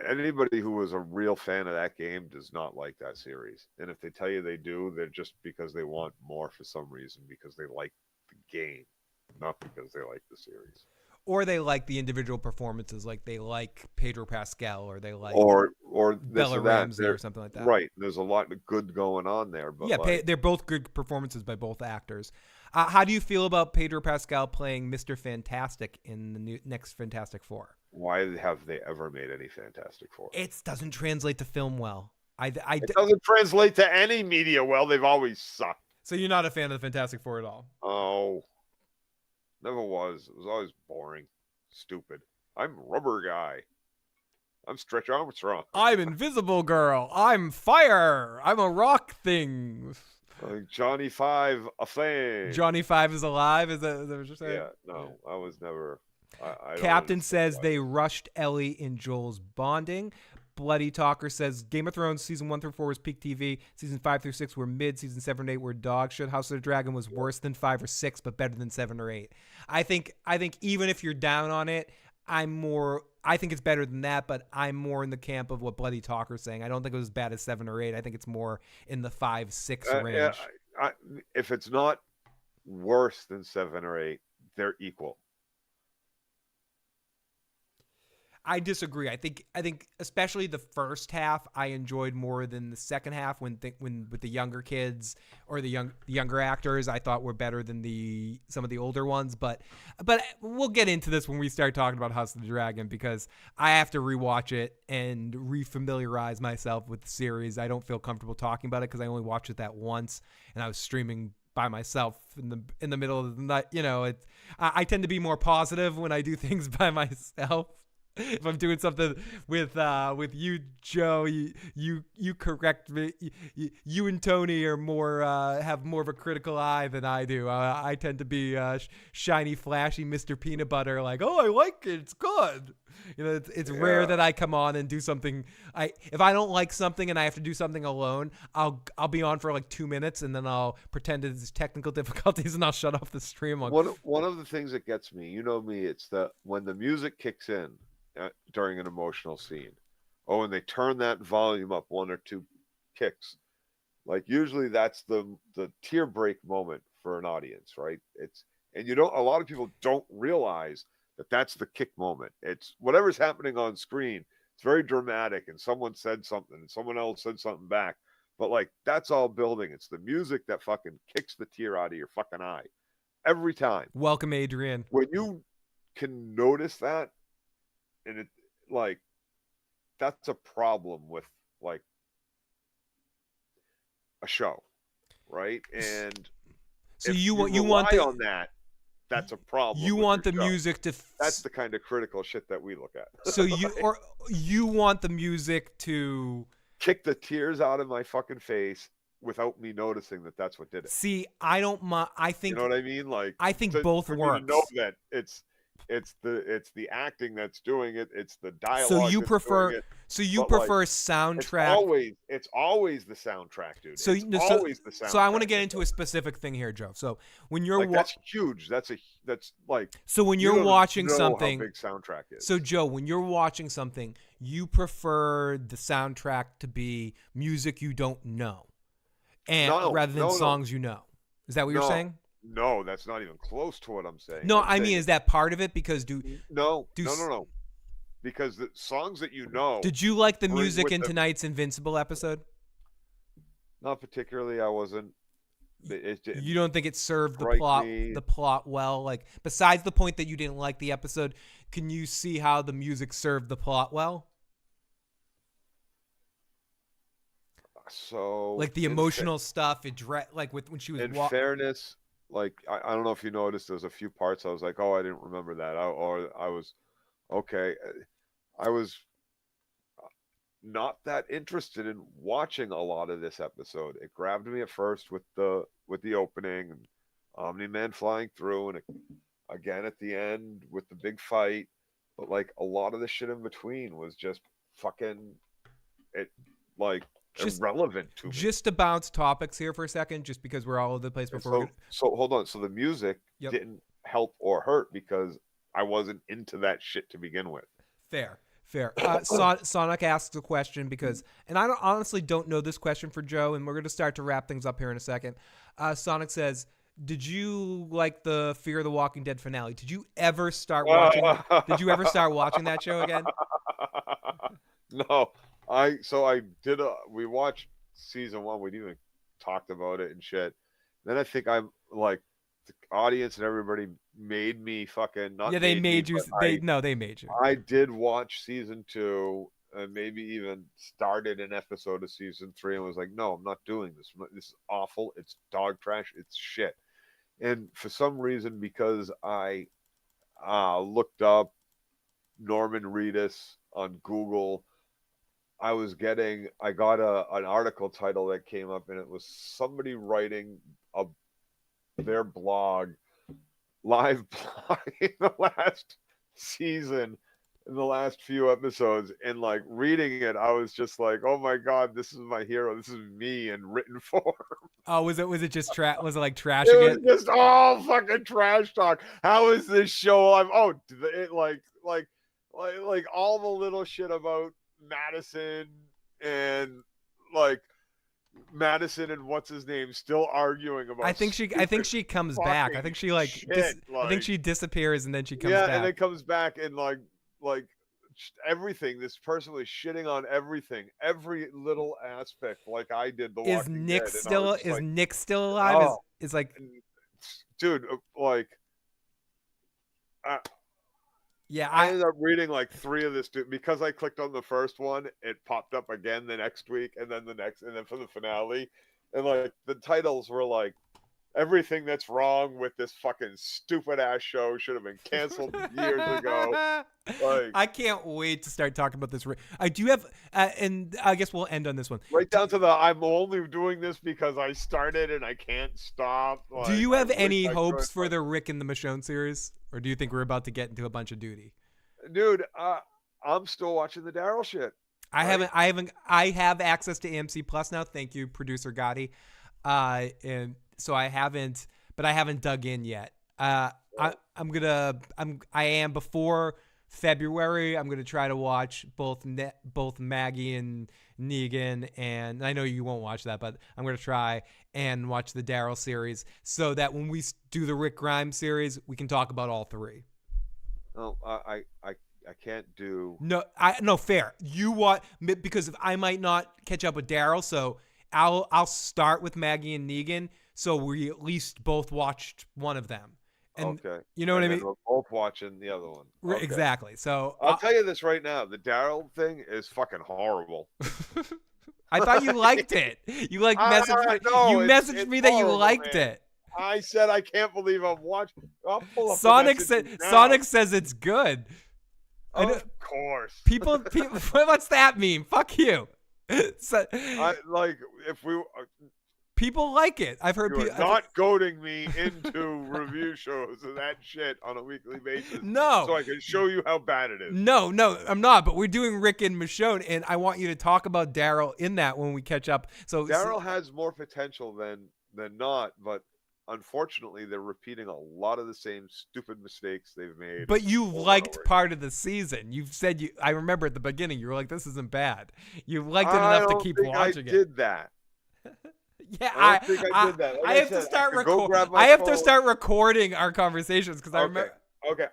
anybody who was a real fan of that game does not like that series. And if they tell you they do, they're just because they want more for some reason, because they like the game, not because they like the series. Or they like the individual performances, like they like Pedro Pascal, or they like or Bella Ramsey or something like that. Right. There's a lot of good going on there. But yeah, they're both good performances by both actors. How do you feel about Pedro Pascal playing Mr. Fantastic in the next Fantastic Four? Why have they ever made any Fantastic Four? It doesn't translate to film well. It doesn't translate to any media well. They've always sucked. So you're not a fan of the Fantastic Four at all? Oh. Never was. It was always boring. Stupid. I'm Rubber Guy. I'm Stretch Armstrong. I'm Invisible Girl. I'm Fire. I'm a rock thing. Johnny Five, a thing. Johnny Five is alive? Is that what you're saying? Yeah, no. I was never... Captain says they rushed Ellie in Joel's bonding. Bloody Talker says Game of Thrones season 1 through 4 was peak TV. Season 5 through 6 were mid. Season 7 and 8 were dog shit. House of the Dragon was worse than 5 or 6, but better than 7 or 8. I think even if you're down on it, I think it's better than that, but I'm more in the camp of what Bloody Talker's saying. I don't think it was as bad as 7 or 8. I think it's more in the 5, 6 range. If it's not worse than 7 or 8, they're equal. I disagree. I think especially the first half I enjoyed more than the second half when with the younger kids or the younger actors I thought were better than some of the older ones. But we'll get into this when we start talking about House of the Dragon, because I have to rewatch it and refamiliarize myself with the series. I don't feel comfortable talking about it because I only watched it that once, and I was streaming by myself in the middle of the night. You know, I tend to be more positive when I do things by myself. If I'm doing something with you, Joe, you correct me. You and Tony are more have more of a critical eye than I do. I tend to be shiny, flashy Mr. Peanut Butter, like, oh, I like it, it's good. You know, it's rare that I come on and do something. If I don't like something and I have to do something alone, I'll be on for like 2 minutes and then I'll pretend it's technical difficulties and I'll shut off the stream. One of the things that gets me, you know me, it's when the music kicks in during an emotional scene. Oh, and they turn that volume up 1 or 2 kicks. Like usually that's the tear break moment for an audience, right? A lot of people don't realize that that's the kick moment. It's whatever's happening on screen. It's very dramatic, and someone said something, and someone else said something back. But like that's all building. It's the music that fucking kicks the tear out of your fucking eye every time. Welcome, Adrian. When you can notice that. And it like that's a problem with like a show, right? And so if you want on that. That's a problem. You want the music to. That's the kind of critical shit that we look at. So you want the music to kicked the tears out of my fucking face without me noticing that that's what did it. See, I don't mind. I think, you know what I mean? Like, I think both for works. me to know that it's the acting that's doing it. It's the dialogue. So you that's prefer doing it. so you But, prefer like, soundtrack. It's always the soundtrack, dude. So it's so, always the soundtrack. so I want to get into a specific thing here, Joe. So when you're like, that's huge. That's like. so when you you're don't watching know something, how big soundtrack is. so Joe, when you're watching something, you prefer the soundtrack to be music you don't know, and rather than songs you know. Is that what you're saying? No, that's not even close to what I'm saying. No, I mean, is that part of it? Because no. Because the songs that you know. Did you like the bring music with in them- tonight's Invincible episode? Not particularly. I wasn't. You don't think it served the strike plot well? Like, besides the point that you didn't like the episode, can you see how the music served the plot well? So, like the emotional stuff, like with when she was. In fairness, like I don't know if you noticed, there's a few parts I was like, oh, I didn't remember that, I was okay. I was not that interested in watching a lot of this episode. It grabbed me at first with the opening and Omni-Man flying through, and again at the end with the big fight. But like a lot of the shit in between was just fucking irrelevant to me. Just to bounce topics here for a second, just because we're all over the place before. So hold on. So the music didn't help or hurt because I wasn't into that shit to begin with. Fair. Sonic asks a question because, and I honestly don't know this question for Joe, and we're going to start to wrap things up here in a second. Sonic says, did you like the Fear the Walking Dead finale? Did you ever start watching? Did you ever start watching that show again? No. We watched season 1. We even talked about it and shit. Then I think I'm like, the audience and everybody made me fucking not. Yeah, they made you. They made you. I did watch season 2 and maybe even started an episode of season 3 and was like, no, I'm not doing this. This is awful. It's dog trash. It's shit. And for some reason, because I looked up Norman Reedus on Google, I got an article title that came up, and it was somebody writing their live blog in the last season, in the last few episodes, and like reading it, I was just like, oh my God, this is my hero. This is me in written form. Oh, was it just was it like trashing it? Was just all fucking trash talk. How is this show alive? Oh, like all the little shit about Madison and what's his name still arguing about. I think she comes back. I think she I think she disappears and then she comes back. Yeah, and it comes back and like everything. This person was shitting on everything, every little aspect, like I did. Is Nick still alive? Oh, is like, dude, like. Yeah, I ended up reading like 3 of this because I clicked on the first one. It popped up again the next week, and then the next, and then for the finale, and like the titles were like, everything that's wrong with this fucking stupid ass show should have been canceled years ago. Like, I can't wait to start talking about this. I do have, and I guess we'll end on this one. Right down to I'm only doing this because I started and I can't stop. Like, do you have any hopes for the Rick and the Michonne series, or do you think we're about to get into a bunch of duty? Dude, I'm still watching the Daryl shit. Right? I have access to AMC Plus now. Thank you, producer Gotti. And so I haven't dug in yet. I am before February. I'm gonna try to watch both Maggie and Negan, and I know you won't watch that, but I'm gonna try and watch the Daryl series so that when we do the Rick Grimes series, we can talk about all 3. Oh, I can't do. No, fair. You want, because I might not catch up with Daryl, so I'll start with Maggie and Negan, so we at least both watched one of them. And okay. You know what I mean? We're both watching the other one. Okay. Exactly. So I'll tell you this right now: the Daryl thing is fucking horrible. I thought you liked it. You messaged me that you liked it. I said I can't believe I'm watching. Sonic says it's good. Of course. People. What's that mean? Fuck you. So, if we people like it. I've heard you're people not goading me into review shows and that shit on a weekly basis. No. So I can show you how bad it is. No, I'm not. But we're doing Rick and Michonne, and I want you to talk about Daryl in that when we catch up. So Daryl has more potential than not, but unfortunately, they're repeating a lot of the same stupid mistakes they've made. But you liked part of the season. You've said I remember at the beginning you were like, "This isn't bad." You liked it enough to keep watching it. I did that. Yeah, I don't think I did that. Like I have to start recording. I have to start recording our conversations because I remember. Okay.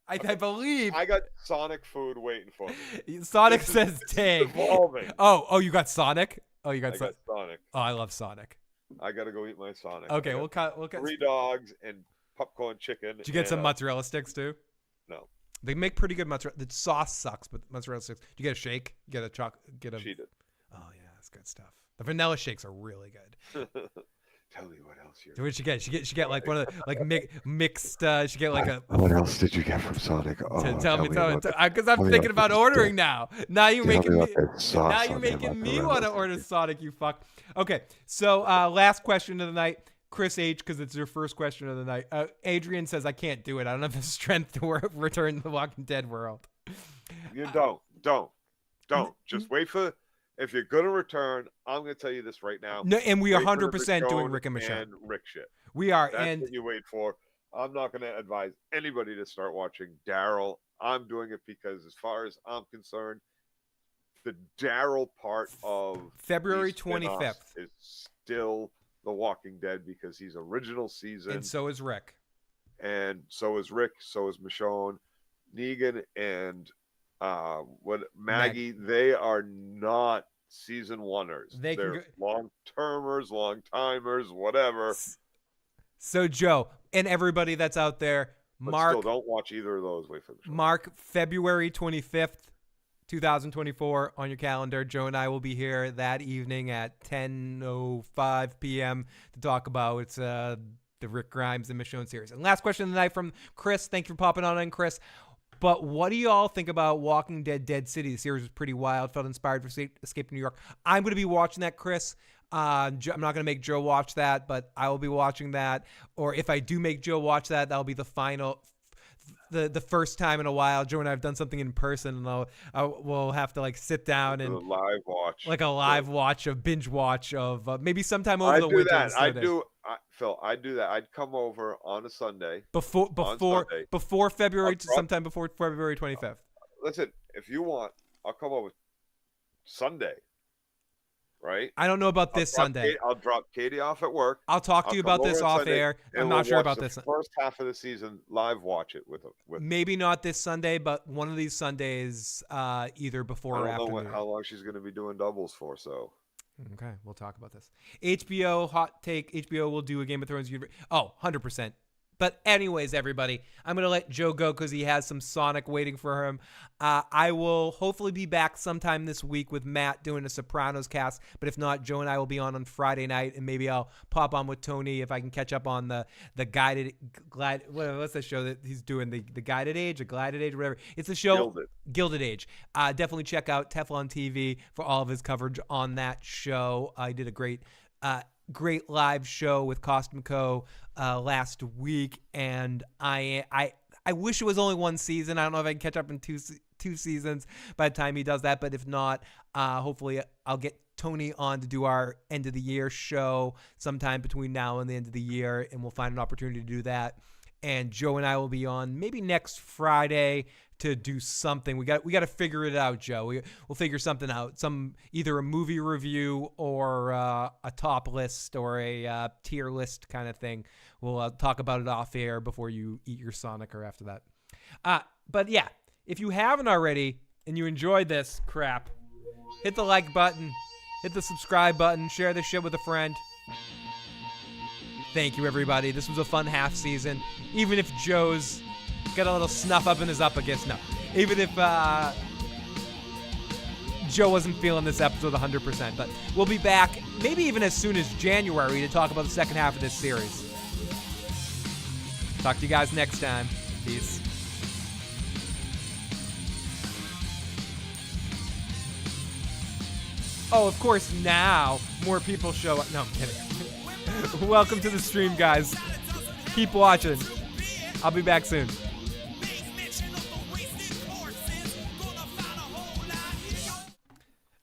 I believe I got Sonic food waiting for me. Sonic says "Tang." Oh, you got Sonic. Oh, you got Sonic. Oh, I love Sonic. I gotta go eat my Sonic. Okay, we'll cut 3 dogs and popcorn chicken. Did you get some mozzarella sticks too? No. They make pretty good mozzarella. The sauce sucks, but mozzarella sticks. Did you get a shake? Get a chocolate? She did. Oh yeah, that's good stuff. The vanilla shakes are really good. Tell me what else you. What did she get? She get like one of the like mixed. She get like a. What else did you get from Sonic? Oh, tell me, because I'm thinking about ordering now. Now you're making me. Now you're making me want to order Sonic. You fuck. Okay, so last question of the night. Chris H, because it's your first question of the night. Adrian says, I can't do it. I don't have the strength to return to the Walking Dead world. You don't. Just wait for. If you're going to return, I'm going to tell you this right now. No, and we are 100% doing Rick and Michonne. And Rick shit. We are. That's what you wait for. I'm not going to advise anybody to start watching Daryl. I'm doing it because as far as I'm concerned, the Daryl part of February 25th is still The Walking Dead because he's original season. And so is Rick. And so is Rick. So is Michonne, Negan, and Maggie. They are not season oneers. They're long-termers, long-timers, whatever. So Joe and everybody that's out there, Mark. Still, don't watch either of those. Wait for the show. Mark February 25th, 2024 on your calendar. Joe and I will be here that evening at 10:05 p.m. to talk about the Rick Grimes and Michonne series. And last question of the night from Chris. Thank you for popping on in, Chris. But what do you all think about Walking Dead Dead City? The series was pretty wild. Felt inspired for Escape to New York. I'm going to be watching that, Chris. I'm not going to make Joe watch that, but I will be watching that. Or if I do make Joe watch that, that'll be the final, the first time in a while. Joe and I have done something in person, and we'll have to like sit down and live watch, like a live watch, a binge watch of maybe sometime over the weekend. Phil, I'd do that. I'd come over on a Sunday. Before February, sometime before February 25th. Listen, if you want, I'll come over Sunday. Right? I don't know about this Sunday. I'll drop Katie off at work. I'll talk to you about this off air. I'm not sure about this. First half of the season, live watch it with maybe not this Sunday, but one of these Sundays, either before or after. I don't know how long she's going to be doing doubles for, so. Okay, we'll talk about this. HBO, hot take. HBO will do a Game of Thrones. 100%. But anyways, everybody, I'm going to let Joe go because he has some Sonic waiting for him. I will hopefully be back sometime this week with Matt doing a Sopranos cast. But if not, Joe and I will be on Friday night, and maybe I'll pop on with Tony if I can catch up on the what's the show that he's doing? The Guided Age, or Glided Age, whatever. It's the show Gilded Age. Definitely check out Teflon TV for all of his coverage on that show. I did a great live show with Costume Co. Last week, and I wish it was only one season. I don't know if I can catch up in two seasons by the time he does that, but if not, hopefully I'll get Tony on to do our end of the year show sometime between now and the end of the year, and we'll find an opportunity to do that. And Joe and I will be on maybe next Friday to do something. We got to figure it out, Joe. We'll figure something out. Either a movie review or a top list or a tier list kind of thing. We'll talk about it off air before you eat your Sonic or after that. But yeah, if you haven't already and you enjoyed this crap, hit the like button, hit the subscribe button, share this shit with a friend. Thank you, everybody. This was a fun half season. Even if Joe's got a little snuff up in his uppercuts. No. Even if Joe wasn't feeling this episode 100%. But we'll be back maybe even as soon as January to talk about the second half of this series. Talk to you guys next time. Peace. Oh, of course, now more people show up. No, I'm kidding. Welcome to the stream, guys. Keep watching. I'll be back soon.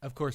Of course, we